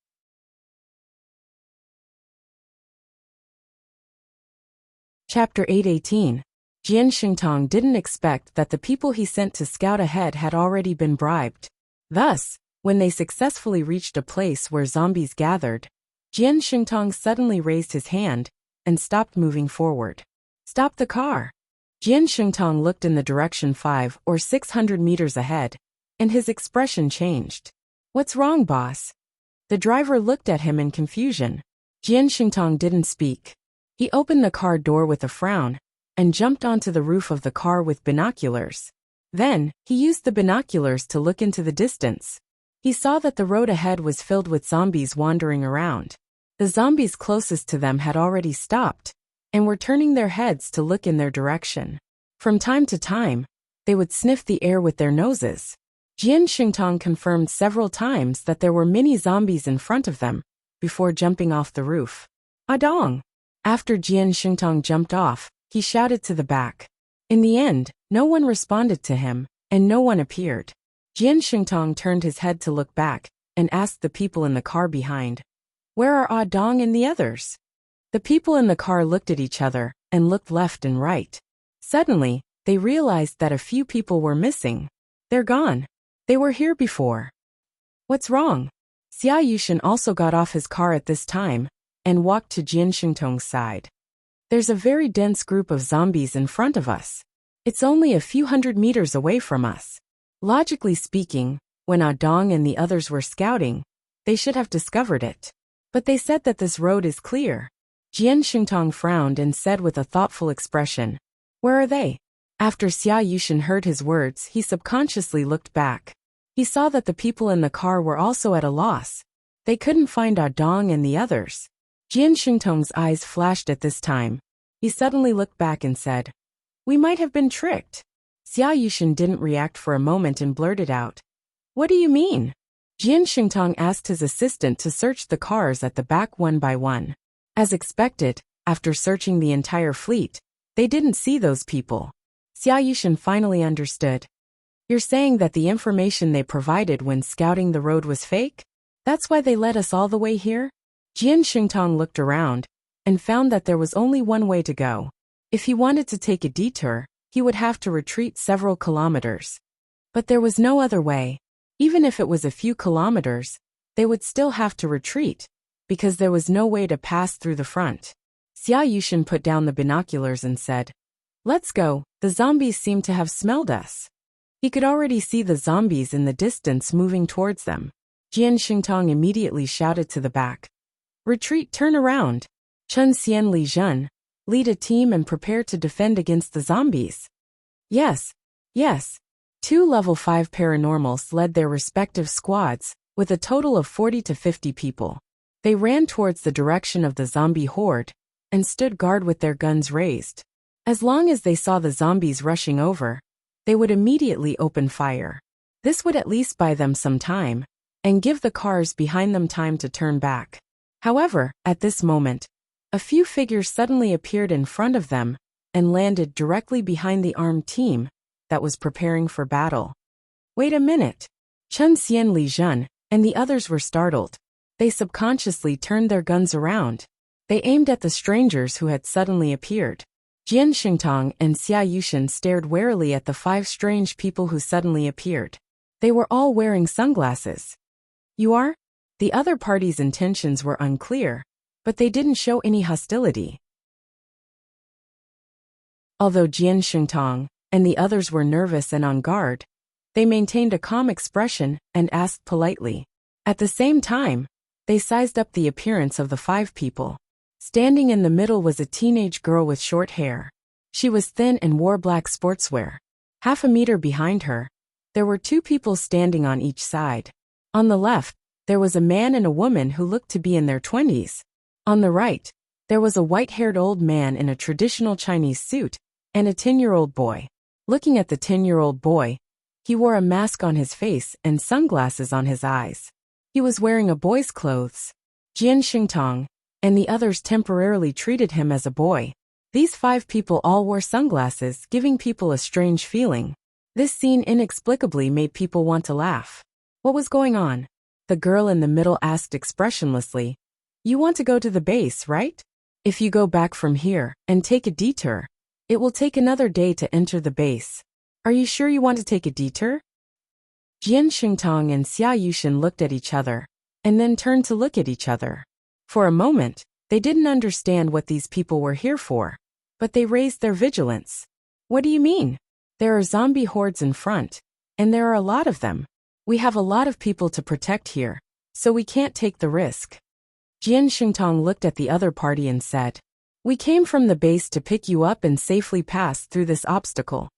Chapter 8:18. Jian Xingtong didn't expect that the people he sent to scout ahead had already been bribed. Thus, when they successfully reached a place where zombies gathered, Jian Xingtong suddenly raised his hand and stopped moving forward. "Stop the car." Jian Xingtong looked in the direction 500 or 600 meters ahead, and his expression changed. "What's wrong, boss?" The driver looked at him in confusion. Jian Xingtong didn't speak. He opened the car door with a frown and jumped onto the roof of the car with binoculars. Then, he used the binoculars to look into the distance. He saw that the road ahead was filled with zombies wandering around. The zombies closest to them had already stopped and were turning their heads to look in their direction. From time to time, they would sniff the air with their noses. Jian Xingtong confirmed several times that there were many zombies in front of them before jumping off the roof. "Adong!" After Jian Xingtong jumped off, he shouted to the back. In the end, no one responded to him, and no one appeared. Jian Xingtong turned his head to look back, and asked the people in the car behind, "Where are Ah Dong and the others?" The people in the car looked at each other, and looked left and right. Suddenly, they realized that a few people were missing. They're gone. They were here before. What's wrong? Xia Yushan also got off his car at this time, and walked to Jian Xingtong's side. There's a very dense group of zombies in front of us. It's only a few hundred meters away from us. Logically speaking, when Ah Dong and the others were scouting, they should have discovered it. But they said that this road is clear. Jian Xingtong frowned and said with a thoughtful expression, "Where are they?" After Xia Yushan heard his words, he subconsciously looked back. He saw that the people in the car were also at a loss. They couldn't find Ah Dong and the others. Jian Xingtong's eyes flashed at this time. He suddenly looked back and said, "We might have been tricked." Xia Yushan didn't react for a moment and blurted out, "What do you mean?" Jian Xingtong asked his assistant to search the cars at the back one by one. As expected, after searching the entire fleet, they didn't see those people. Xia Yushan finally understood. "You're saying that the information they provided when scouting the road was fake? That's why they led us all the way here?" Jian Xingtong looked around, and found that there was only one way to go. If he wanted to take a detour, he would have to retreat several kilometers. But there was no other way. Even if it was a few kilometers, they would still have to retreat, because there was no way to pass through the front. Xia Yushan put down the binoculars and said, "Let's go, the zombies seem to have smelled us." He could already see the zombies in the distance moving towards them. Jian Xingtong immediately shouted to the back, "Retreat, turn around. Chen Xian Li Zhen, lead a team and prepare to defend against the zombies." Yes. Two level 5 paranormals led their respective squads, with a total of 40 to 50 people. They ran towards the direction of the zombie horde, and stood guard with their guns raised. As long as they saw the zombies rushing over, they would immediately open fire. This would at least buy them some time, and give the cars behind them time to turn back. However, at this moment, a few figures suddenly appeared in front of them, and landed directly behind the armed team that was preparing for battle. Wait a minute. Chen Xian Li Zhen and the others were startled. They subconsciously turned their guns around. They aimed at the strangers who had suddenly appeared. Jian Xingtong and Xia Yushan stared warily at the 5 strange people who suddenly appeared. They were all wearing sunglasses. "You are?" The other party's intentions were unclear, but they didn't show any hostility. Although Jian Xingtong and the others were nervous and on guard, they maintained a calm expression and asked politely. At the same time, they sized up the appearance of the 5 people. Standing in the middle was a teenage girl with short hair. She was thin and wore black sportswear. Half a meter behind her, there were 2 people standing on each side. On the left, there was a man and a woman who looked to be in their 20s. On the right, there was a white-haired old man in a traditional Chinese suit, and a 10-year-old boy. Looking at the 10-year-old boy, he wore a mask on his face and sunglasses on his eyes. He was wearing a boy's clothes. Jian Xingtong and the others temporarily treated him as a boy. These 5 people all wore sunglasses, giving people a strange feeling. This scene inexplicably made people want to laugh. What was going on? The girl in the middle asked expressionlessly. "You want to go to the base, right? If you go back from here and take a detour, it will take another day to enter the base. Are you sure you want to take a detour?" Jian Xingtong and Xia Yushan looked at each other, and then turned to look at each other. For a moment, they didn't understand what these people were here for, but they raised their vigilance. "What do you mean? There are zombie hordes in front, and there are a lot of them. We have a lot of people to protect here, so we can't take the risk." Jian Xingtong looked at the other party and said, "We came from the base to pick you up and safely pass through this obstacle.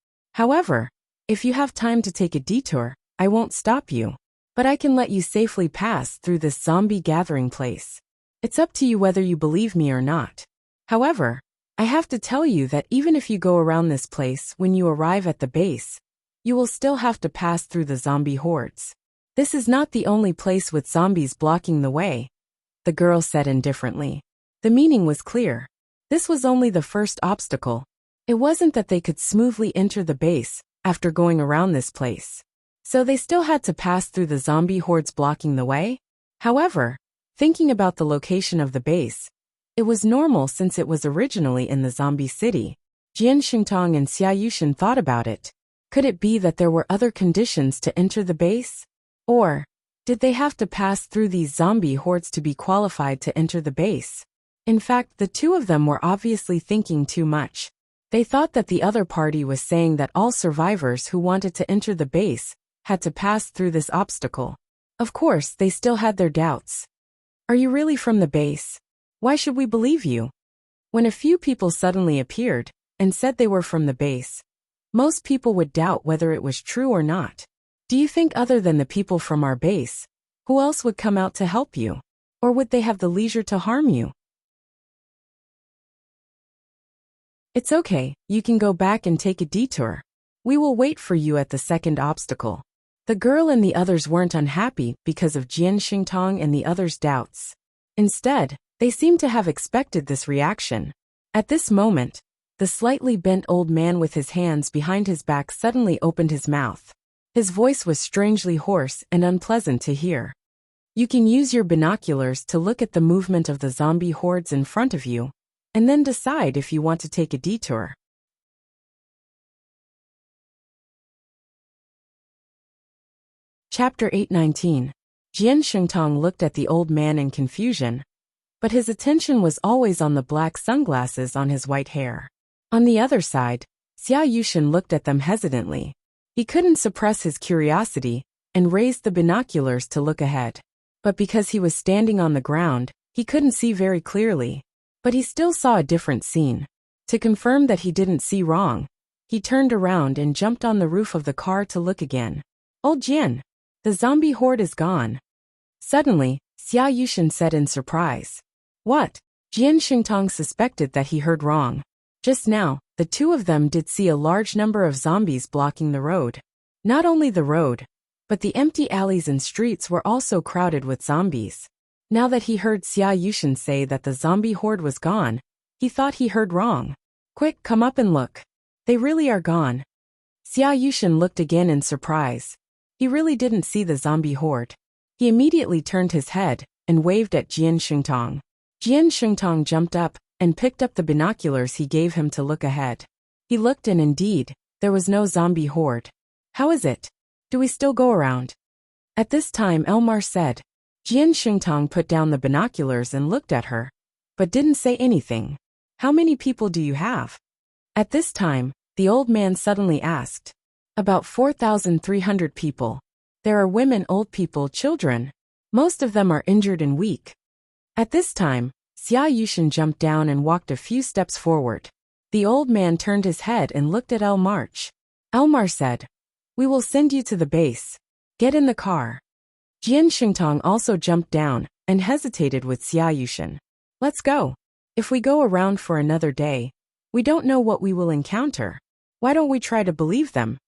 However, if you have time to take a detour, I won't stop you. But I can let you safely pass through this zombie gathering place. It's up to you whether you believe me or not. However, I have to tell you that even if you go around this place when you arrive at the base, you will still have to pass through the zombie hordes. This is not the only place with zombies blocking the way," the girl said indifferently. The meaning was clear. This was only the first obstacle. It wasn't that they could smoothly enter the base after going around this place. So they still had to pass through the zombie hordes blocking the way. However, thinking about the location of the base, it was normal since it was originally in the zombie city. Jian Xingtong and Xia Yushan thought about it. Could it be that there were other conditions to enter the base? Or did they have to pass through these zombie hordes to be qualified to enter the base? In fact, the two of them were obviously thinking too much. They thought that the other party was saying that all survivors who wanted to enter the base had to pass through this obstacle. Of course, they still had their doubts. Are you really from the base? Why should we believe you? When a few people suddenly appeared and said they were from the base, most people would doubt whether it was true or not. Do you think other than the people from our base, who else would come out to help you? Or would they have the leisure to harm you? It's okay, you can go back and take a detour. We will wait for you at the second obstacle. The girl and the others weren't unhappy because of Jian Xingtong and the others' doubts. Instead, they seemed to have expected this reaction. At this moment, the slightly bent old man with his hands behind his back suddenly opened his mouth. His voice was strangely hoarse and unpleasant to hear. You can use your binoculars to look at the movement of the zombie hordes in front of you, and then decide if you want to take a detour. Chapter 819. Jian Xingtong looked at the old man in confusion, but his attention was always on the black sunglasses on his white hair. On the other side, Xia Yushan looked at them hesitantly. He couldn't suppress his curiosity and raised the binoculars to look ahead. But because he was standing on the ground, he couldn't see very clearly. But he still saw a different scene. To confirm that he didn't see wrong, he turned around and jumped on the roof of the car to look again. Old Jian, the zombie horde is gone. Suddenly, Xia Yushan said in surprise. What? Jian Xingtong suspected that he heard wrong. Just now, the two of them did see a large number of zombies blocking the road. Not only the road, but the empty alleys and streets were also crowded with zombies. Now that he heard Xia Yushan say that the zombie horde was gone, he thought he heard wrong. Quick, come up and look. They really are gone. Xia Yushan looked again in surprise. He really didn't see the zombie horde. He immediately turned his head and waved at Jian Xingtong. Jian Xingtong jumped up and picked up the binoculars he gave him to look ahead. He looked and indeed, there was no zombie horde. How is it? Do we still go around? At this time Elmar said. Jian Xingtong put down the binoculars and looked at her, but didn't say anything. How many people do you have? At this time, the old man suddenly asked. About 4,300 people. There are women, old people, children. Most of them are injured and weak. At this time, Xia Yushan jumped down and walked a few steps forward. The old man turned his head and looked at Elmar. Elmar said, "We will send you to the base. Get in the car." Jian Xingtong also jumped down and hesitated with Xia Yushan. Let's go. If we go around for another day, we don't know what we will encounter. Why don't we try to believe them?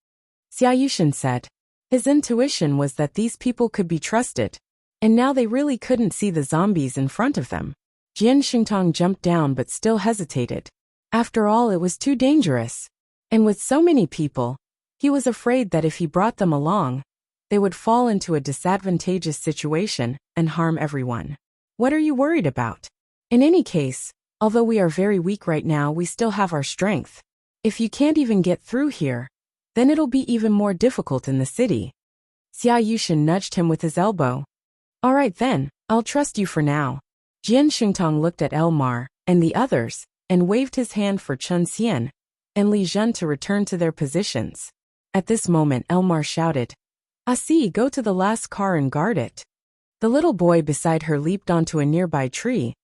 Xia Yushan said. His intuition was that these people could be trusted, and now they really couldn't see the zombies in front of them. Jian Xingtong jumped down but still hesitated. After all, it was too dangerous. And with so many people, he was afraid that if he brought them along, they would fall into a disadvantageous situation and harm everyone. What are you worried about? In any case, although we are very weak right now, we still have our strength. If you can't even get through here, then it'll be even more difficult in the city. Xia Yushan nudged him with his elbow. All right then, I'll trust you for now. Jian Xingtong looked at Elmar and the others and waved his hand for Chen Xian and Li Zhen to return to their positions. At this moment Elmar shouted, "Asi, go to the last car and guard it." The little boy beside her leaped onto a nearby tree,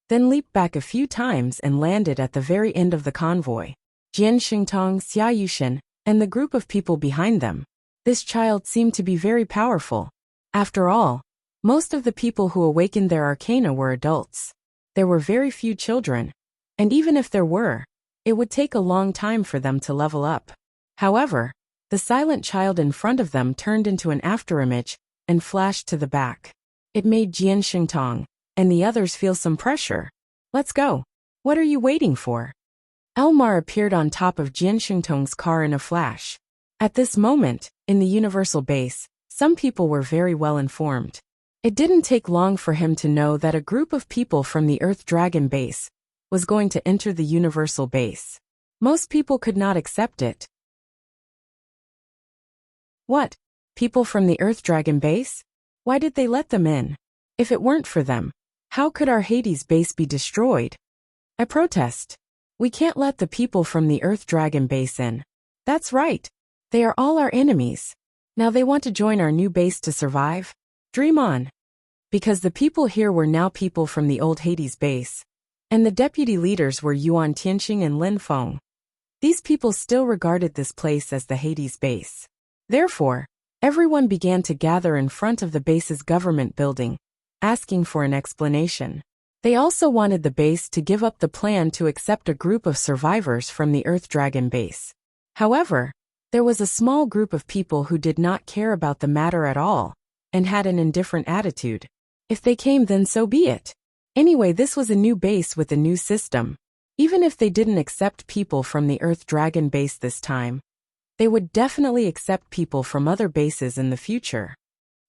then leaped back a few times and landed at the very end of the convoy. Jian Xingtong, Xia Yushan, and the group of people behind them. This child seemed to be very powerful. After all, most of the people who awakened their arcana were adults. There were very few children, and even if there were, it would take a long time for them to level up. However, the silent child in front of them turned into an afterimage and flashed to the back. It made Jian Xingtong and the others feel some pressure. Let's go. What are you waiting for? Elmar appeared on top of Jian Shengtong's car in a flash. At this moment, in the Universal Base, some people were very well informed. It didn't take long for him to know that a group of people from the Earth Dragon Base was going to enter the Universal Base. Most people could not accept it. What? People from the Earth Dragon Base? Why did they let them in? If it weren't for them, how could our Hades base be destroyed? I protest. We can't let the people from the Earth Dragon Base in. That's right. They are all our enemies. Now they want to join our new base to survive? Dream on. Because the people here were now people from the old Hades base, and the deputy leaders were Yuan Tianxing and Lin Feng. These people still regarded this place as the Hades base. Therefore, everyone began to gather in front of the base's government building, asking for an explanation. They also wanted the base to give up the plan to accept a group of survivors from the Earth Dragon base. However, there was a small group of people who did not care about the matter at all, and had an indifferent attitude. If they came, then so be it. Anyway, this was a new base with a new system. Even if they didn't accept people from the Earth Dragon base this time, they would definitely accept people from other bases in the future.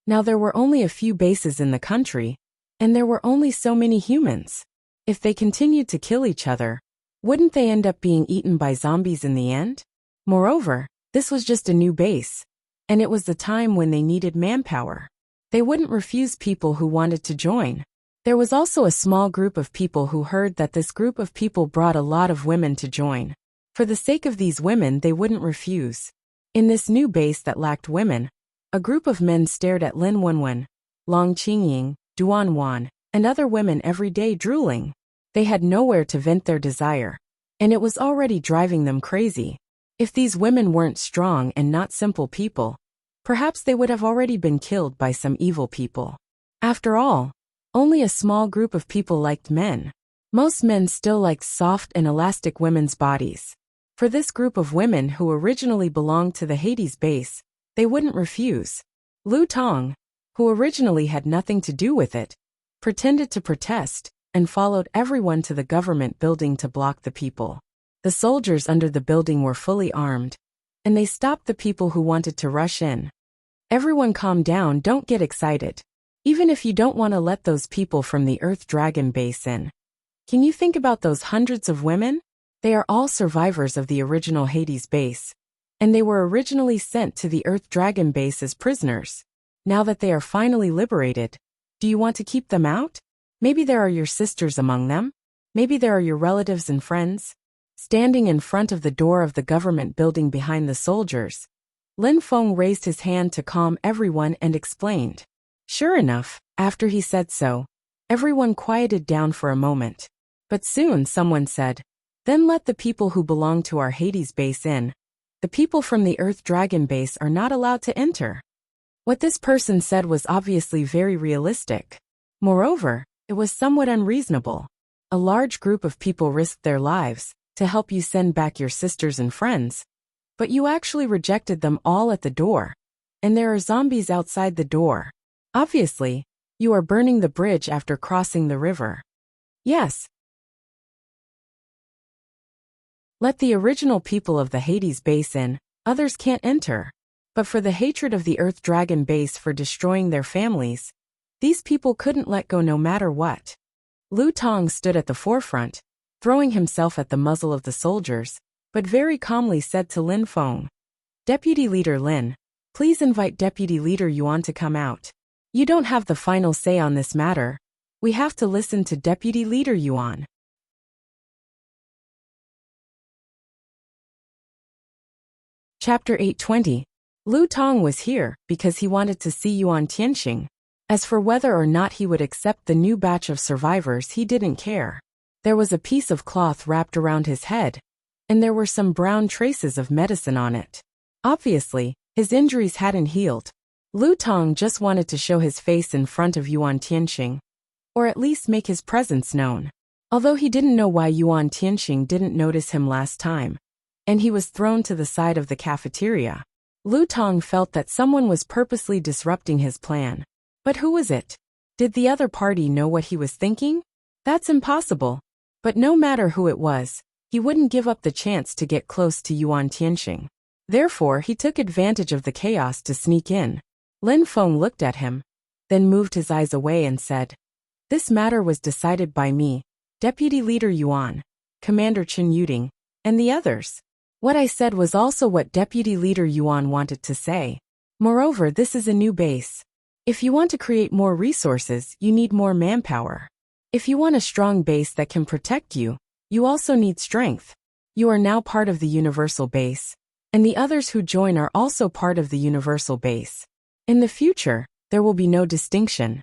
Now there were only a few bases in the country, and there were only so many humans. If they continued to kill each other, wouldn't they end up being eaten by zombies in the end? Moreover, this was just a new base, and it was the time when they needed manpower. They wouldn't refuse people who wanted to join. There was also a small group of people who heard that this group of people brought a lot of women to join. For the sake of these women, they wouldn't refuse. In this new base that lacked women, a group of men stared at Lin Wenwen, Long Qingying, Duan Wan, and other women every day, drooling. They had nowhere to vent their desire, and it was already driving them crazy. If these women weren't strong and not simple people, perhaps they would have already been killed by some evil people. After all, only a small group of people liked men. Most men still liked soft and elastic women's bodies. For this group of women who originally belonged to the Hades base, they wouldn't refuse. Lu Tong, who originally had nothing to do with it, pretended to protest and followed everyone to the government building to block the people. The soldiers under the building were fully armed, and they stopped the people who wanted to rush in. Everyone calm down, don't get excited. Even if you don't want to let those people from the Earth Dragon base in, can you think about those hundreds of women? They are all survivors of the original Hades base, and they were originally sent to the Earth Dragon base as prisoners. Now that they are finally liberated, do you want to keep them out? Maybe there are your sisters among them. Maybe there are your relatives and friends. Standing in front of the door of the government building behind the soldiers, Lin Feng raised his hand to calm everyone and explained. Sure enough, after he said so, everyone quieted down for a moment. But soon someone said, then let the people who belong to our Hades base in. The people from the Earth Dragon base are not allowed to enter. What this person said was obviously very realistic. Moreover, it was somewhat unreasonable. A large group of people risked their lives to help you send back your sisters and friends, but you actually rejected them all at the door. And there are zombies outside the door. Obviously, you are burning the bridge after crossing the river. Yes. Let the original people of the Hades base in, others can't enter. But for the hatred of the Earth Dragon base for destroying their families, these people couldn't let go no matter what. Lu Tong stood at the forefront, throwing himself at the muzzle of the soldiers, but very calmly said to Lin Feng, Deputy Leader Lin, please invite Deputy Leader Yuan to come out. You don't have the final say on this matter. We have to listen to Deputy Leader Yuan. Chapter 820. Lu Tong was here because he wanted to see Yuan Tianxing. As for whether or not he would accept the new batch of survivors, he didn't care. There was a piece of cloth wrapped around his head, and there were some brown traces of medicine on it. Obviously, his injuries hadn't healed. Lu Tong just wanted to show his face in front of Yuan Tianxing, or at least make his presence known. Although he didn't know why Yuan Tianxing didn't notice him last time, and he was thrown to the side of the cafeteria, Lu Tong felt that someone was purposely disrupting his plan. But who was it? Did the other party know what he was thinking? That's impossible. But no matter who it was, He wouldn't give up the chance to get close to Yuan Tianxing. Therefore, he took advantage of the chaos to sneak in. Lin Feng looked at him, then moved his eyes away and said, "This matter was decided by me, Deputy Leader Yuan, Commander Chen Yuding, and the others. What I said was also what Deputy Leader Yuan wanted to say. Moreover, this is a new base. If you want to create more resources, you need more manpower. If you want a strong base that can protect you, you also need strength. You are now part of the universal base, and the others who join are also part of the universal base. In the future, there will be no distinction."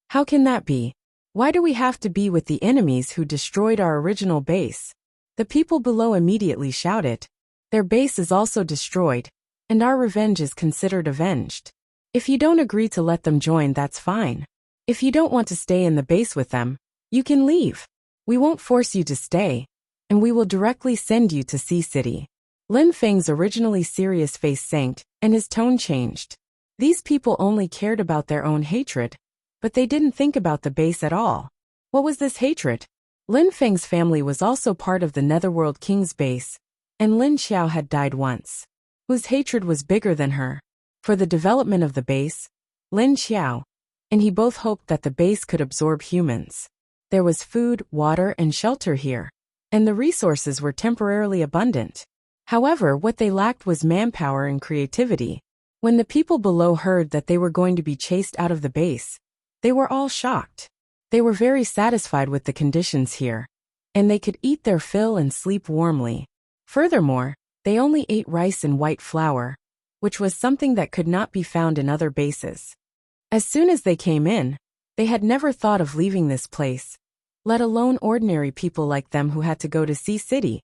"How can that be? Why do we have to be with the enemies who destroyed our original base?" The people below immediately shouted. "Their base is also destroyed, and our revenge is considered avenged. If you don't agree to let them join, that's fine. If you don't want to stay in the base with them, you can leave. We won't force you to stay, and we will directly send you to Sea City." Lin Feng's originally serious face sank, and his tone changed. These people only cared about their own hatred, but they didn't think about the base at all. What was this hatred? Lin Feng's family was also part of the Netherworld King's base, and Lin Xiao had died once. Whose hatred was bigger than her? For the development of the base, Lin Xiao and he both hoped that the base could absorb humans. There was food, water, and shelter here, and the resources were temporarily abundant. However, what they lacked was manpower and creativity. When the people below heard that they were going to be chased out of the base, they were all shocked. They were very satisfied with the conditions here, and they could eat their fill and sleep warmly. Furthermore, they only ate rice and white flour, which was something that could not be found in other bases. As soon as they came in, they had never thought of leaving this place, let alone ordinary people like them who had to go to Sea City,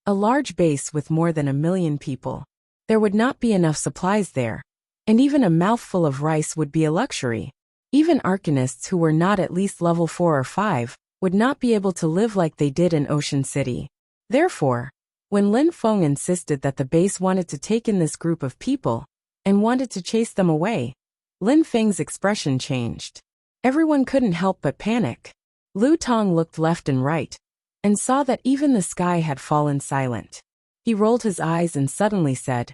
a large base with more than 1 million people. There would not be enough supplies there, and even a mouthful of rice would be a luxury. Even arcanists who were not at least level 4 or 5 would not be able to live like they did in Ocean City. Therefore, when Lin Feng insisted that the base wanted to take in this group of people and wanted to chase them away, Lin Feng's expression changed. Everyone couldn't help but panic. Lu Tong looked left and right and saw that even the sky had fallen silent. He rolled his eyes and suddenly said,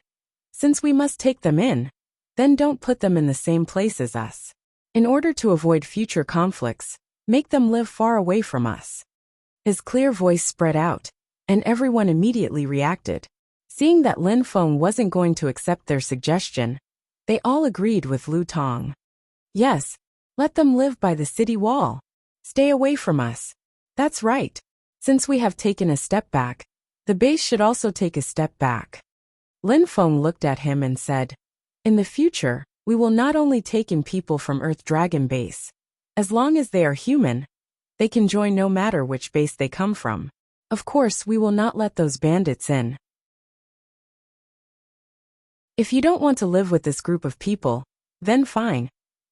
"Since we must take them in, then don't put them in the same place as us. In order to avoid future conflicts, make them live far away from us." His clear voice spread out, and everyone immediately reacted. Seeing that Lin Feng wasn't going to accept their suggestion, they all agreed with Lu Tong. "Yes, let them live by the city wall. Stay away from us. That's right. Since we have taken a step back, the base should also take a step back." Lin Feng looked at him and said, "In the future, we will not only take in people from Earth Dragon Base. As long as they are human, they can join no matter which base they come from. Of course, we will not let those bandits in. If you don't want to live with this group of people, then fine.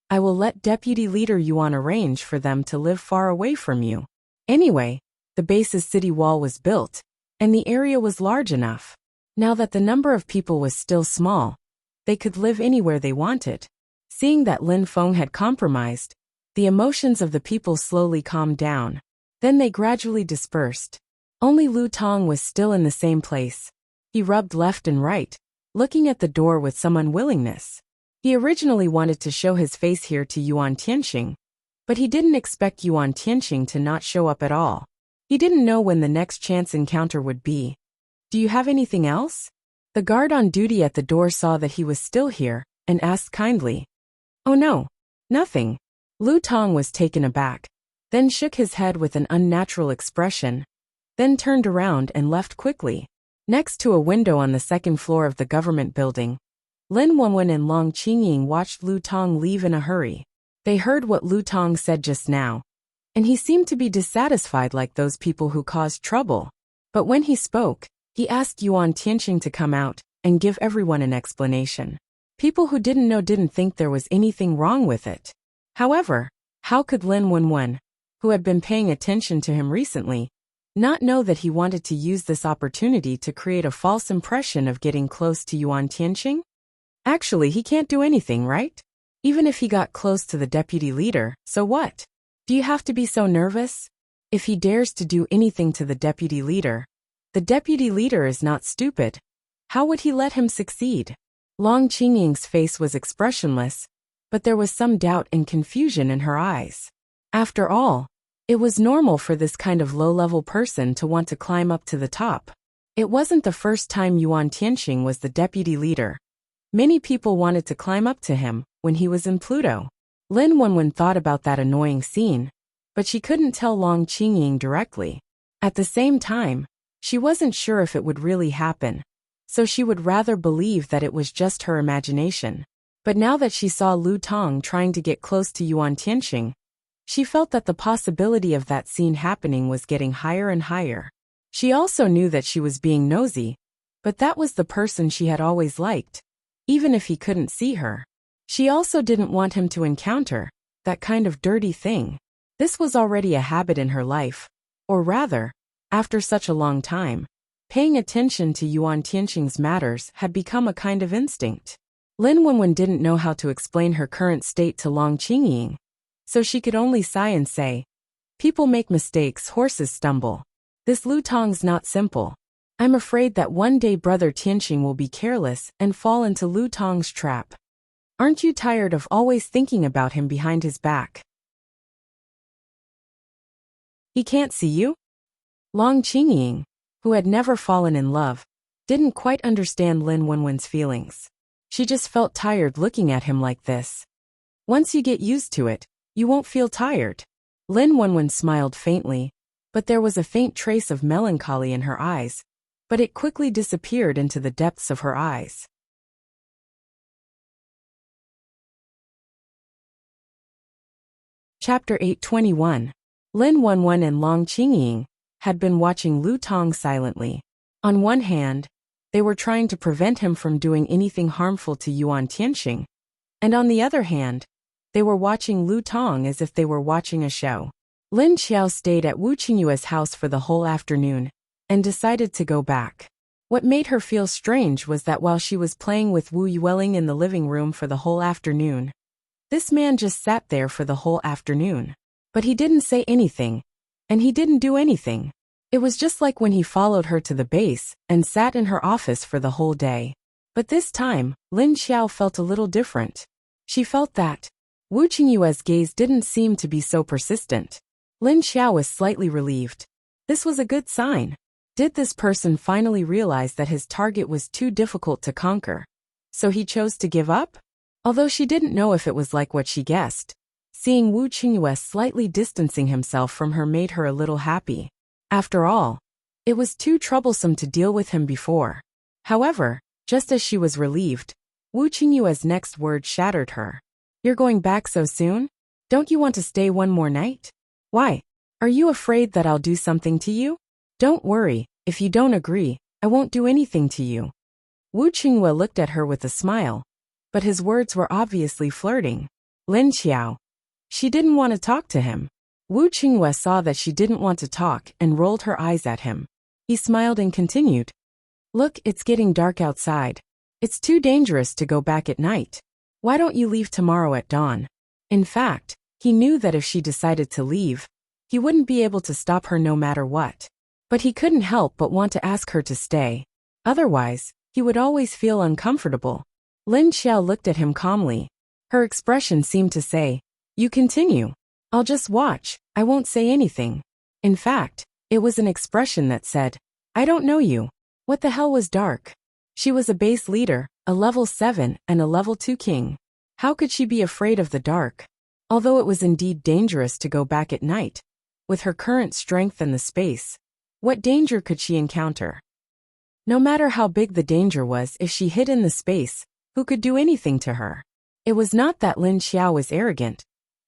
I will let Deputy Leader Yuan arrange for them to live far away from you." Anyway, the base's city wall was built, and the area was large enough. Now that the number of people was still small, they could live anywhere they wanted. Seeing that Lin Feng had compromised, the emotions of the people slowly calmed down. Then they gradually dispersed. Only Lu Tong was still in the same place. He rubbed left and right, looking at the door with some unwillingness. He originally wanted to show his face here to Yuan Tianxing, but he didn't expect Yuan Tianxing to not show up at all. He didn't know when the next chance encounter would be. "Do you have anything else?" The guard on duty at the door saw that he was still here, and asked kindly. "Oh no, nothing." Lu Tong was taken aback, then shook his head with an unnatural expression, then turned around and left quickly. Next to a window on the second floor of the government building, Lin Wenwen and Long Qingying watched Lu Tong leave in a hurry. They heard what Lu Tong said just now, and he seemed to be dissatisfied like those people who caused trouble. But when he spoke, he asked Yuan Tianxing to come out and give everyone an explanation. People who didn't know didn't think there was anything wrong with it. However, how could Lin Wenwen, who had been paying attention to him recently, not know that he wanted to use this opportunity to create a false impression of getting close to Yuan Tianxing? Actually, he can't do anything, right? Even if he got close to the deputy leader, so what? Do you have to be so nervous? If he dares to do anything to the deputy leader, The deputy leader is not stupid. How would he let him succeed? Long Qingying's face was expressionless, but there was some doubt and confusion in her eyes. After all, it was normal for this kind of low-level person to want to climb up to the top. It wasn't the first time Yuan Tianxing was the deputy leader. Many people wanted to climb up to him when he was in Pluto. Lin Wenwen thought about that annoying scene, but she couldn't tell Long Qingying directly. At the same time, she wasn't sure if it would really happen, so she would rather believe that it was just her imagination. But now that she saw Lu Tong trying to get close to Yuan Tianxing, she felt that the possibility of that scene happening was getting higher and higher. She also knew that she was being nosy, but that was the person she had always liked, even if he couldn't see her. She also didn't want him to encounter that kind of dirty thing. This was already a habit in her life, or rather, after such a long time, paying attention to Yuan Tianxing's matters had become a kind of instinct. Lin Wenwen didn't know how to explain her current state to Long Qingying, so she could only sigh and say, "People make mistakes, horses stumble. This Lu Tong's not simple. I'm afraid that one day Brother Tianxing will be careless and fall into Lu Tong's trap. Aren't you tired of always thinking about him behind his back? He can't see you?" Long Qingying, who had never fallen in love, didn't quite understand Lin Wenwen's feelings. She just felt tired looking at him like this. Once you get used to it, you won't feel tired. Lin Wenwen smiled faintly, but there was a faint trace of melancholy in her eyes, but it quickly disappeared into the depths of her eyes. Chapter 821. Lin Wenwen and Long Qingying had been watching Lu Tong silently. On one hand, they were trying to prevent him from doing anything harmful to Yuan Tianxing, and on the other hand, they were watching Lu Tong as if they were watching a show. Lin Xiao stayed at Wu Qingyue's house for the whole afternoon and decided to go back. What made her feel strange was that while she was playing with Wu Yueling in the living room for the whole afternoon, this man just sat there for the whole afternoon. But he didn't say anything, and he didn't do anything. It was just like when he followed her to the base and sat in her office for the whole day. But this time, Lin Xiao felt a little different. She felt that Wu Qingyue's gaze didn't seem to be so persistent. Lin Xiao was slightly relieved. This was a good sign. Did this person finally realize that his target was too difficult to conquer, so he chose to give up? Although she didn't know if it was like what she guessed, seeing Wu Qingyue slightly distancing himself from her made her a little happy. After all, it was too troublesome to deal with him before. However, just as she was relieved, Wu Qingyue's next word shattered her. "You're going back so soon? Don't you want to stay one more night? Why? Are you afraid that I'll do something to you? Don't worry, if you don't agree, I won't do anything to you." Wu Qingyue looked at her with a smile, but his words were obviously flirting. Lin Xiao. She didn't want to talk to him. Wu Qingyue saw that she didn't want to talk and rolled her eyes at him. He smiled and continued. "Look, it's getting dark outside. It's too dangerous to go back at night. Why don't you leave tomorrow at dawn?" In fact, he knew that if she decided to leave, he wouldn't be able to stop her no matter what. But he couldn't help but want to ask her to stay. Otherwise, he would always feel uncomfortable. Lin Xiao looked at him calmly. Her expression seemed to say, "You continue. I'll just watch, I won't say anything." In fact, it was an expression that said, "I don't know you." What the hell was dark? She was a base leader, a level 7 and a level 2 king. How could she be afraid of the dark? Although it was indeed dangerous to go back at night, with her current strength and the space, what danger could she encounter? No matter how big the danger was, if she hid in the space, who could do anything to her? It was not that Lin Xiao was arrogant,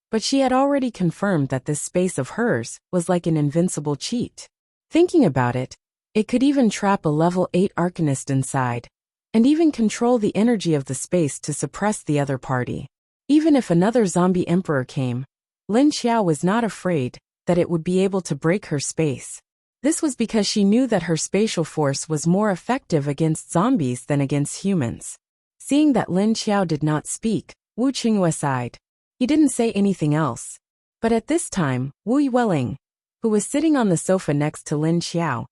but she had already confirmed that this space of hers was like an invincible cheat. Thinking about it, it could even trap a level 8 arcanist inside, and even control the energy of the space to suppress the other party. Even if another zombie emperor came, Lin Xiao was not afraid that it would be able to break her space. This was because she knew that her spatial force was more effective against zombies than against humans. Seeing that Lin Xiao did not speak, Wu Qingyue sighed. He didn't say anything else. But at this time, Wu Yueling, who was sitting on the sofa next to Lin Xiao,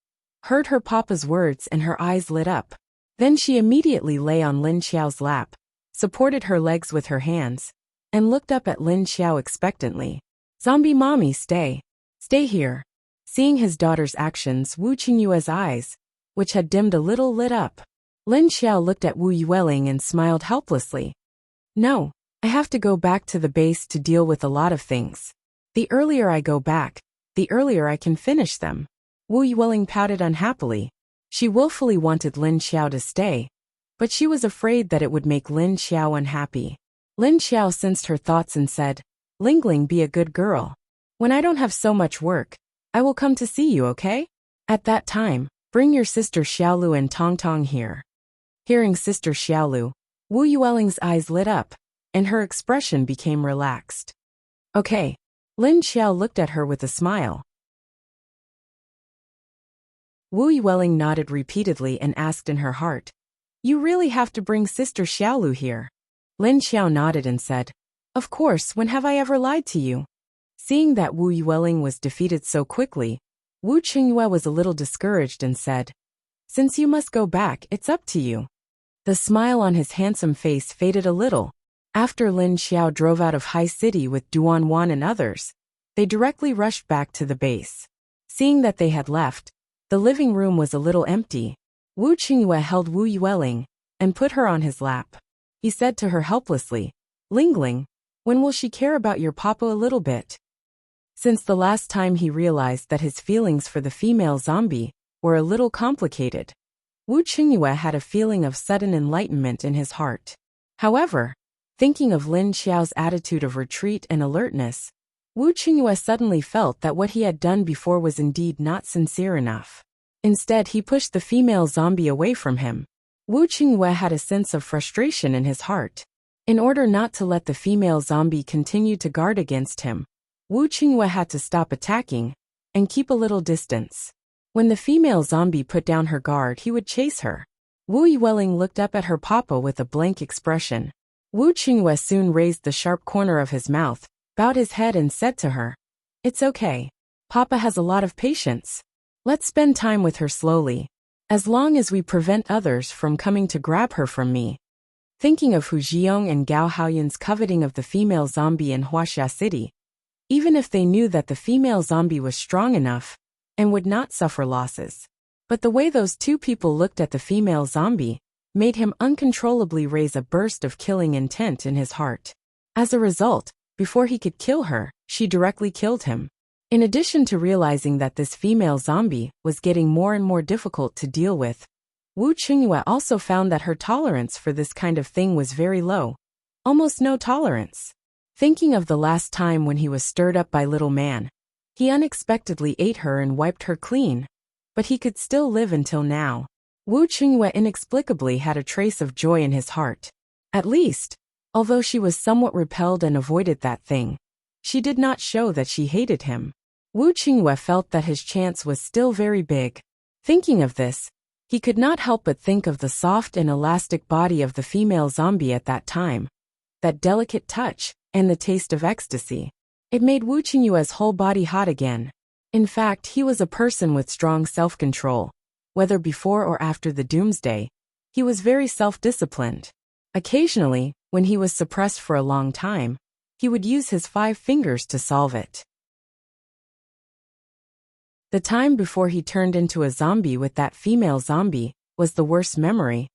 heard her papa's words and her eyes lit up. Then she immediately lay on Lin Xiao's lap, supported her legs with her hands, and looked up at Lin Xiao expectantly. Zombie mommy, stay. Stay here. Seeing his daughter's actions, Wu Qingyue's eyes, which had dimmed a little, lit up. Lin Xiao looked at Wu Yueling and smiled helplessly. No, I have to go back to the base to deal with a lot of things. The earlier I go back, the earlier I can finish them. Wu Yueling pouted unhappily. She willfully wanted Lin Xiao to stay, but she was afraid that it would make Lin Xiao unhappy. Lin Xiao sensed her thoughts and said, Lingling, be a good girl. When I don't have so much work, I will come to see you, okay? At that time, bring your sister Xiaolu and Tongtong here. Hearing Sister Xiaolu, Wu Yueling's eyes lit up, and her expression became relaxed. Okay. Lin Xiao looked at her with a smile. Wu Yueling nodded repeatedly and asked in her heart, You really have to bring Sister Xiaolu here? Lin Xiao nodded and said, Of course, when have I ever lied to you? Seeing that Wu Yueling was defeated so quickly, Wu Qingyue was a little discouraged and said, Since you must go back, it's up to you. The smile on his handsome face faded a little. After Lin Xiao drove out of High City with Duan Wan and others, they directly rushed back to the base. Seeing that they had left, the living room was a little empty. Wu Qingyue held Wu Yueling and put her on his lap. He said to her helplessly, Lingling, when will she care about your papa a little bit? Since the last time he realized that his feelings for the female zombie were a little complicated, Wu Qingyue had a feeling of sudden enlightenment in his heart. However, thinking of Lin Xiao's attitude of retreat and alertness, Wu Qingyue suddenly felt that what he had done before was indeed not sincere enough. Instead, he pushed the female zombie away from him. Wu Qingyue had a sense of frustration in his heart. In order not to let the female zombie continue to guard against him, Wu Qingyue had to stop attacking and keep a little distance. When the female zombie put down her guard, he would chase her. Wu Yueling looked up at her papa with a blank expression. Wu Qingyue soon raised the sharp corner of his mouth, bowed his head and said to her, It's okay. Papa has a lot of patience. Let's spend time with her slowly, as long as we prevent others from coming to grab her from me. Thinking of Hu Jiong and Gao Haoyun's coveting of the female zombie in Wuxia City, even if they knew that the female zombie was strong enough and would not suffer losses. But the way those two people looked at the female zombie made him uncontrollably raise a burst of killing intent in his heart. As a result, before he could kill her, she directly killed him. In addition to realizing that this female zombie was getting more and more difficult to deal with, Wu Qingyue also found that her tolerance for this kind of thing was very low, almost no tolerance. Thinking of the last time when he was stirred up by little man, he unexpectedly ate her and wiped her clean, but he could still live until now. Wu Qingyue inexplicably had a trace of joy in his heart. At least, although she was somewhat repelled and avoided that thing, she did not show that she hated him. Wu Qingyue felt that his chance was still very big. Thinking of this, he could not help but think of the soft and elastic body of the female zombie at that time, that delicate touch, and the taste of ecstasy. It made Wu Qingyue's whole body hot again. In fact, he was a person with strong self-control. Whether before or after the doomsday, he was very self-disciplined. Occasionally, when he was suppressed for a long time, he would use his 5 fingers to solve it. The time before he turned into a zombie with that female zombie was the worst memory,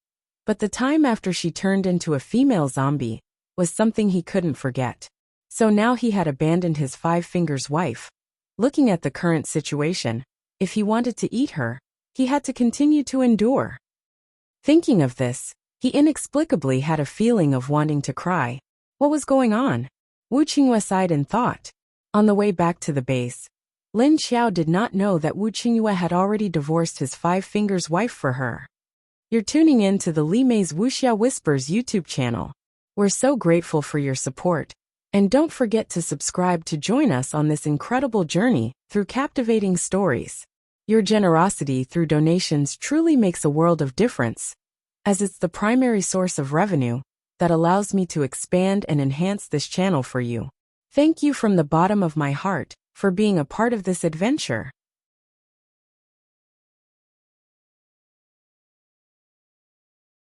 but the time after she turned into a female zombie was something he couldn't forget. So now he had abandoned his 5 fingers wife. Looking at the current situation, if he wanted to eat her, he had to continue to endure. Thinking of this, he inexplicably had a feeling of wanting to cry. What was going on? Wu Qingyue sighed and thought. On the way back to the base, Lin Xiao did not know that Wu Qingyue had already divorced his 5 fingers wife for her. You're tuning in to the Li Mei's Wuxia Whispers YouTube channel. We're so grateful for your support. And don't forget to subscribe to join us on this incredible journey through captivating stories. Your generosity through donations truly makes a world of difference, as it's the primary source of revenue that allows me to expand and enhance this channel for you. Thank you from the bottom of my heart for being a part of this adventure.